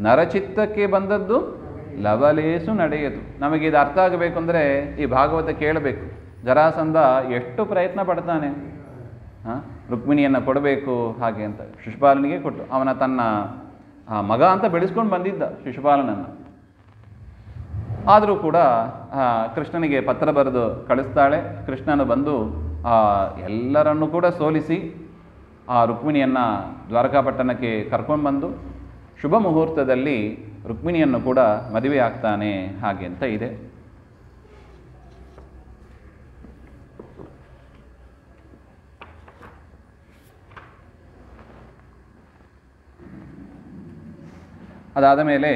ನರಚಿತ್ತಕ್ಕೆ ಬಂದದ್ದು ಲವಲೇಸು ನಡೆಯದು. ನಮಗೆ ಇದು ಅರ್ಥ ಆಗಬೇಕು ಅಂದರೆ ಈ ಭಾಗವತ ಕೇಳಬೇಕು. ಜರಾಸಂಧ ಎಷ್ಟು ಪ್ರಯತ್ನ ಪಡ್ತಾನೆ, ರುಕ್ಮಿಣಿಯನ್ನು ಕೊಡಬೇಕು ಹಾಗೆ ಅಂತ. ಶಿಶುಪಾಲನಿಗೆ ಕೊಟ್ಟು ಅವನ ತನ್ನ ಮಗ ಅಂತ ಬೆಳೆಸ್ಕೊಂಡು ಬಂದಿದ್ದ ಶಿಶುಪಾಲನನ್ನು. ಆದರೂ ಕೂಡ ಕೃಷ್ಣನಿಗೆ ಪತ್ರ ಬರೆದು ಕಳಿಸ್ತಾಳೆ. ಕೃಷ್ಣನು ಬಂದು ಎಲ್ಲರನ್ನೂ ಕೂಡ ಸೋಲಿಸಿ ಆ ರುಕ್ಮಿಣಿಯನ್ನು ದ್ವಾರಕಾಪಟ್ಟಣಕ್ಕೆ ಕರ್ಕೊಂಡು ಬಂದು ಶುಭ ಮುಹೂರ್ತದಲ್ಲಿ ರುಕ್ಮಿಣಿಯನ್ನು ಕೂಡ ಮದುವೆ ಆಗ್ತಾನೆ ಹಾಗೆ ಅಂತ ಇದೆ. ಅದಾದ ಮೇಲೆ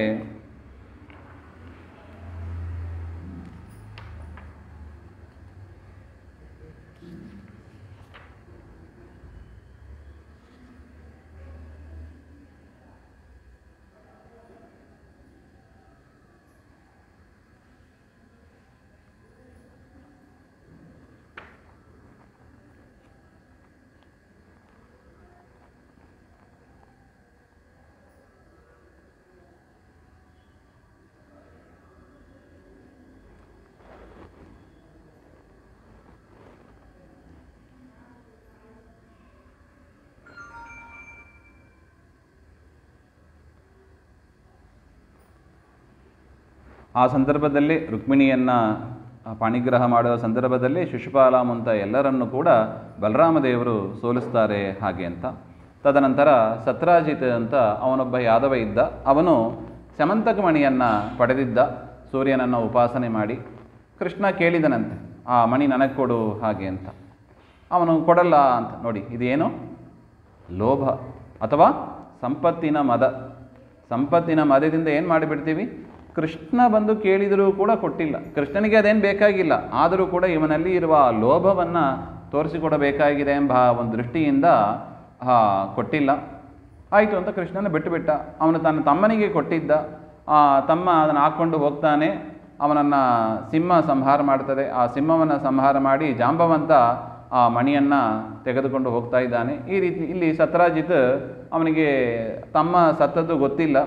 ಆ ಸಂದರ್ಭದಲ್ಲಿ ರುಕ್ಮಿಣಿಯನ್ನು ಪಾಣಿಗ್ರಹ ಮಾಡುವ ಸಂದರ್ಭದಲ್ಲಿ ಶಿಶುಪಾಲ ಮುಂತ ಎಲ್ಲರನ್ನೂ ಕೂಡ ಬಲರಾಮದೇವರು ಸೋಲಿಸ್ತಾರೆ ಹಾಗೆ ಅಂತ. ತದನಂತರ ಸತ್ರಾಜಿತ್ ಅಂತ ಅವನೊಬ್ಬ ಯಾದವ ಇದ್ದ. ಅವನು ಸ್ಯಮಂತಕ ಮಣಿಯನ್ನು ಪಡೆದಿದ್ದ ಸೂರ್ಯನನ್ನು ಉಪಾಸನೆ ಮಾಡಿ. ಕೃಷ್ಣ ಕೇಳಿದನಂತೆ, ಆ ಮಣಿ ನನಗೆ ಕೊಡು ಹಾಗೆ ಅಂತ. ಅವನು ಕೊಡಲ್ಲ ಅಂತ. ನೋಡಿ, ಇದೇನು ಲೋಭ ಅಥವಾ ಸಂಪತ್ತಿನ ಮದ. ಸಂಪತ್ತಿನ ಮದದಿಂದ ಏನು ಮಾಡಿಬಿಡ್ತೀವಿ, ಕೃಷ್ಣ ಬಂದು ಕೇಳಿದರೂ ಕೂಡ ಕೊಟ್ಟಿಲ್ಲ. ಕೃಷ್ಣನಿಗೆ ಅದೇನು ಬೇಕಾಗಿಲ್ಲ, ಆದರೂ ಕೂಡ ಇವನಲ್ಲಿ ಇರುವ ಲೋಭವನ್ನು ತೋರಿಸಿಕೊಡಬೇಕಾಗಿದೆ ಎಂಬ ಒಂದು ದೃಷ್ಟಿಯಿಂದ ಕೊಟ್ಟಿಲ್ಲ. ಆಯಿತು ಅಂತ ಕೃಷ್ಣನ ಬಿಟ್ಟುಬಿಟ್ಟ. ಅವನು ತನ್ನ ತಮ್ಮನಿಗೆ ಕೊಟ್ಟಿದ್ದ. ತಮ್ಮ ಅದನ್ನು ಹಾಕ್ಕೊಂಡು ಹೋಗ್ತಾನೆ. ಅವನನ್ನು ಸಿಂಹ ಸಂಹಾರ ಮಾಡ್ತದೆ. ಆ ಸಿಂಹವನ್ನು ಸಂಹಾರ ಮಾಡಿ ಜಾಂಬವಂತ ಆ ಮಣಿಯನ್ನು ತೆಗೆದುಕೊಂಡು ಹೋಗ್ತಾ ಇದ್ದಾನೆ. ಈ ರೀತಿ ಇಲ್ಲಿ ಸತ್ರಾಜಿತ್ ಅವನಿಗೆ ತಮ್ಮ ಸತ್ತದ್ದು ಗೊತ್ತಿಲ್ಲ.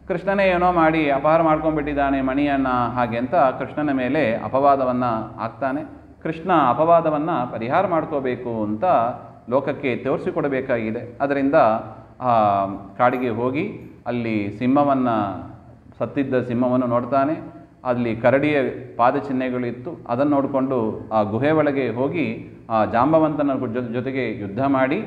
ಕೃಷ್ಣನೇ ಏನೋ ಮಾಡಿ ಅಪಹಾರ ಮಾಡ್ಕೊಂಡ್ಬಿಟ್ಟಿದ್ದಾನೆ ಮಣಿಯನ್ನು ಹಾಗೆ ಅಂತ ಕೃಷ್ಣನ ಮೇಲೆ ಅಪವಾದವನ್ನು ಹಾಕ್ತಾನೆ. ಕೃಷ್ಣ ಅಪವಾದವನ್ನು ಪರಿಹಾರ ಮಾಡ್ಕೋಬೇಕು ಅಂತ ಲೋಕಕ್ಕೆ ತೋರಿಸಿಕೊಡಬೇಕಾಗಿದೆ. ಅದರಿಂದ ಕಾಡಿಗೆ ಹೋಗಿ ಅಲ್ಲಿ ಸಿಂಹವನ್ನು, ಸತ್ತಿದ್ದ ಸಿಂಹವನ್ನು ನೋಡ್ತಾನೆ. ಅಲ್ಲಿ ಕರಡಿಯ ಪಾದಚಿಹ್ನೆಗಳಿತ್ತು. ಅದನ್ನು ನೋಡಿಕೊಂಡು ಆ ಗುಹೆ ಒಳಗೆ ಹೋಗಿ ಆ ಜಾಂಬವಂತನ ಜೊತೆಗೆ ಯುದ್ಧ ಮಾಡಿ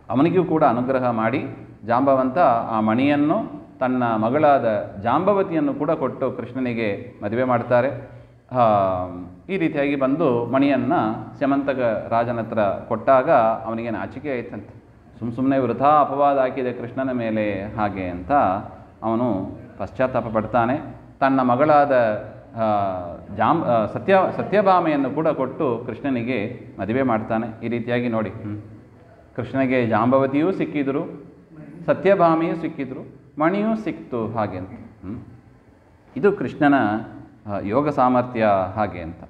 ಅವನಿಗೂ ಕೂಡ ಅನುಗ್ರಹ ಮಾಡಿ ಜಾಂಬವಂತ ಆ ಮಣಿಯನ್ನು ತನ್ನ ಮಗಳಾದ ಜಾಂಬವತಿಯನ್ನು ಕೂಡ ಕೊಟ್ಟು ಕೃಷ್ಣನಿಗೆ ಮದುವೆ ಮಾಡ್ತಾರೆ. ಈ ರೀತಿಯಾಗಿ ಬಂದು ಮಣಿಯನ್ನು ಸ್ಯಮಂತಕ ರಾಜನ ಹತ್ರ ಕೊಟ್ಟಾಗ ಅವನಿಗೆ ನಾಚಿಕೆ ಆಯ್ತಂತೆ. ಸುಮ್ಮನೆ ವೃಥಾ ಅಪವಾದ ಹಾಕಿದೆ ಕೃಷ್ಣನ ಮೇಲೆ ಹಾಗೆ ಅಂತ ಅವನು ಪಶ್ಚಾತ್ತಾಪ ಪಡ್ತಾನೆ. ತನ್ನ ಮಗಳಾದ ಸತ್ಯಭಾಮೆಯನ್ನು ಕೂಡ ಕೊಟ್ಟು ಕೃಷ್ಣನಿಗೆ ಮದುವೆ ಮಾಡ್ತಾನೆ. ಈ ರೀತಿಯಾಗಿ ನೋಡಿ, ಕೃಷ್ಣನಿಗೆ ಜಾಂಬವತಿಯೂ ಸಿಕ್ಕಿದ್ರು, ಸತ್ಯಭಾಮೆಯೂ ಸಿಕ್ಕಿದ್ರು, ಮಣಿಯೂ ಸಿಕ್ತು ಹಾಗೆ ಅಂತ. ಇದು ಕೃಷ್ಣನ ಯೋಗ ಸಾಮರ್ಥ್ಯ ಹಾಗೆ ಅಂತ.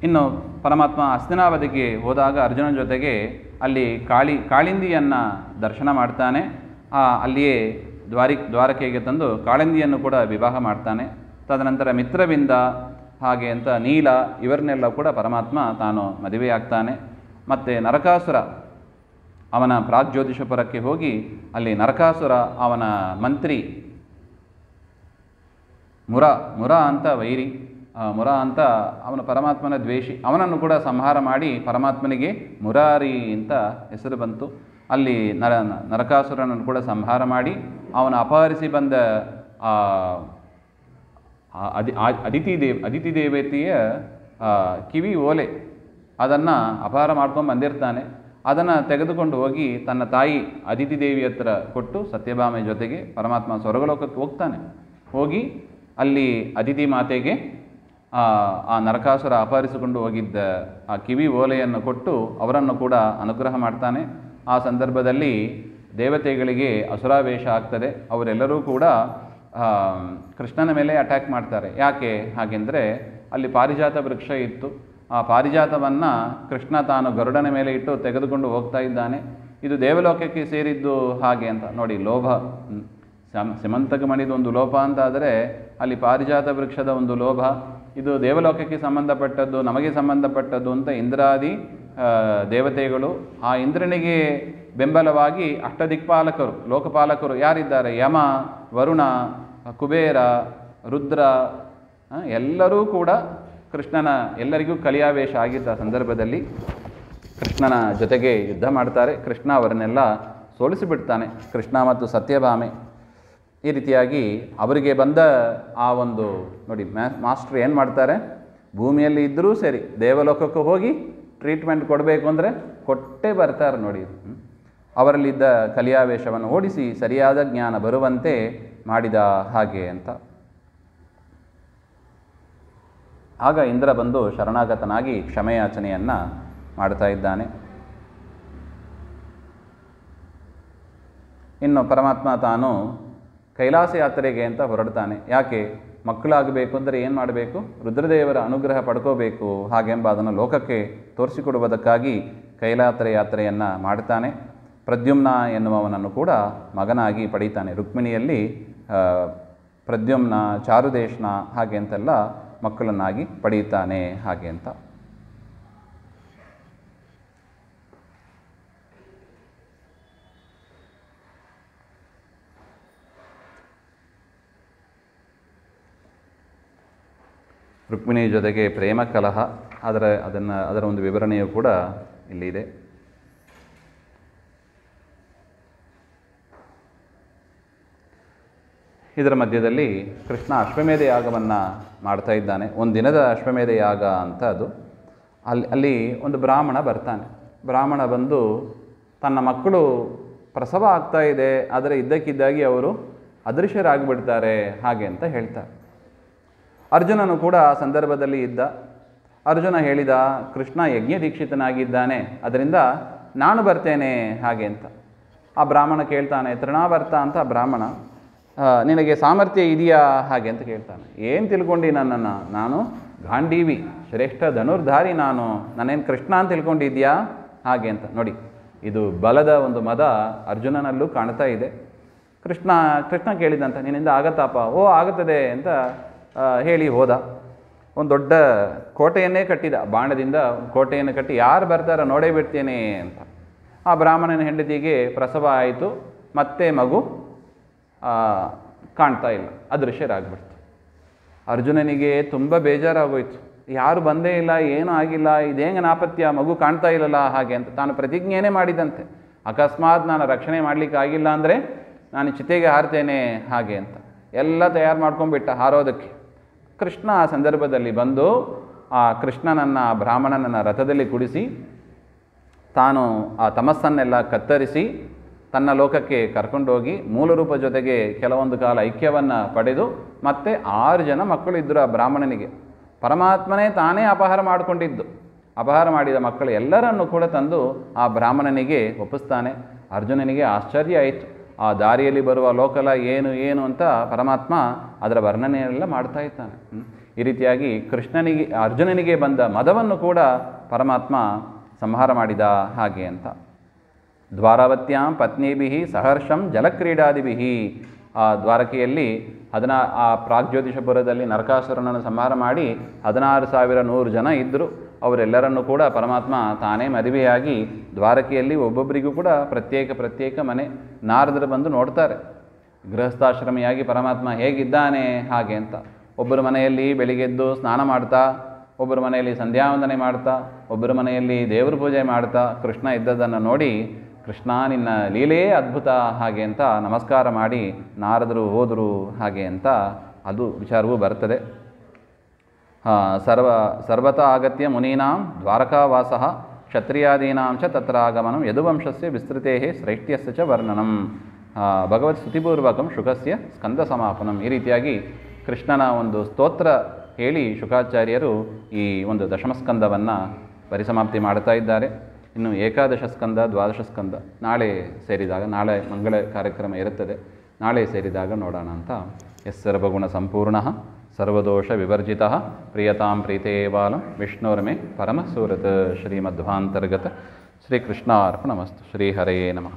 ಇನ್ನು ಪರಮಾತ್ಮ ಹಸ್ತಿನಾವತಿಗೆ ಹೋದಾಗ ಅರ್ಜುನನ ಜೊತೆಗೆ ಅಲ್ಲಿ ಕಾಳಿಂದಿಯನ್ನು ದರ್ಶನ ಮಾಡ್ತಾನೆ. ಅಲ್ಲಿಯೇ ದ್ವಾರಕೆಗೆ ತಂದು ಕಾಳಿಂದಿಯನ್ನು ಕೂಡ ವಿವಾಹ ಮಾಡ್ತಾನೆ. ತದನಂತರ ಮಿತ್ರವಿಂದ ಹಾಗೆ ಅಂತ ನೀಲ ಇವರನ್ನೆಲ್ಲ ಕೂಡ ಪರಮಾತ್ಮ ತಾನು ಮದುವೆಯಾಗ್ತಾನೆ. ಮತ್ತು ನರಕಾಸುರ ಅವನ ಪ್ರಾಗ್ಜ್ಯೋತಿಷಪುರಕ್ಕೆ ಹೋಗಿ ಅಲ್ಲಿ ನರಕಾಸುರ ಅವನ ಮಂತ್ರಿ ಮುರ ಅಂತ ವೈರಿ, ಮುರ ಅಂತ ಅವನ ಪರಮಾತ್ಮನ ದ್ವೇಷಿ, ಅವನನ್ನು ಕೂಡ ಸಂಹಾರ ಮಾಡಿ ಪರಮಾತ್ಮನಿಗೆ ಮುರಾರಿ ಅಂತ ಹೆಸರು ಬಂತು. ಅಲ್ಲಿ ನರಕಾಸುರನನ್ನು ಕೂಡ ಸಂಹಾರ ಮಾಡಿ ಅವನ ಅಪಹರಿಸಿ ಬಂದ ಅದಿತಿ ದೇವತೆಯ ಕಿವಿ ಓಲೆ ಅದನ್ನು ಅಪಹಾರ ಮಾಡ್ಕೊಂಡು ಬಂದಿರ್ತಾನೆ. ಅದನ್ನು ತೆಗೆದುಕೊಂಡು ಹೋಗಿ ತನ್ನ ತಾಯಿ ಅದಿತಿ ದೇವಿ ಹತ್ರ ಕೊಟ್ಟು ಸತ್ಯಭಾಮೆ ಜೊತೆಗೆ ಪರಮಾತ್ಮ ಸ್ವರ್ಗಲೋಕಕ್ಕೆ ಹೋಗ್ತಾನೆ. ಹೋಗಿ ಅಲ್ಲಿ ಅದಿತಿ ಮಾತೆಗೆ ಆ ನರಕಾಸುರ ಅಪಹರಿಸಿಕೊಂಡು ಹೋಗಿದ್ದ ಆ ಕಿವಿ ಓಲೆಯನ್ನು ಕೊಟ್ಟು ಅವರನ್ನು ಕೂಡ ಅನುಗ್ರಹ ಮಾಡ್ತಾನೆ. ಆ ಸಂದರ್ಭದಲ್ಲಿ ದೇವತೆಗಳಿಗೆ ಅಸುರಾವೇಶ ಆಗ್ತದೆ. ಅವರೆಲ್ಲರೂ ಕೂಡ ಕೃಷ್ಣನ ಮೇಲೆ ಅಟ್ಯಾಕ್ ಮಾಡ್ತಾರೆ. ಯಾಕೆ ಹಾಗೆಂದರೆ ಅಲ್ಲಿ ಪಾರಿಜಾತ ವೃಕ್ಷ ಇತ್ತು. ಆ ಪಾರಿಜಾತವನ್ನು ಕೃಷ್ಣ ತಾನು ಗರುಡನ ಮೇಲೆ ಇಟ್ಟು ತೆಗೆದುಕೊಂಡು ಹೋಗ್ತಾ ಇದ್ದಾನೆ. ಇದು ದೇವಲೋಕಕ್ಕೆ ಸೇರಿದ್ದು ಹಾಗೆ ಅಂತ. ನೋಡಿ, ಲೋಭ. ಸ್ಯಮಂತಕ ಮಣಿದು ಒಂದು ಲೋಪ ಅಂತ ಆದರೆ ಅಲ್ಲಿ ಪಾರಿಜಾತ ವೃಕ್ಷದ ಒಂದು ಲೋಭ. ಇದು ದೇವಲೋಕಕ್ಕೆ ಸಂಬಂಧಪಟ್ಟದ್ದು, ನಮಗೆ ಸಂಬಂಧಪಟ್ಟದ್ದು ಅಂತ ಇಂದ್ರಾದಿ ದೇವತೆಗಳು. ಆ ಇಂದ್ರನಿಗೆ ಬೆಂಬಲವಾಗಿ ಅಷ್ಟದಿಕ್ಪಾಲಕರು, ಲೋಕಪಾಲಕರು ಯಾರಿದ್ದಾರೆ? ಯಮ, ವರುಣ, ಕುಬೇರ, ರುದ್ರ ಎಲ್ಲರೂ ಕೂಡ ಎಲ್ಲರಿಗೂ ಕಲಿಯಾವೇಶ ಆಗಿದ್ದ ಸಂದರ್ಭದಲ್ಲಿ ಕೃಷ್ಣನ ಜೊತೆಗೆ ಯುದ್ಧ ಮಾಡ್ತಾರೆ. ಕೃಷ್ಣ ಅವರನ್ನೆಲ್ಲ ಸೋಲಿಸಿಬಿಡ್ತಾನೆ, ಕೃಷ್ಣ ಮತ್ತು ಸತ್ಯಭಾಮೆ. ಈ ರೀತಿಯಾಗಿ ಅವರಿಗೆ ಬಂದ ಆ ಒಂದು ನೋಡಿ, ಮಾಸ್ಟ್ರು ಏನು ಮಾಡ್ತಾರೆ, ಭೂಮಿಯಲ್ಲಿ ಇದ್ದರೂ ಸರಿ ದೇವಲೋಕಕ್ಕೆ ಹೋಗಿ ಟ್ರೀಟ್ಮೆಂಟ್ ಕೊಡಬೇಕು ಅಂದರೆ ಕೊಟ್ಟೇ ಬರ್ತಾರೆ ನೋಡಿ. ಅವರಲ್ಲಿದ್ದ ಕಲಿಯಾವೇಶವನ್ನು ಓಡಿಸಿ ಸರಿಯಾದ ಜ್ಞಾನ ಬರುವಂತೆ ಮಾಡಿದ ಹಾಗೆ ಅಂತ. ಆಗ ಇಂದ್ರ ಬಂದು ಶರಣಾಗತನಾಗಿ ಕ್ಷಮೆಯಾಚನೆಯನ್ನು ಮಾಡ್ತಾ ಇದ್ದಾನೆ. ಇನ್ನು ಪರಮಾತ್ಮ ತಾನು ಕೈಲಾಸ ಯಾತ್ರೆಗೆ ಅಂತ ಹೊರಡ್ತಾನೆ. ಯಾಕೆ? ಮಕ್ಕಳಾಗಬೇಕು ಅಂದರೆ ಏನು ಮಾಡಬೇಕು? ರುದ್ರದೇವರ ಅನುಗ್ರಹ ಪಡ್ಕೋಬೇಕು ಹಾಗೆಂಬ ಅದನ್ನು ಲೋಕಕ್ಕೆ ತೋರಿಸಿಕೊಡುವುದಕ್ಕಾಗಿ ಯಾತ್ರೆಯನ್ನು ಮಾಡ್ತಾನೆ. ಪ್ರದ್ಯುಮ್ನ ಎನ್ನುವವನನ್ನು ಕೂಡ ಮಗನಾಗಿ ಪಡೀತಾನೆ. ರುಕ್ಮಿಣಿಯಲ್ಲಿ ಪ್ರದ್ಯುಮ್ನ, ಚಾರುದೇಶನ ಹಾಗೆ ಅಂತೆಲ್ಲ ಮಕ್ಕಳನ್ನಾಗಿ ಪಡೆಯುತ್ತಾನೆ ಹಾಗೆ ಅಂತ. ರುಕ್ಮಿಣಿ ಜೊತೆಗೆ ಪ್ರೇಮ ಕಲಹ, ಅದರ ಒಂದು ವಿವರಣೆಯೂ ಕೂಡ ಇಲ್ಲಿದೆ. ಇದರ ಮಧ್ಯದಲ್ಲಿ ಕೃಷ್ಣ ಅಶ್ವಮೇಧ ಯಾಗವನ್ನು ಮಾಡ್ತಾ ಇದ್ದಾನೆ. ಒಂದು ದಿನದ ಅಶ್ವಮೇಧ ಯಾಗ ಅಂತ ಅದು. ಅಲ್ಲಿ ಒಂದು ಬ್ರಾಹ್ಮಣ ಬರ್ತಾನೆ. ಬ್ರಾಹ್ಮಣ ಬಂದು ತನ್ನ ಮಕ್ಕಳು ಪ್ರಸವ ಆಗ್ತಾ ಇದೆ, ಆದರೆ ಇದ್ದಕ್ಕಿದ್ದಾಗಿ ಅವರು ಅದೃಶ್ಯರಾಗಿಬಿಡ್ತಾರೆ ಹಾಗೆ ಅಂತ ಹೇಳ್ತಾರೆ. ಅರ್ಜುನನು ಕೂಡ ಆ ಸಂದರ್ಭದಲ್ಲಿ ಇದ್ದ. ಅರ್ಜುನ ಹೇಳಿದ, ಕೃಷ್ಣ ಯಜ್ಞ ದೀಕ್ಷಿತನಾಗಿದ್ದಾನೆ, ಅದರಿಂದ ನಾನು ಬರ್ತೇನೆ ಹಾಗೆ ಅಂತ. ಆ ಬ್ರಾಹ್ಮಣ ಕೇಳ್ತಾನೆ, ತೃಣಾವರ್ತ ಅಂತ ಬ್ರಾಹ್ಮಣ, ನಿನಗೆ ಸಾಮರ್ಥ್ಯ ಇದೆಯಾ ಹಾಗೆ ಅಂತ ಕೇಳ್ತಾನೆ. ಏನು ತಿಳ್ಕೊಂಡು ನನ್ನನ್ನು? ನಾನು ಗಾಂಡೀವಿ, ಶ್ರೇಷ್ಠ ಧನುರ್ಧಾರಿ, ನಾನೇನು ಕೃಷ್ಣ ಅಂತ ತಿಳ್ಕೊಂಡಿದ್ಯಾ ಹಾಗೆ ಅಂತ. ನೋಡಿ, ಇದು ಬಲದ ಒಂದು ಮದ ಅರ್ಜುನನಲ್ಲೂ ಕಾಣ್ತಾ ಇದೆ. ಕೃಷ್ಣ ಕೇಳಿದಂತ, ನಿನ್ನಿಂದ ಆಗತ್ತಪ್ಪ? ಓ ಆಗುತ್ತದೆ ಅಂತ ಹೇಳಿ ಹೋದ. ಒಂದು ದೊಡ್ಡ ಕೋಟೆಯನ್ನೇ ಕಟ್ಟಿದ, ಬಾಣದಿಂದ ಕೋಟೆಯನ್ನು ಕಟ್ಟಿ, ಯಾರು ಬರ್ತಾರೋ ನೋಡೇ ಬಿಡ್ತೇನೆ ಅಂತ. ಆ ಬ್ರಾಹ್ಮಣನ ಹೆಂಡತಿಗೆ ಪ್ರಸವ ಆಯಿತು, ಮತ್ತೆ ಮಗು ಕಾಣ್ತಾ ಇಲ್ಲ, ಅದೃಶ್ಯರಾಗ್ಬಿಡ್ತು. ಅರ್ಜುನನಿಗೆ ತುಂಬ ಬೇಜಾರಾಗೋಯ್ತು. ಯಾರು ಬಂದೇ ಇಲ್ಲ, ಏನೂ ಆಗಿಲ್ಲ, ಇದೇಂಗೆ ನಾಪತ್ಯ, ಮಗು ಕಾಣ್ತಾ ಇಲ್ಲಲ್ಲ ಹಾಗೆ ಅಂತ. ತಾನು ಪ್ರತಿಜ್ಞೆನೇ ಮಾಡಿದಂತೆ, ಅಕಸ್ಮಾತ್ ನಾನು ರಕ್ಷಣೆ ಮಾಡಲಿಕ್ಕೆ ಆಗಿಲ್ಲ ಅಂದರೆ ನಾನು ಚಿತೆಗೆ ಹಾರ್ತೇನೆ ಹಾಗೆ ಅಂತ. ಎಲ್ಲ ತಯಾರು ಮಾಡ್ಕೊಂಡ್ಬಿಟ್ಟ ಹಾರೋದಕ್ಕೆ. ಕೃಷ್ಣ ಆ ಸಂದರ್ಭದಲ್ಲಿ ಬಂದು ಆ ಕೃಷ್ಣನನ್ನು, ಬ್ರಾಹ್ಮಣನನ್ನು ರಥದಲ್ಲಿ ಕುಡಿಸಿ, ತಾನು ಆ ತಮಸ್ಸನ್ನೆಲ್ಲ ಕತ್ತರಿಸಿ ತನ್ನ ಲೋಕಕ್ಕೆ ಕರ್ಕೊಂಡೋಗಿ ಮೂಲ ರೂಪ ಜೊತೆಗೆ ಕೆಲವೊಂದು ಕಾಲ ಐಕ್ಯವನ್ನು ಪಡೆದು, ಮತ್ತೆ 6 ಜನ ಮಕ್ಕಳು ಇದ್ದರು ಆ ಬ್ರಾಹ್ಮಣನಿಗೆ. ಪರಮಾತ್ಮನೇ ತಾನೇ ಅಪಹಾರ ಮಾಡಿಕೊಂಡಿದ್ದು. ಅಪಹಾರ ಮಾಡಿದ ಮಕ್ಕಳು ಎಲ್ಲರನ್ನೂ ಕೂಡ ತಂದು ಆ ಬ್ರಾಹ್ಮಣನಿಗೆ ಒಪ್ಪಿಸ್ತಾನೆ. ಅರ್ಜುನನಿಗೆ ಆಶ್ಚರ್ಯ ಆಯಿತು. ಆ ದಾರಿಯಲ್ಲಿ ಬರುವ ಲೋಕಲ ಏನು ಅಂತ ಪರಮಾತ್ಮ ಅದರ ವರ್ಣನೆಯೆಲ್ಲ ಮಾಡ್ತಾ ಇದ್ದಾನೆ. ಈ ರೀತಿಯಾಗಿ ಅರ್ಜುನನಿಗೆ ಬಂದ ಮದವನ್ನು ಕೂಡ ಪರಮಾತ್ಮ ಸಂಹಾರ ಮಾಡಿದ ಹಾಗೆ ಅಂತ. ದ್ವಾರಾವತ್ಯಾಂ ಪತ್ನಿಭಿ ಸಹರ್ಷಂ ಜಲಕ್ರೀಡಾದಿಭಿ. ಆ ದ್ವಾರಕೆಯಲ್ಲಿ ಆ ಪ್ರಾಗ್ಜ್ಯೋತಿಷಪುರದಲ್ಲಿ ನರಕಾಸುರನನ್ನು ಸಂಹಾರ ಮಾಡಿ 16,100 ಜನ ಇದ್ದರು. ಅವರೆಲ್ಲರನ್ನೂ ಕೂಡ ಪರಮಾತ್ಮ ತಾನೇ ಮದುವೆಯಾಗಿ ದ್ವಾರಕೆಯಲ್ಲಿ ಒಬ್ಬೊಬ್ಬರಿಗೂ ಕೂಡ ಪ್ರತ್ಯೇಕ ಮನೆ. ನಾರದರು ಬಂದು ನೋಡ್ತಾರೆ ಗೃಹಸ್ಥಾಶ್ರಮಿಯಾಗಿ ಪರಮಾತ್ಮ ಹೇಗಿದ್ದಾನೆ ಹಾಗೆ ಅಂತ. ಒಬ್ಬರ ಮನೆಯಲ್ಲಿ ಬೆಳಿಗ್ಗೆದ್ದು ಸ್ನಾನ ಮಾಡ್ತಾ, ಒಬ್ಬರ ಮನೆಯಲ್ಲಿ ಸಂಧ್ಯಾವಂದನೆ ಮಾಡ್ತಾ, ಒಬ್ಬರ ಮನೆಯಲ್ಲಿ ದೇವ್ರ ಪೂಜೆ ಮಾಡ್ತಾ ಕೃಷ್ಣ ಇದ್ದದನ್ನು ನೋಡಿ, ಕೃಷ್ಣ ನಿನ್ನ ಲೀಲೆಯೇ ಅದ್ಭುತ ಹಾಗೆ ಅಂತ ನಮಸ್ಕಾರ ಮಾಡಿ ನಾರದರು ಹೋದರು ಹಾಗೆ ಅಂತ ಅದು ವಿಚಾರವೂ ಬರ್ತದೆ. ಸರ್ವತಾ ಆಗತ್ಯ ಮುನೀನಾಂ ದ್ವಾರಕಾವಾಸಃ ಕ್ಷತ್ರಿಯಾದೀನಾಂ ಚ ತತ್ರಾಗಮನಂ ಯದುವಂಶಸ್ಯ ವಿಸ್ತೃತೇ ಶ್ರೇಷ್ಠ್ಯಸ್ಯ ಚ ವರ್ಣನಂ ಭಗವತ್ ಸ್ತುತಿಪೂರ್ವಕಂ ಶುಕಸ್ಯ ಸ್ಕಂದ ಸಮಾಪನಂ. ಈ ರೀತಿಯಾಗಿ ಕೃಷ್ಣನ ಒಂದು ಸ್ತೋತ್ರ ಹೇಳಿ ಶುಕಾಚಾರ್ಯರು ಈ ಒಂದು ದಶಮಸ್ಕಂದವನ್ನು ಪರಿಸಮಾಪ್ತಿ ಮಾಡ್ತಾ ಇದ್ದಾರೆ. ಇನ್ನು ಏಕಾದಶ ಸ್ಕಂದ, ದ್ವಾದಶ ಸ್ಕಂದ ನಾಳೆ ಮಂಗಳ ಕಾರ್ಯಕ್ರಮ ಇರುತ್ತದೆ. ನಾಳೆ ಸೇರಿದಾಗ ನೋಡೋಣ ಅಂತ. ಸರ್ವಗುಣ ಸಂಪೂರ್ಣ ಸರ್ವದೋಷ ವಿವರ್ಜಿತ ಪ್ರಿಯತಾಂ ಪ್ರೀತೇವಾಲಂ ವಿಷ್ಣೋರ್ಮೆ ಪರಮಸೂರತ್ ಶ್ರೀಮಧ್ವಾಂತರ್ಗತ ಶ್ರೀಕೃಷ್ಣಾರ್ಪಣಮಸ್ತು. ಶ್ರೀಹರೇ ನಮಃ.